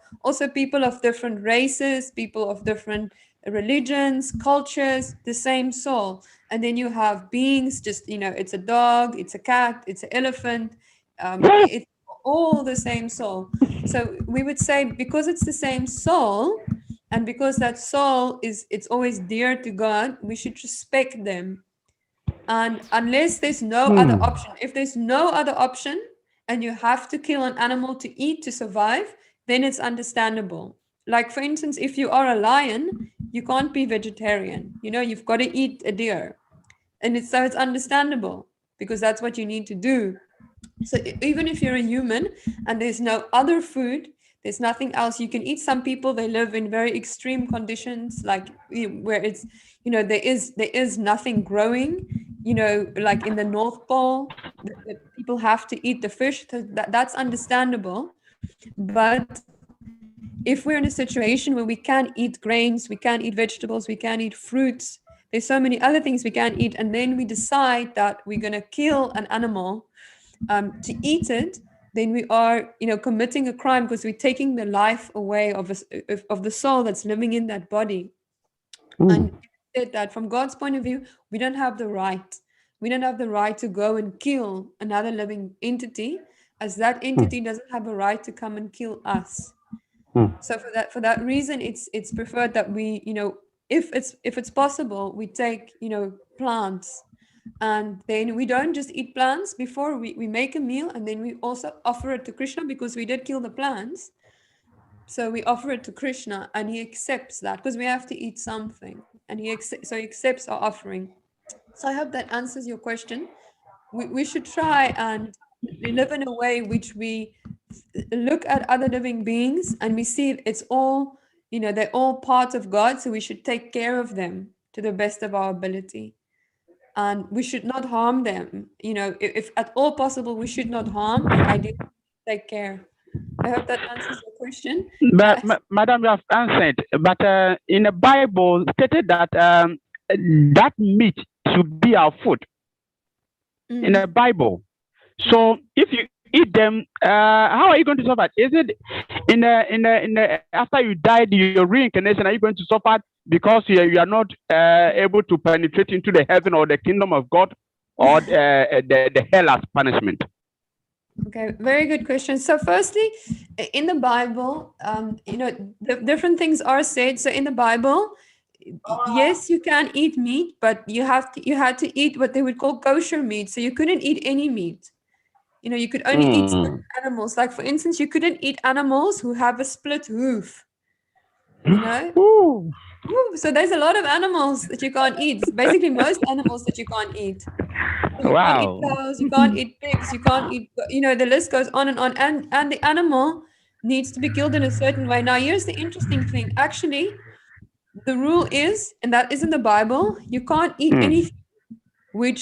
different races, people of different religions, cultures, the same soul. And then you have beings, just it's a dog, it's a cat, it's an elephant. It's all the same soul. So we would say, because it's the same soul, and because that soul it's always dear to God, we should respect them. And unless there's no other option, if there's no other option and you have to kill an animal to eat to survive, then it's understandable. Like, for instance, if you are a lion, you can't be vegetarian. You've got to eat a deer. And it's understandable, because that's what you need to do. So even if you're a human and there's no other food, there's nothing else you can eat. Some people, they live in very extreme conditions, like where it's, there is nothing growing, like in the North Pole, the people have to eat the fish. So that's understandable. But if we're in a situation where we can't eat grains, we can't eat vegetables, we can't eat fruits, there's so many other things we can't eat, and then we decide that we're going to kill an animal to eat it, then we are, committing a crime, because we're taking the life away of the soul that's living in that body. And that from God's point of view, we don't have the right. We don't have the right to go and kill another living entity, as that entity doesn't have a right to come and kill us. So for that reason, it's preferred that we, if it's possible, we take, plants. And then we don't just eat plants before we make a meal, and then we also offer it to Krishna, because we did kill the plants. So we offer it to Krishna, and he accepts that, because we have to eat something, and he accepts our offering. So I hope that answers your question. We should try and live in a way which we look at other living beings and we see it's all, they're all part of God. So we should take care of them to the best of our ability. and we should not harm them. You know, if at all possible, we should not harm, and ideally take care. I hope that answers your question. But, Madam, you have answered. But in the Bible, stated that that meat should be our food. In the Bible. So if you eat them, how are you going to suffer? Is it in the after you died, your reincarnation? Are you going to suffer because you are not able to penetrate into the heaven or the kingdom of God, or the hell as punishment? Okay, very good question. So firstly, in the Bible, you know, different things are said. So in the Bible, yes, you can eat meat, but you had to eat what they would call kosher meat. So you couldn't eat any meat. You know, you could only eat certain animals. Like for instance, you couldn't eat animals who have a split hoof. You know? Ooh, so there's a lot of animals that you can't eat. Basically, most animals that you can't eat. So you can't eat cows, you can't eat pigs, you can't eat, you know, the list goes on. And the animal needs to be killed in a certain way. Now, here's the interesting thing. Actually, the rule is, and that is in the Bible, you can't eat anything you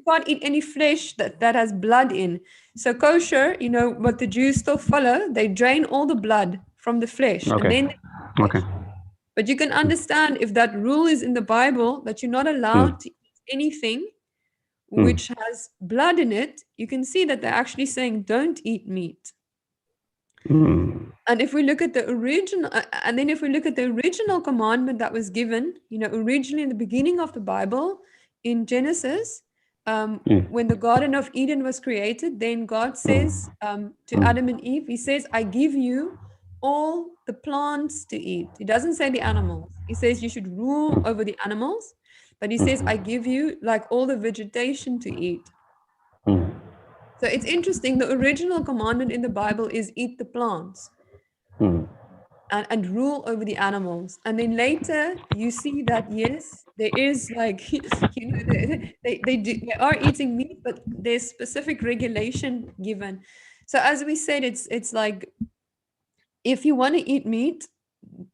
can't eat any flesh that has blood in. So kosher, you know, what the Jews still follow, they drain all the blood from the flesh. Okay. And then but you can understand, if that rule is in the Bible, that you're not allowed to eat anything which has blood in it, you can see that they're actually saying don't eat meat. And if we look at the original, commandment that was given, you know, originally in the beginning of the Bible, in Genesis, when the Garden of Eden was created, then God says to Adam and Eve, he says, I give you all the plants to eat. He doesn't say the animals. He says you should rule over the animals, but he says, I give you like all the vegetation to eat. So it's interesting. The original commandment in the Bible is eat the plants and rule over the animals. And then later you see that, yes, there is like, you know, they are eating meat, but there's specific regulation given. So as we said, it's like, if you want to eat meat,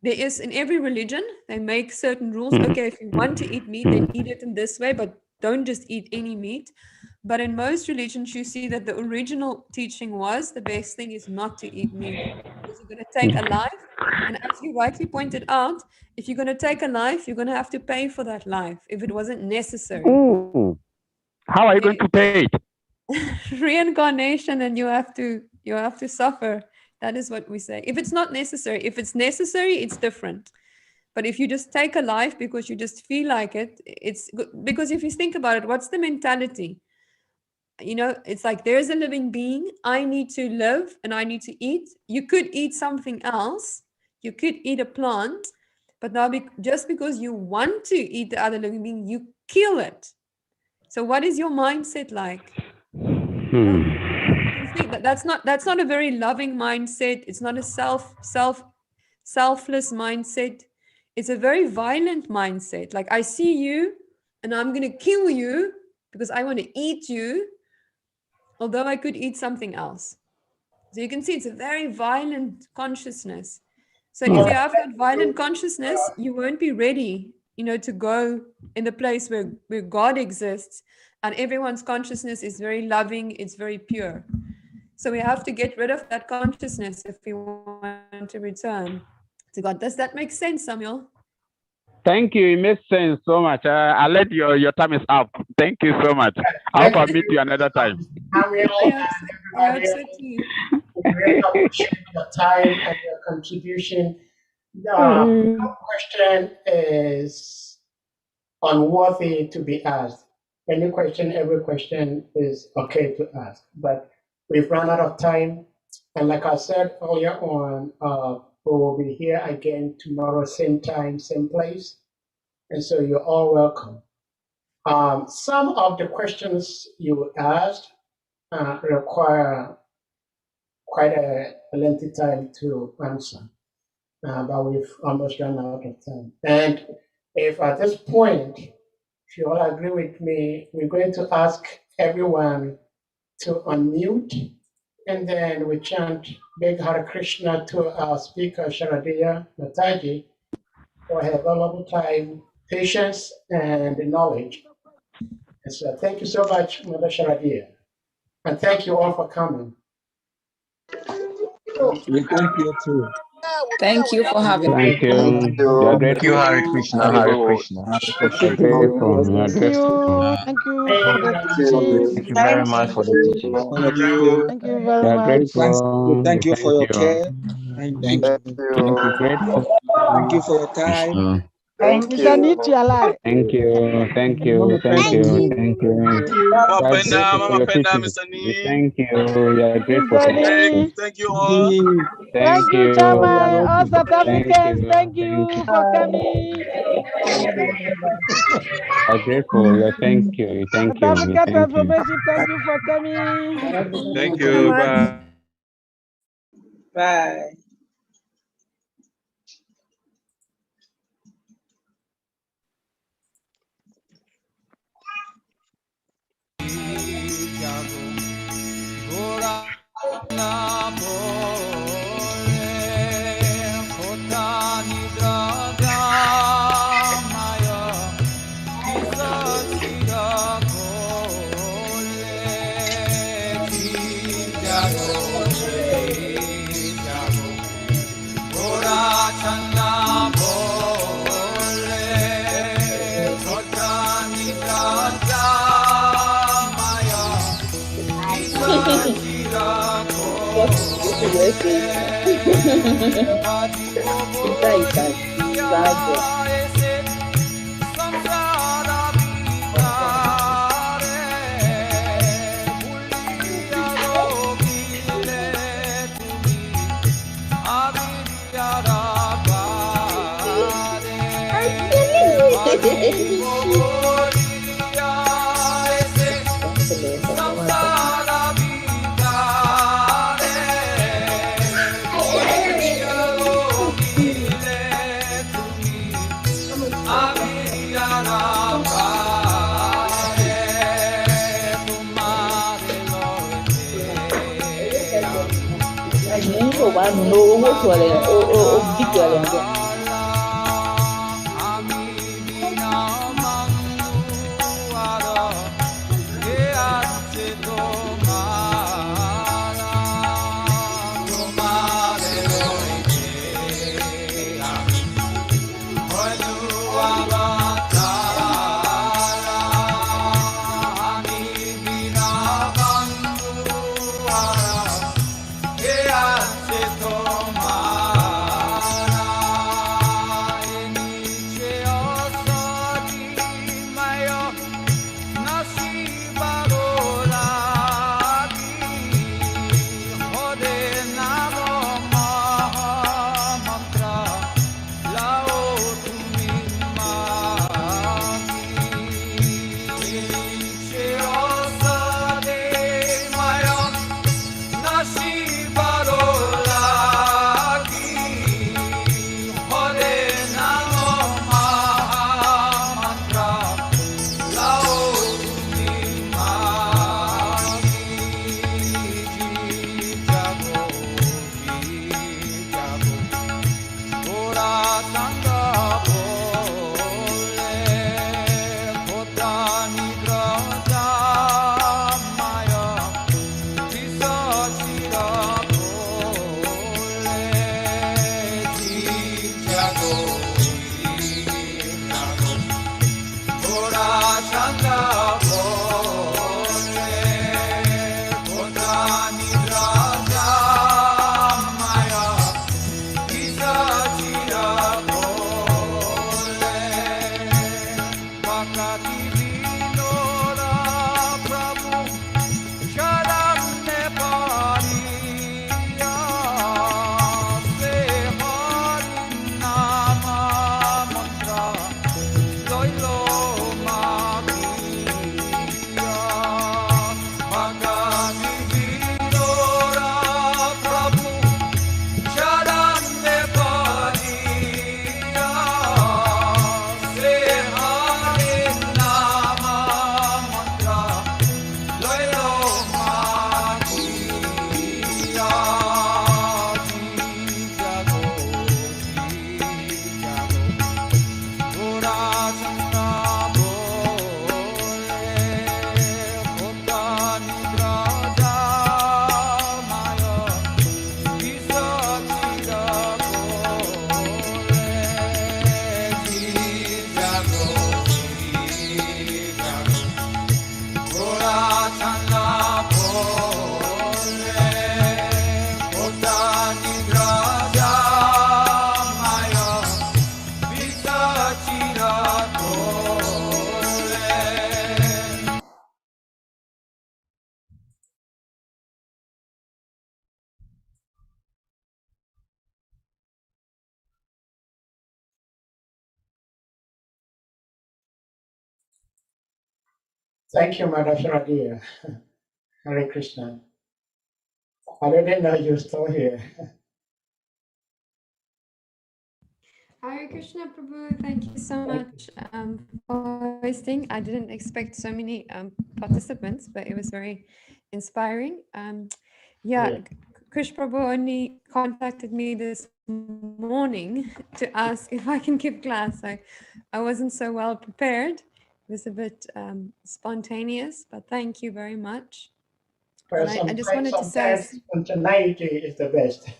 there is, in every religion, they make certain rules. Okay, if you want to eat meat, then eat it in this way, but don't just eat any meat. But in most religions, you see that the original teaching was the best thing is not to eat meat, because you're going to take a life. And as you rightly pointed out, if you're going to take a life, you're going to have to pay for that life if it wasn't necessary. Ooh. How are you going to pay it? Reincarnation, and you have to suffer. That is what we say. If it's not necessary, if it's necessary, it's different. But if you just take a life because you just feel like it, it's good. Because if you think about it, what's the mentality? You know, it's like, there's a living being, I need to live and I need to eat. You could eat something else. You could eat a plant, but now just because you want to eat the other living being, you kill it. So what is your mindset like? That's not a very loving mindset. It's not a selfless mindset. It's a very violent mindset. Like, I see you and I'm going to kill you because I want to eat you, although I could eat something else. So you can see it's a very violent consciousness. So if you have that violent consciousness, you won't be ready, you know, to go in the place where God exists, and everyone's consciousness is very loving, it's very pure. So we have to get rid of that consciousness if we want to return to God. Does that make sense, Samuel? Thank you. It makes sense so much. I'll let your time is up. Thank you so much. I'll meet you another time. I really appreciate your time and your contribution. No question is unworthy to be asked. Any question, every question is okay to ask. But we've run out of time. And like I said earlier on, we will be here again tomorrow, same time, same place. And so you're all welcome. Some of the questions you asked require quite a lengthy time to answer, but we've almost run out of time. And if at this point, if you all agree with me, we're going to ask everyone to unmute, and then we chant Big Hare Krishna to our speaker, Saradiya Mataji, for her valuable time, patience, and knowledge. Yes, thank you so much, Mother Saradiya. And thank you all for coming. We thank you too. Thank you for having me. Thank you. We are Thank you, grateful. Hare Krishna, Hare Krishna. We are grateful. We are grateful. Thank you for the teachings. Thank you very much for the teaching. Thank you. Thank you We very are much. grateful. Thank you for Thank your you. care. Thank you. Thank you. Grateful. Thank you for your time. Mr. Nichialai. Thank you. Thank you. Thank you. Thank you. We are grateful for your teaching. We thank you. We are grateful. Mr. Thank you. Nee. Thank you all. Thank Thank you, you. Chairman. All South Thank Africans, you. thank Thank you you. for coming. We are grateful. We are thank you. We thank South you. We Africa thank you. Transformation, thank you for coming. Thank you so you. much. Bye. Bye. Thank you, Mother Saradiya. Hare Krishna. I didn't know you were still here. Hare Krishna Prabhu, thank you so much for hosting. I didn't expect so many participants, but it was very inspiring. Yeah, Krish Prabhu only contacted me this morning to ask if I can give class. I wasn't so well prepared. It was a bit spontaneous, but thank you very much. Well, And I just wanted to say, sometimes spontaneity is the best.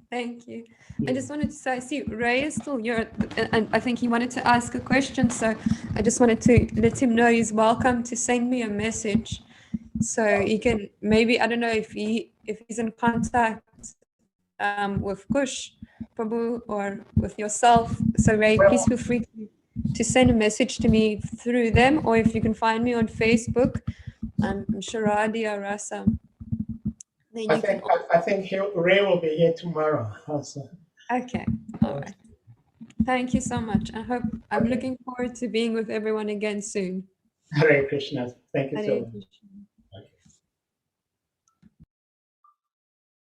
thank you. I just wanted to say, I see Ray is still here, and I think he wanted to ask a question. So I just wanted to let him know he's welcome to send me a message. So he can maybe, I don't know if he's in contact with Kush Prabhu or with yourself. So Ray, please feel free to send a message to me through them, or if you can find me on Facebook, I'm Saradiya Rasa. Then you can. I think Ray will be here tomorrow also. Okay, all right. Thank you so much. I'm looking forward to being with everyone again soon. Hare Krishna. Thank you so Hare much. Krishna.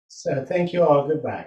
So thank you all. Goodbye.